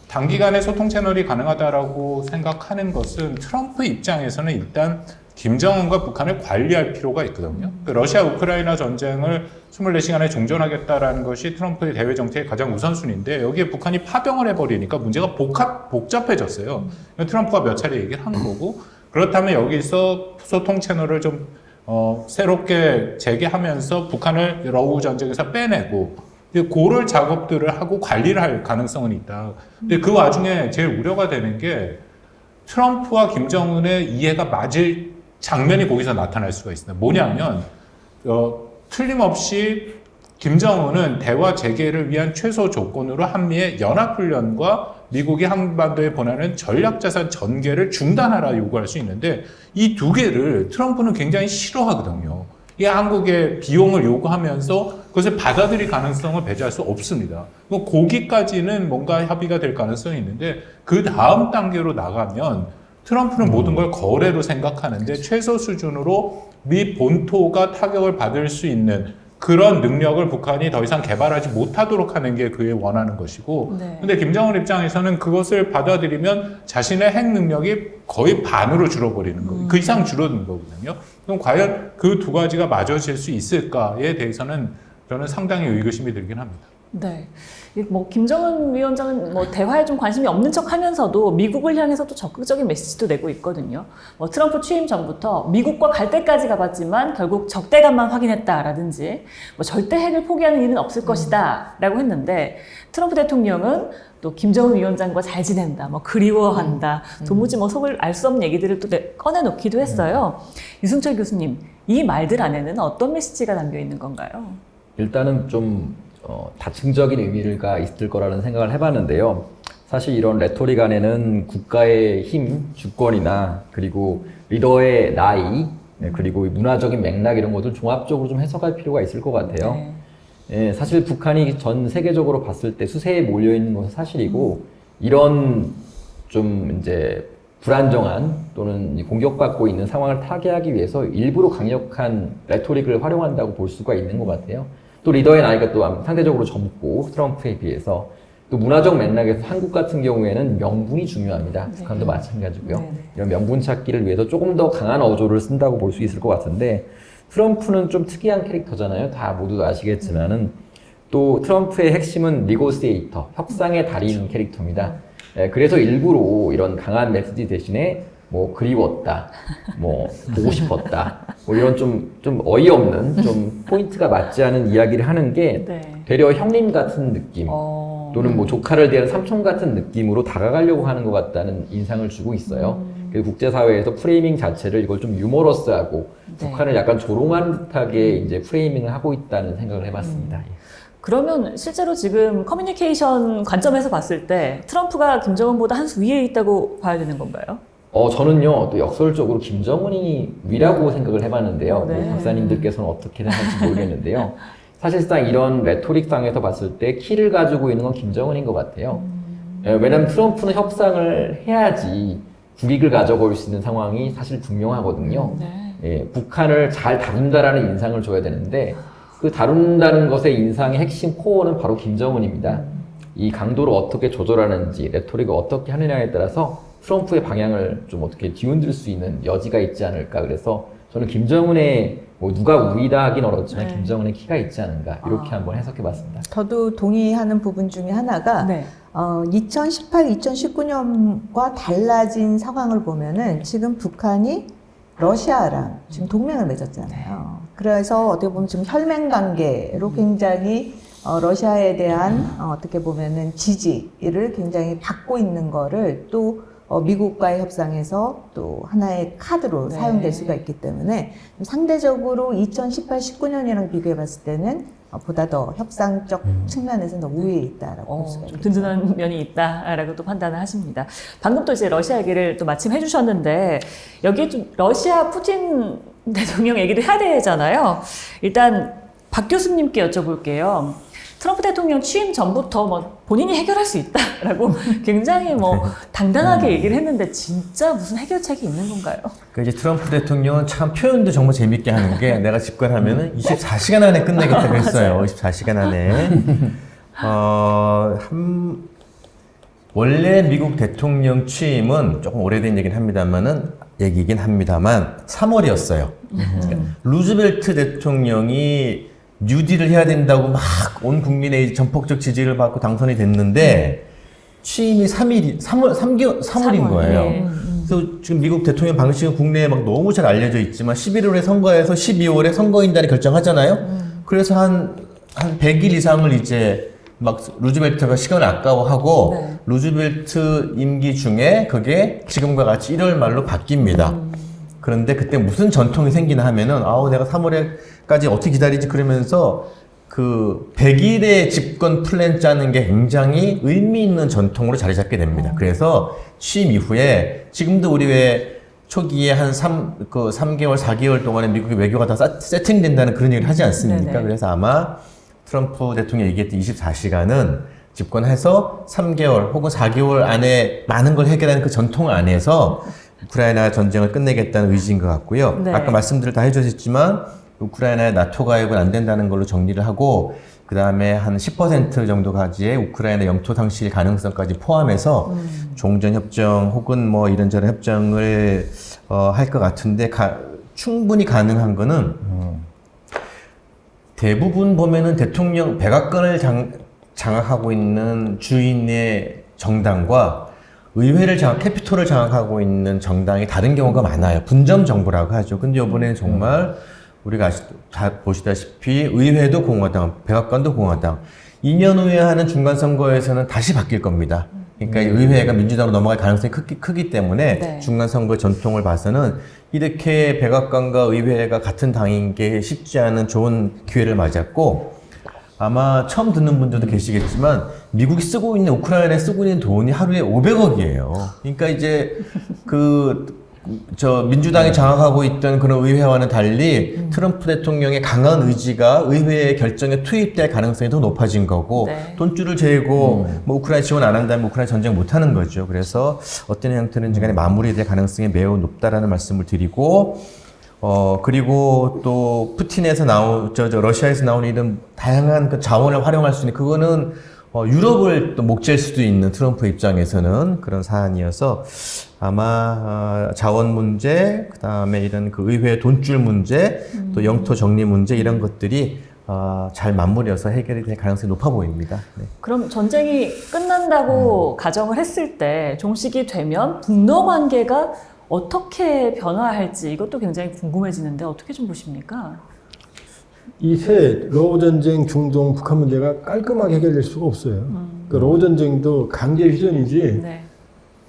단기간에 소통 채널이 가능하다라고 생각하는 것은 트럼프 입장에서는 일단 김정은과 북한을 관리할 필요가 있거든요. 러시아 우크라이나 전쟁을 24시간에 종전하겠다라는 것이 트럼프의 대외 정책의 가장 우선순위인데 여기에 북한이 파병을 해버리니까 문제가 복잡해졌어요. 트럼프가 몇 차례 얘기를 한 거고 그렇다면 여기서 소통 채널을 좀 새롭게 재개하면서 북한을 러우 전쟁에서 빼내고 그럴 작업들을 하고 관리를 할 가능성은 있다. 근데 그 와중에 제일 우려가 되는 게 트럼프와 김정은의 이해가 맞을 장면이 거기서 나타날 수가 있습니다. 뭐냐면 틀림없이 김정은은 대화 재개를 위한 최소 조건으로 한미의 연합훈련과 미국이 한반도에 보내는 전략자산 전개를 중단하라 요구할 수 있는데 이 두 개를 트럼프는 굉장히 싫어하거든요. 이 한국의 비용을 요구하면서 그것을 받아들일 가능성을 배제할 수 없습니다. 거기까지는 뭔가 합의가 될 가능성이 있는데 그 다음 단계로 나가면 트럼프는 모든 걸 거래로 생각하는데 최소 수준으로 미 본토가 타격을 받을 수 있는 그런 능력을 북한이 더 이상 개발하지 못하도록 하는 게 그의 원하는 것이고 네. 근데 김정은 입장에서는 그것을 받아들이면 자신의 핵 능력이 거의 반으로 줄어버리는 거예요. 그 이상 줄어드는 거거든요. 그럼 과연 그 두 가지가 맞아질 수 있을까에 대해서는 저는 상당히 의구심이 들긴 합니다. 네. 뭐 김정은 위원장은 뭐 대화에 좀 관심이 없는 척하면서도 미국을 향해서 또 적극적인 메시지도 내고 있거든요. 뭐 트럼프 취임 전부터 미국과 갈 때까지 가봤지만 결국 적대감만 확인했다라든지 뭐 절대 핵을 포기하는 일은 없을 것이다라고 했는데 트럼프 대통령은 또 김정은 위원장과 잘 지낸다, 뭐 그리워한다, 도무지 뭐 속을 알 수 없는 얘기들을 또 꺼내놓기도 했어요. 유승철 교수님, 이 말들 안에는 어떤 메시지가 담겨 있는 건가요? 일단은 좀 다층적인 의미가 있을 거라는 생각을 해봤는데요. 사실 이런 레토릭 안에는 국가의 힘, 주권이나 그리고 리더의 나이, 그리고 문화적인 맥락 이런 것들 종합적으로 좀 해석할 필요가 있을 것 같아요. 네. 예, 사실 북한이 전 세계적으로 봤을 때 수세에 몰려 있는 것은 사실이고 이런 좀 이제 불안정한 또는 공격받고 있는 상황을 타개하기 위해서 일부러 강력한 레토릭을 활용한다고 볼 수가 있는 것 같아요. 또 리더의 나이가 또 상대적으로 젊고 트럼프에 비해서 또 문화적 맥락에서 한국 같은 경우에는 명분이 중요합니다. 네. 북한도 마찬가지고요. 네. 이런 명분 찾기를 위해서 조금 더 강한 어조를 쓴다고 볼 수 있을 것 같은데 트럼프는 좀 특이한 캐릭터잖아요. 다 모두 아시겠지만은 또 트럼프의 핵심은 니고시에이터, 협상의 달인 캐릭터입니다. 그래서 일부러 이런 강한 메시지 대신에 뭐 그리웠다, 뭐 보고 싶었다, 뭐 이런 좀 어이없는 좀 포인트가 맞지 않은 이야기를 하는 게 네. 되려 형님 같은 느낌 또는 뭐 조카를 대한 삼촌 같은 느낌으로 다가가려고 하는 것 같다는 인상을 주고 있어요. 그리고 국제사회에서 프레이밍 자체를 이걸 좀 유머러스하고 네. 북한을 약간 조롱하는 듯하게 이제 프레이밍을 하고 있다는 생각을 해봤습니다. 그러면 실제로 지금 커뮤니케이션 관점에서 봤을 때 트럼프가 김정은보다 한 수 위에 있다고 봐야 되는 건가요? 저는요, 또 역설적으로 김정은이 위라고 생각을 해봤는데요. 네. 뭐 박사님들께서는 어떻게 생각할지 모르겠는데요. 사실상 이런 레토릭상에서 봤을 때 키를 가지고 있는 건 김정은인 것 같아요. 왜냐하면 트럼프는 협상을 해야지 국익을 가져올 수 있는 상황이 사실 분명하거든요. 네. 예, 북한을 잘 다룬다라는 인상을 줘야 되는데 그 다룬다는 것의 인상의 핵심 코어는 바로 김정은입니다. 이 강도를 어떻게 조절하는지 레토릭을 어떻게 하느냐에 따라서 트럼프의 방향을 좀 어떻게 뒤흔들 수 있는 여지가 있지 않을까. 그래서 저는 김정은의 뭐 누가 우위다 하긴 어렵지만 네. 김정은의 키가 있지 않은가 이렇게 한번 해석해봤습니다. 저도 동의하는 부분 중에 하나가 네. 2018, 2019년과 달라진 상황을 보면은 지금 북한이 러시아랑 지금 동맹을 맺었잖아요. 그래서 어떻게 보면 지금 혈맹 관계로 굉장히 러시아에 대한 어떻게 보면은 지지를 굉장히 받고 있는 거를 또 미국과의 협상에서 또 하나의 카드로 네. 사용될 수가 있기 때문에 상대적으로 2018, 19년이랑 비교해 봤을 때는 보다 더 협상적 측면에서 더 우위에 있다라고 볼 수가 좀 있겠죠. 든든한 면이 있다라고 또 판단을 하십니다. 방금 또 이제 러시아 얘기를 또 마침 해주셨는데 여기에 좀 러시아 푸틴 대통령 얘기도 해야 되잖아요. 일단 박 교수님께 여쭤볼게요. 트럼프 대통령 취임 전부터 뭐 본인이 해결할 수 있다라고 굉장히 뭐 당당하게 얘기를 했는데 진짜 무슨 해결책이 있는 건가요? 그 이제 트럼프 대통령은 참 표현도 정말 재밌게 하는 게 내가 집권하면은 24시간 안에 끝내겠다고 했어요. 24시간 안에. 원래 미국 대통령 취임은 조금 오래된 얘기긴 합니다만 3월이었어요. 그러니까 루즈벨트 대통령이 뉴딜을 해야 된다고 막 온 국민의 전폭적 지지를 받고 당선이 됐는데 취임이 3월인 거예요. 네. 그래서 지금 미국 대통령 방식은 국내에 막 너무 잘 알려져 있지만 11월에 선거해서 12월에 선거인단이 결정하잖아요. 그래서 한 100일 이상을 이제 막 루즈벨트가 시간을 아까워하고 네. 루즈벨트 임기 중에 그게 지금과 같이 1월 말로 바뀝니다. 그런데 그때 무슨 전통이 생기나 하면은 내가 3월에까지 어떻게 기다리지 그러면서 그 100일의 집권 플랜 짜는 게 굉장히 의미 있는 전통으로 자리 잡게 됩니다. 그래서 취임 이후에 지금도 우리 왜 초기에 한 3개월, 4개월 동안에 미국의 외교가 다 세팅된다는 그런 얘기를 하지 않습니까? 네네. 그래서 아마 트럼프 대통령이 얘기했던 24시간은 집권해서 3개월 혹은 4개월 안에 많은 걸 해결하는 그 전통 안에서 우크라이나 전쟁을 끝내겠다는 의지인 것 같고요. 네. 아까 말씀들을 다 해주셨지만 우크라이나의 나토 가입은 안 된다는 걸로 정리를 하고 그 다음에 한 10% 정도까지의 우크라이나 영토 상실 가능성까지 포함해서 종전협정 혹은 뭐 이런저런 협정을 할 것 같은데 충분히 가능한 거는 대부분 보면은 대통령 백악관을 장악하고 있는 주인의 정당과 의회를 캐피톨을 장악하고 있는 정당이 다른 경우가 많아요. 분점 정부라고 하죠. 근데 이번에는 정말 우리가 보시다시피 의회도 공화당, 백악관도 공화당. 2년 후에 하는 중간선거에서는 다시 바뀔 겁니다. 그러니까 의회가 민주당으로 넘어갈 가능성이 크기 때문에 네. 중간선거의 전통을 봐서는 이렇게 백악관과 의회가 같은 당인 게 쉽지 않은 좋은 기회를 맞았고, 아마 처음 듣는 분들도 계시겠지만 미국이 쓰고 있는, 우크라이나에 쓰고 있는 돈이 하루에 500억이에요. 그러니까 이제 민주당이 장악하고 있던 그런 의회와는 달리 트럼프 대통령의 강한 의지가 의회의 결정에 투입될 가능성이 더 높아진 거고, 네. 돈줄을 재고 뭐 우크라이나 지원 안 한다면 우크라이나 전쟁 못 하는 거죠. 그래서 어떤 형태든지 간에 마무리될 가능성이 매우 높다라는 말씀을 드리고, 그리고 또 푸틴에서 러시아에서 나오는 이런 다양한 그 자원을 활용할 수 있는, 그거는 유럽을 또 목재일 수도 있는 트럼프 입장에서는 그런 사안이어서 아마 자원 문제, 그 다음에 이런 그 의회 돈줄 문제, 또 영토 정리 문제, 이런 것들이 잘 맞물려서 해결이 될 가능성이 높아 보입니다. 네. 그럼 전쟁이 끝난다고 가정을 했을 때 종식이 되면 북러 관계가 어떻게 변화할지 이것도 굉장히 궁금해지는데 어떻게 좀 보십니까? 이 새 러우 전쟁, 중동, 북한 문제가 깔끔하게 해결될 수가 없어요. 그 러우 전쟁도 강제 휴전이지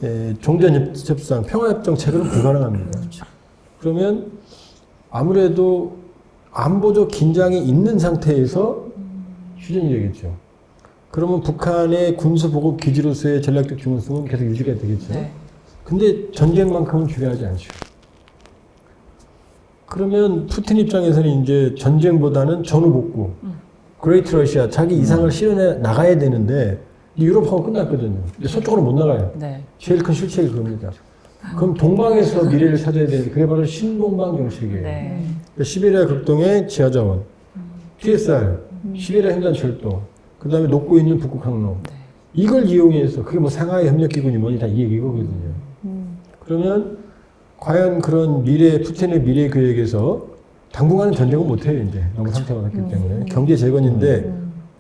네. 종전 협상, 평화협정 체결은 불가능합니다. 그러면 아무래도 안보적 긴장이 있는 상태에서 휴전이 되겠죠. 그러면 북한의 군수 보급 기지로서의 전략적 중요성은 계속 유지가 되겠죠. 네. 근데 전쟁만큼은 중요하지 않죠. 그러면 푸틴 입장에서는 이제 전쟁보다는 전후복구, 그레이트 러시아, 자기 이상을 실현해 나가야 되는데 유럽하고 끝났거든요. 근데 서쪽으로 못 나가요. 네. 제일 큰 실책이 그겁니다. 그럼 동방에서 미래를 찾아야 되는데 그게 바로 신동방 정책이에요. 네. 시베리아 극동의 지하자원, TSR, 시베리아 횡단철도, 그 다음에 녹고 있는 북극 항로. 네. 이걸 이용해서, 그게 뭐 상하이 협력기구니 뭐니 다 이 얘기거든요. 그러면 과연 그런 푸틴의 미래 계획에서 당분간은 전쟁은 못해요, 이제. 너무 상태가 났기 때문에. 경제 재건인데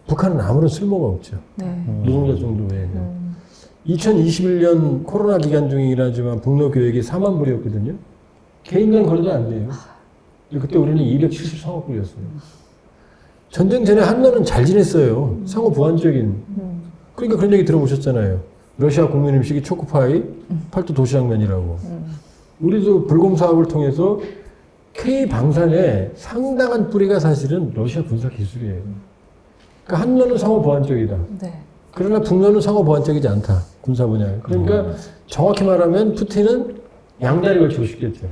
북한은 아무런 쓸모가 없죠. 네. 노동자 정도 외에는. 2021년 코로나 기간 중이라지만 북러 교역이 4만 불이었거든요. 개인 간 거래도 안 돼요. 그때 우리는 273억 불이었어요. 전쟁 전에 한러는 잘 지냈어요. 상호 보완적인. 그러니까 그런 얘기 들어보셨잖아요. 러시아 국민 음식이 초코파이, 팔도 도시락면이라고. 우리도 불공 사업을 통해서 K 방산의 상당한 뿌리가 사실은 러시아 군사 기술이에요. 그러니까 한러는 상호 보완적이다. 네. 그러나 북러는 상호 보완적이지 않다. 군사 분야에. 그러니까 정확히 말하면 푸틴은 양다리 걸치고 싶겠죠.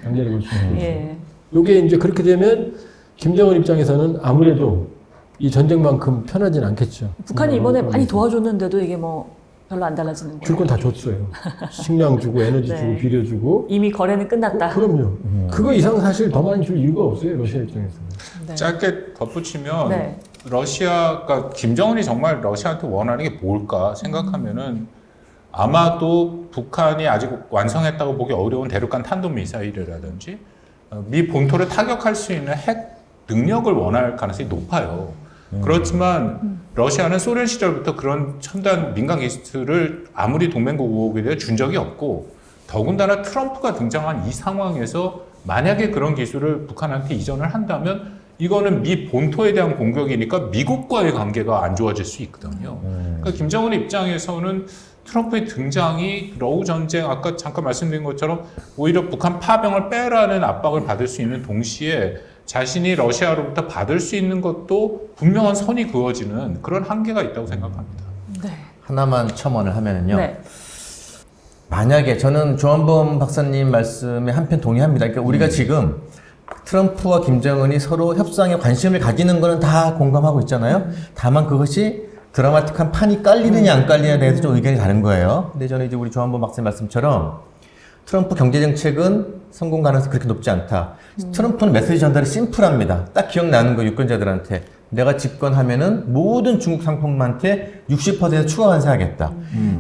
양다리 걸치고 싶겠죠. 예. 이게 이제 그렇게 되면 김정은 입장에서는 아무래도 이 전쟁만큼 편하진 않겠죠. 북한이 이번에 많이 도와줬는데도 이게 뭐 별로 안 달라지는 거예요. 줄 건 다 줬어요. 식량 주고 에너지 네. 주고 비료 주고. 이미 거래는 끝났다. 그럼요. 그거 이상 사실 더 많이 줄 이유가 없어요. 러시아 입장에서는. 네. 짧게 덧붙이면 네. 러시아가 김정은이 정말 러시아한테 원하는 게 뭘까 생각하면은 아마도 북한이 아직 완성했다고 보기 어려운 대륙간 탄도미사일이라든지 미 본토를 타격할 수 있는 핵 능력을 원할 가능성이 높아요. 그렇지만 러시아는 소련 시절부터 그런 첨단 민간 기술을 아무리 동맹국에 준 적이 없고, 더군다나 트럼프가 등장한 이 상황에서 만약에 그런 기술을 북한한테 이전을 한다면 이거는 미 본토에 대한 공격이니까 미국과의 관계가 안 좋아질 수 있거든요. 그러니까 김정은 입장에서는 트럼프의 등장이 러우 전쟁, 아까 잠깐 말씀드린 것처럼 오히려 북한 파병을 빼라는 압박을 받을 수 있는 동시에 자신이 러시아로부터 받을 수 있는 것도 분명한 선이 그어지는 그런 한계가 있다고 생각합니다. 네. 하나만 첨언을 하면은요. 네. 만약에 저는 조한범 박사님 말씀에 한편 동의합니다. 그러니까 우리가 지금 트럼프와 김정은이 서로 협상에 관심을 가지는 거는 다 공감하고 있잖아요. 다만 그것이 드라마틱한 판이 깔리느냐 안 깔리느냐에 대해서 좀 의견이 다른 거예요. 근데 저는 이제 우리 조한범 박사님 말씀처럼 트럼프 경제정책은 성공 가능성이 그렇게 높지 않다. 트럼프는 메시지 전달이 심플합니다. 딱 기억나는 거 유권자들한테. 내가 집권하면은 모든 중국 상품한테 60% 추가 관세하겠다.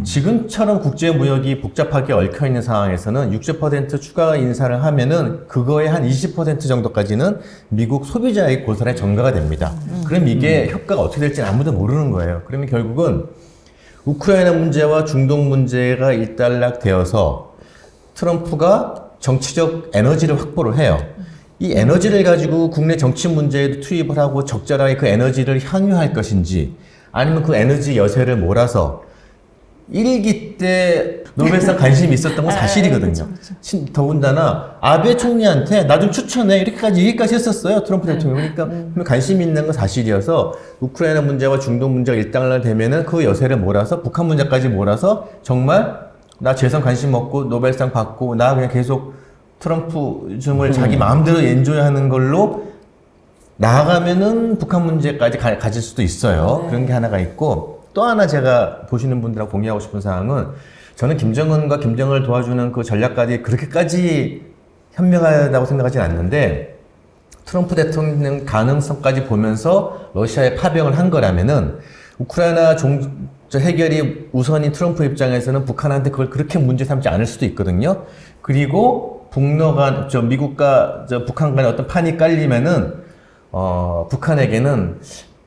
지금처럼 국제 무역이 복잡하게 얽혀 있는 상황에서는 60% 추가 인사를 하면은 그거의 한 20% 정도까지는 미국 소비자의 고스란히 전가가 됩니다. 그럼 이게 효과가 어떻게 될지는 아무도 모르는 거예요. 그러면 결국은 우크라이나 문제와 중동 문제가 일단락되어서 트럼프가 정치적 에너지를 확보를 해요. 이 에너지를 가지고 국내 정치 문제에도 투입을 하고 적절하게 그 에너지를 향유할 것인지 아니면 그 에너지 여세를 몰아서 1기 때 노벨상 관심이 있었던 건 사실이거든요. 더군다나 아베 총리한테 나 좀 추천해 이렇게까지 얘기까지 했었어요. 트럼프 대통령이. 그러니까 관심 있는 건 사실이어서 우크라이나 문제와 중동 문제가 일단락되면은 그 여세를 몰아서 북한 문제까지 몰아서 정말 나 재선 관심 없고 노벨상 받고 나 그냥 계속 트럼프즘을 자기 마음대로 엔조이하는 걸로 나아가면은 북한 문제까지 가질 수도 있어요. 네. 그런 게 하나가 있고 또 하나 제가 보시는 분들하고 공유하고 싶은 사항은 저는 김정은과 김정을 도와주는 그 전략가들이 그렇게까지 현명하다고 생각하진 않는데 트럼프 대통령 가능성까지 보면서 러시아에 파병을 한 거라면은 우크라이나 해결이 우선인 트럼프 입장에서는 북한한테 그걸 그렇게 문제 삼지 않을 수도 있거든요. 그리고 미국과 북한 간에 어떤 판이 깔리면은, 북한에게는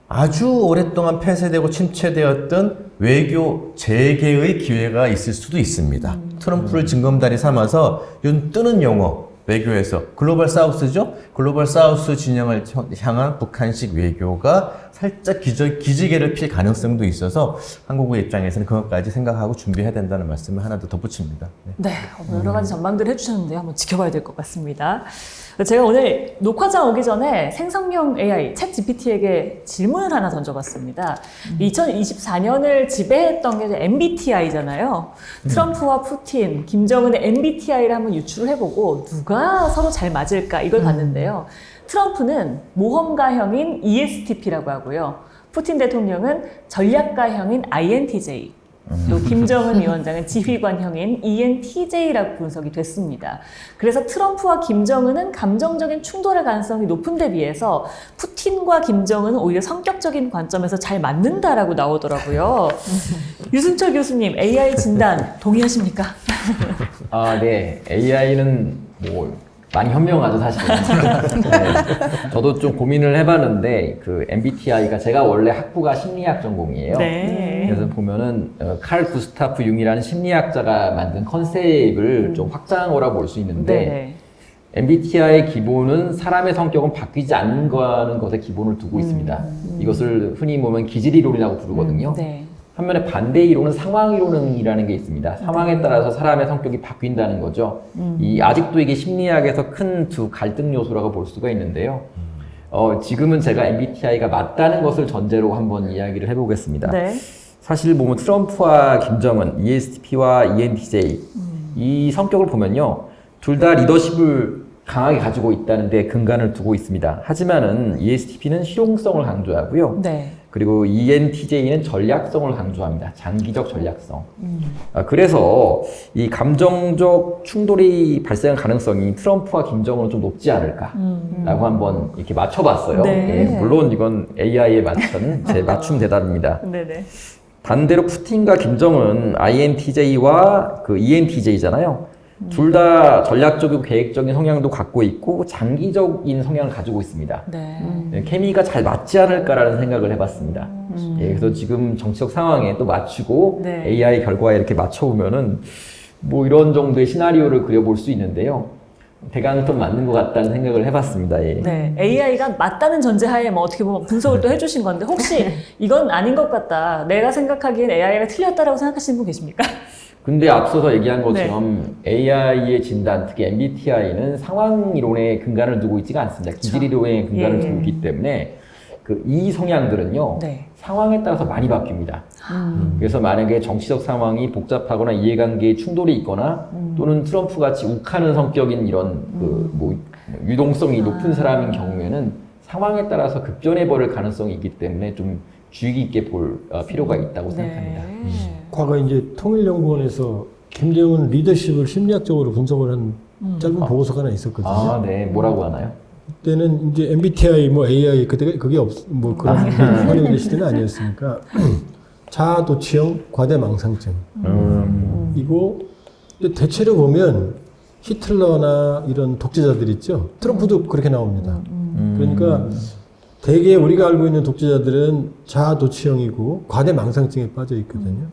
아주 오랫동안 폐쇄되고 침체되었던 외교 재개의 기회가 있을 수도 있습니다. 트럼프를 징검다리 삼아서 요즘 뜨는 용어, 외교에서 글로벌 사우스죠? 글로벌 사우스 진영을 향한 북한식 외교가 살짝 기지개를 필 가능성도 있어서 한국의 입장에서는 그것까지 생각하고 준비해야 된다는 말씀을 하나 더 덧붙입니다. 네, 여러 가지 전망들을 해주셨는데 한번 지켜봐야 될 것 같습니다. 제가 오늘 녹화장 오기 전에 생성형 AI, 챗 GPT에게 질문을 하나 던져봤습니다. 2024년을 지배했던 게 MBTI잖아요. 트럼프와 푸틴, 김정은의 MBTI를 한번 유출을 해보고 누가 서로 잘 맞을까 이걸 봤는데요. 트럼프는 모험가형인 ESTP라고 하고요. 푸틴 대통령은 전략가형인 INTJ, 또 김정은 위원장은 지휘관형인 ENTJ라고 분석이 됐습니다. 그래서 트럼프와 김정은은 감정적인 충돌의 가능성이 높은 데 비해서 푸틴과 김정은은 오히려 성격적인 관점에서 잘 맞는다라고 나오더라고요. 유승철 교수님, AI 진단 동의하십니까? 아, 네. AI는 많이 현명하죠, 사실은. 네. 저도 좀 고민을 해봤는데, 그 MBTI가 제가 원래 학부가 심리학 전공이에요. 네. 그래서 보면은, 칼 구스타프 융이라는 심리학자가 만든 컨셉을 좀 확장어라 볼 수 있는데, 네. MBTI의 기본은 사람의 성격은 바뀌지 않는 것에 기본을 두고 있습니다. 이것을 흔히 보면 기질이론이라고 부르거든요. 네. 반면에 반대 이론은 상황 이론이라는 게 있습니다. 상황에 따라서 사람의 성격이 바뀐다는 거죠. 아직도 이게 심리학에서 큰 두 갈등 요소라고 볼 수가 있는데요. 지금은 제가 MBTI가 맞다는 것을 전제로 한번 이야기를 해보겠습니다. 네. 사실 보면 트럼프와 김정은, ESTP와 ENTJ 이 성격을 보면요, 둘 다 리더십을 강하게 가지고 있다는 데 근간을 두고 있습니다. 하지만은 ESTP는 실용성을 강조하고요. 네. 그리고 ENTJ는 전략성을 강조합니다. 장기적 전략성. 그래서 이 감정적 충돌이 발생할 가능성이 트럼프와 김정은은 좀 높지 않을까라고 한번 이렇게 맞춰봤어요. 네. 예, 물론 이건 AI에 맞춘 제 맞춤 대답입니다. 네네. 반대로 푸틴과 김정은 INTJ와 그 ENTJ잖아요. 둘 다 전략적이고 계획적인 성향도 갖고 있고 장기적인 성향을 가지고 있습니다. 네. 케미가 잘 맞지 않을까라는 생각을 해봤습니다. 예, 그래서 지금 정치적 상황에 또 맞추고 네. AI 결과에 이렇게 맞춰보면은 이런 정도의 시나리오를 그려볼 수 있는데요. 대강 좀 맞는 것 같다는 생각을 해봤습니다. 예. 네, AI가 맞다는 전제하에 어떻게 보면 분석을 또 해주신 건데 혹시 이건 아닌 것 같다. 내가 생각하기엔 AI가 틀렸다라고 생각하시는 분 계십니까? 근데 앞서서 얘기한 것처럼 AI의 진단, 특히 MBTI는 상황 이론에 근간을 두고 있지가 않습니다. 기질 이론에 근간을 두고 있기 때문에 이 성향들은요, 네. 상황에 따라서 많이 바뀝니다. 그래서 만약에 정치적 상황이 복잡하거나 이해관계에 충돌이 있거나 또는 트럼프 같이 욱하는 성격인 이런 유동성이 높은 사람인 경우에는 상황에 따라서 급변해버릴 가능성이 있기 때문에 좀 주의 깊게 볼 필요가 있다고 생각합니다. 과거 이제 통일연구원에서 김정은 리더십을 심리학적으로 분석을 한 짧은 보고서가 하나 있었거든요. 아, 네. 뭐라고 하나요? 그때는 이제 MBTI 뭐 AI 그게 뭐 그런 활용된 시대는 아니었으니까 자아도취형 과대망상증 이고 대체로 보면 히틀러나 이런 독재자들 있죠. 트럼프도 그렇게 나옵니다. 그러니까 대개 우리가 알고 있는 독재자들은 자아도취형이고 과대망상증에 빠져 있거든요.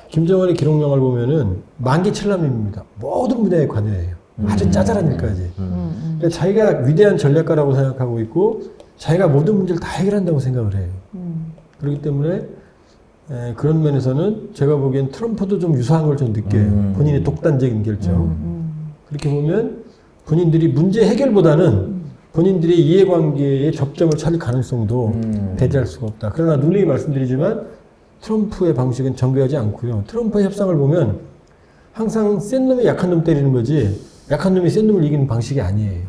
김정은의 기록영화를 보면은 만기칠남입니다. 모든 분야에 관여해요. 아주 짜잘한 일까지. 그러니까 자기가 위대한 전략가라고 생각하고 있고 자기가 모든 문제를 다 해결한다고 생각을 해요. 그렇기 때문에 그런 면에서는 제가 보기엔 트럼프도 좀 유사한 걸 좀 느껴요. 본인의 독단적인 결정. 그렇게 보면 본인들이 문제 해결보다는 본인들의 이해관계의 접점을 찾을 가능성도 배제할 수가 없다. 그러나 누누이 말씀드리지만 트럼프의 방식은 정교하지 않고요. 트럼프의 협상을 보면 항상 센 놈이 약한 놈 때리는 거지 약한 놈이 센 놈을 이기는 방식이 아니에요.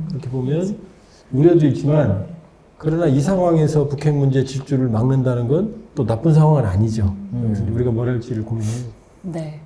그렇게 보면 우려도 있지만 그러나 이 상황에서 북핵 문제 질주를 막는다는 건 또 나쁜 상황은 아니죠. 그래서 우리가 뭘 할지를 고민해요. 네.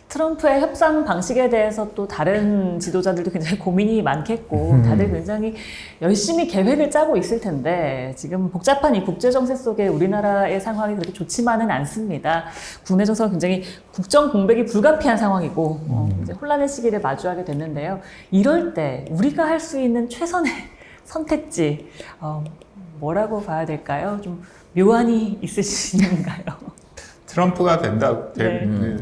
트럼프의 협상 방식에 대해서 또 다른 지도자들도 굉장히 고민이 많겠고 다들 굉장히 열심히 계획을 짜고 있을 텐데 지금 복잡한 이 국제 정세 속에 우리나라의 상황이 그렇게 좋지만은 않습니다. 국내 정세가 굉장히 국정 공백이 불가피한 상황이고 이제 혼란의 시기를 마주하게 됐는데요. 이럴 때 우리가 할 수 있는 최선의 선택지 뭐라고 봐야 될까요? 좀 묘안이 있으신가요? 트럼프가 된다. 네.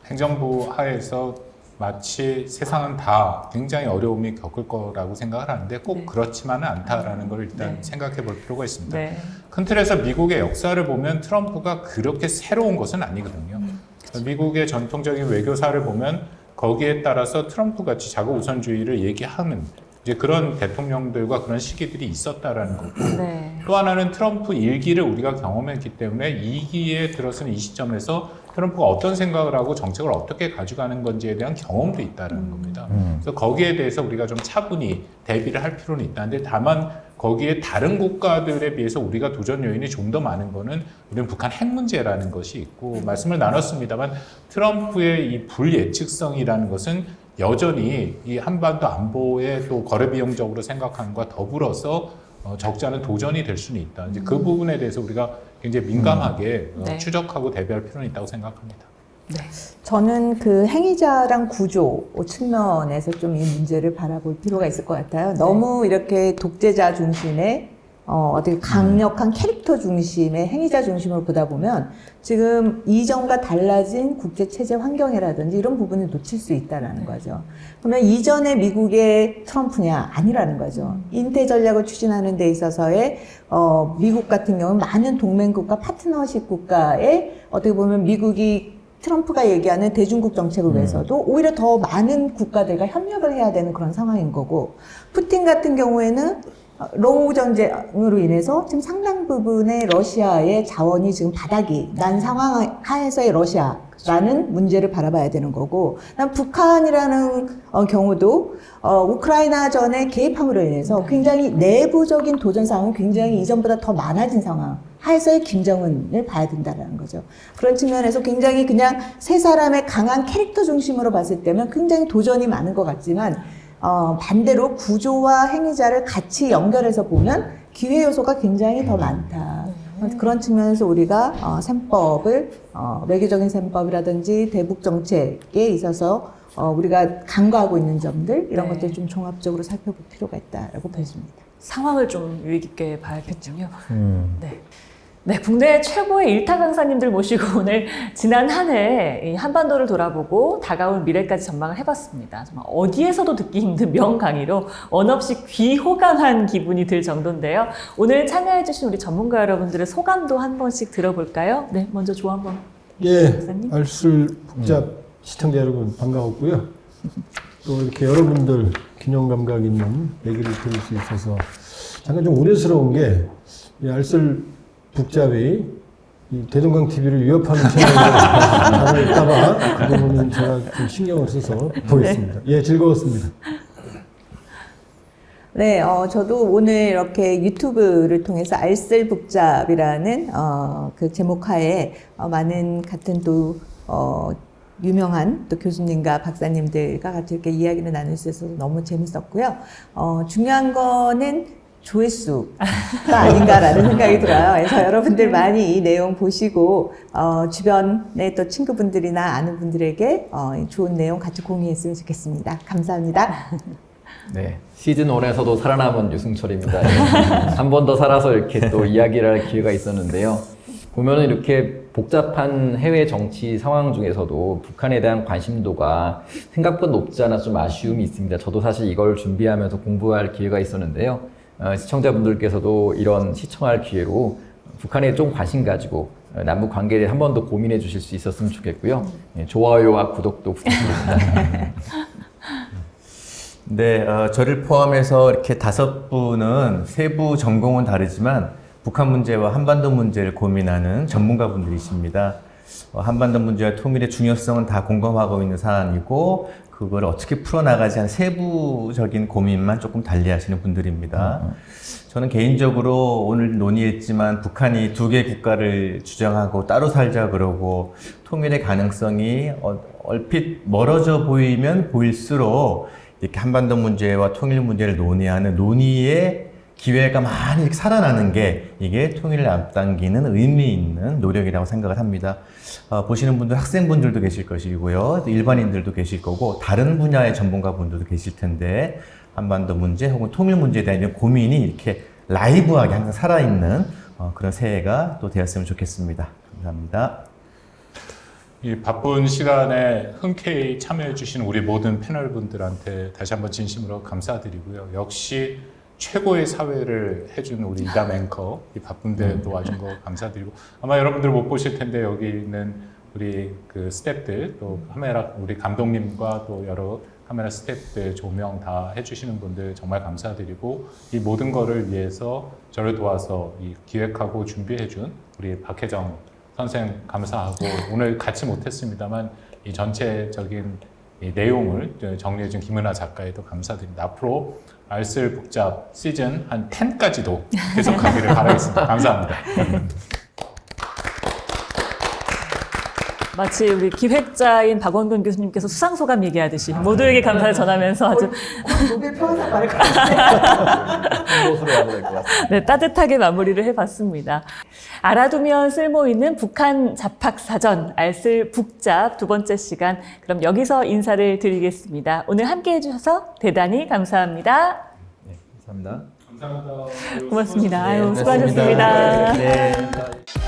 행정부 하에서 마치 세상은 다 굉장히 어려움이 겪을 거라고 생각을 하는데 꼭 네. 그렇지만은 않다라는 걸 일단 네. 생각해 볼 필요가 있습니다. 네. 큰 틀에서 미국의 역사를 보면 트럼프가 그렇게 새로운 것은 아니거든요. 미국의 전통적인 외교사를 보면 거기에 따라서 트럼프 같이 자국 우선주의를 얘기하는 이제 그런 대통령들과 그런 시기들이 있었다라는 거고 네. 또 하나는 트럼프 1기를 우리가 경험했기 때문에 2기에 들어서는 이 시점에서 트럼프가 어떤 생각을 하고 정책을 어떻게 가져가는 건지에 대한 경험도 있다는 겁니다. 그래서 거기에 대해서 우리가 좀 차분히 대비를 할 필요는 있다는데 다만 거기에 다른 국가들에 비해서 우리가 도전 요인이 좀 더 많은 거는 우리는 북한 핵 문제라는 것이 있고 말씀을 나눴습니다만 트럼프의 이 불예측성이라는 것은 여전히 이 한반도 안보의 또 거래 비용적으로 생각함과 더불어서 적지 않은 도전이 될 수는 있다. 이제 그 부분에 대해서 우리가 굉장히 민감하게 네. 추적하고 대비할 필요는 있다고 생각합니다. 네. 저는 그 행위자랑 구조 측면에서 좀 이 문제를 바라볼 필요가 있을 것 같아요. 너무 이렇게 독재자 중심의 어떻게 강력한 캐릭터 중심의 행위자 중심으로 보다 보면 지금 이전과 달라진 국제체제 환경이라든지 이런 부분을 놓칠 수 있다라는 거죠. 그러면 이전의 미국의 트럼프냐? 아니라는 거죠. 인태 전략을 추진하는 데 있어서의 미국 같은 경우는 많은 동맹국가 파트너십 국가에 어떻게 보면 미국이 트럼프가 얘기하는 대중국 정책을 위해서도 오히려 더 많은 국가들과 협력을 해야 되는 그런 상황인 거고 푸틴 같은 경우에는 러우 전쟁으로 인해서 지금 상당 부분의 러시아의 자원이 지금 바닥이 난 상황 하에서의 러시아라는 문제를 바라봐야 되는 거고, 난 북한이라는 경우도 우크라이나 전에 개입함으로 인해서 굉장히 내부적인 도전 상황은 굉장히 이전보다 더 많아진 상황 하에서의 김정은을 봐야 된다는 거죠. 그런 측면에서 굉장히 그냥 세 사람의 강한 캐릭터 중심으로 봤을 때면 굉장히 도전이 많은 것 같지만 반대로 구조와 행위자를 같이 연결해서 보면 기회 요소가 굉장히 더 많다. 그런 측면에서 우리가 셈법을 외교적인 셈법이라든지 대북 정책에 있어서 우리가 간과하고 있는 점들 이런 네. 것들 좀 종합적으로 살펴볼 필요가 있다라고 보여집니다. 상황을 좀 유의 깊게 봐야겠군요. 네. 네, 국내 최고의 일타 강사님들 모시고 오늘 지난 한 해 한반도를 돌아보고 다가올 미래까지 전망을 해봤습니다. 정말 어디에서도 듣기 힘든 명강의로 원 없이 귀호강한 기분이 들 정도인데요. 오늘 참여해주신 우리 전문가 여러분들의 소감도 한 번씩 들어볼까요? 네, 먼저 조 한번. 예, 박사님? 알쓸 북잡 시청자 여러분 반가웠고요. 또 이렇게 여러분들 균형 감각 있는 얘기를 들을 수 있어서 잠깐 좀 우려스러운 게 이 알쓸 북잡이 이 대동강 TV를 위협하는 채널을 할까봐 그 부분은 제가 좀 신경을 써서 보겠습니다. 예, 즐거웠습니다. 네, 저도 오늘 이렇게 유튜브를 통해서 알쓸북잡이라는 그 제목 하에 많은 같은 또 유명한 또 교수님과 박사님들과 같이 이렇게 이야기를 나눌 수 있어서 너무 재밌었고요. 중요한 거는 조회수가 아닌가라는 생각이 들어요. 그래서 여러분들 많이 이 내용 보시고 주변에 또 친구분들이나 아는 분들에게 좋은 내용 같이 공유했으면 좋겠습니다. 감사합니다. 네, 시즌 1에서도 살아남은 유승철입니다. 한 번 더 살아서 이렇게 또 이야기를 할 기회가 있었는데요. 보면은 이렇게 복잡한 해외 정치 상황 중에서도 북한에 대한 관심도가 생각보다 높지 않아 좀 아쉬움이 있습니다. 저도 사실 이걸 준비하면서 공부할 기회가 있었는데요. 시청자분들께서도 이런 시청할 기회로 북한에 좀 관심 가지고 남북 관계를 한 번 더 고민해 주실 수 있었으면 좋겠고요. 좋아요와 구독도 부탁드립니다. 네, 저를 포함해서 이렇게 5분은 세부 전공은 다르지만 북한 문제와 한반도 문제를 고민하는 전문가분들이십니다. 한반도 문제와 통일의 중요성은 다 공감하고 있는 사안이고 그걸 어떻게 풀어나가지 하는 세부적인 고민만 조금 달리하시는 분들입니다. 저는 개인적으로 오늘 논의했지만 북한이 2개 국가를 주장하고 따로 살자 그러고 통일의 가능성이 얼핏 멀어져 보이면 보일수록 이렇게 한반도 문제와 통일 문제를 논의하는 논의의 기회가 많이 이렇게 살아나는 게 이게 통일을 앞당기는 의미 있는 노력이라고 생각을 합니다. 보시는 분들 학생분들도 계실 것이고요. 또 일반인들도 계실 거고 다른 분야의 전문가분들도 계실 텐데 한반도 문제 혹은 통일 문제에 대한 이런 고민이 이렇게 라이브하게 항상 살아있는 그런 새해가 또 되었으면 좋겠습니다. 감사합니다. 이 바쁜 시간에 흔쾌히 참여해 주신 우리 모든 패널 분들한테 다시 한번 진심으로 감사드리고요. 역시 최고의 사회를 해준 우리 이담 앵커, 이 바쁜데 또 와준 거 감사드리고, 아마 여러분들 못 보실 텐데 여기 있는 우리 그 스태프들, 또 카메라, 우리 감독님과 또 여러 카메라 스태프들 조명 다 해주시는 분들 정말 감사드리고, 이 모든 거를 위해서 저를 도와서 이 기획하고 준비해준 우리 박혜정 선생 감사하고, 오늘 같이 못했습니다만 이 전체적인 이 내용을 정리해준 김은하 작가에도 감사드립니다. 앞으로 알쓸복잡 시즌 한 10까지도 계속 가기를 바라겠습니다. 감사합니다. 마치 우리 기획자인 박원근 교수님께서 수상소감 얘기하듯이 모두에게 감사를 전하면서 아주 노벨 평화상 받을 것 같아요. 홍보수로 해야 될 것 같습니다. 네, 따뜻하게 마무리를 해봤습니다. 알아두면 쓸모있는 북한 잡학사전 알쓸북잡 2번째 시간, 그럼 여기서 인사를 드리겠습니다. 오늘 함께해 주셔서 대단히 감사합니다. 네, 감사합니다. 감사합니다. 고맙습니다. 아유, 수고하셨습니다. 수고하셨습니다. 네.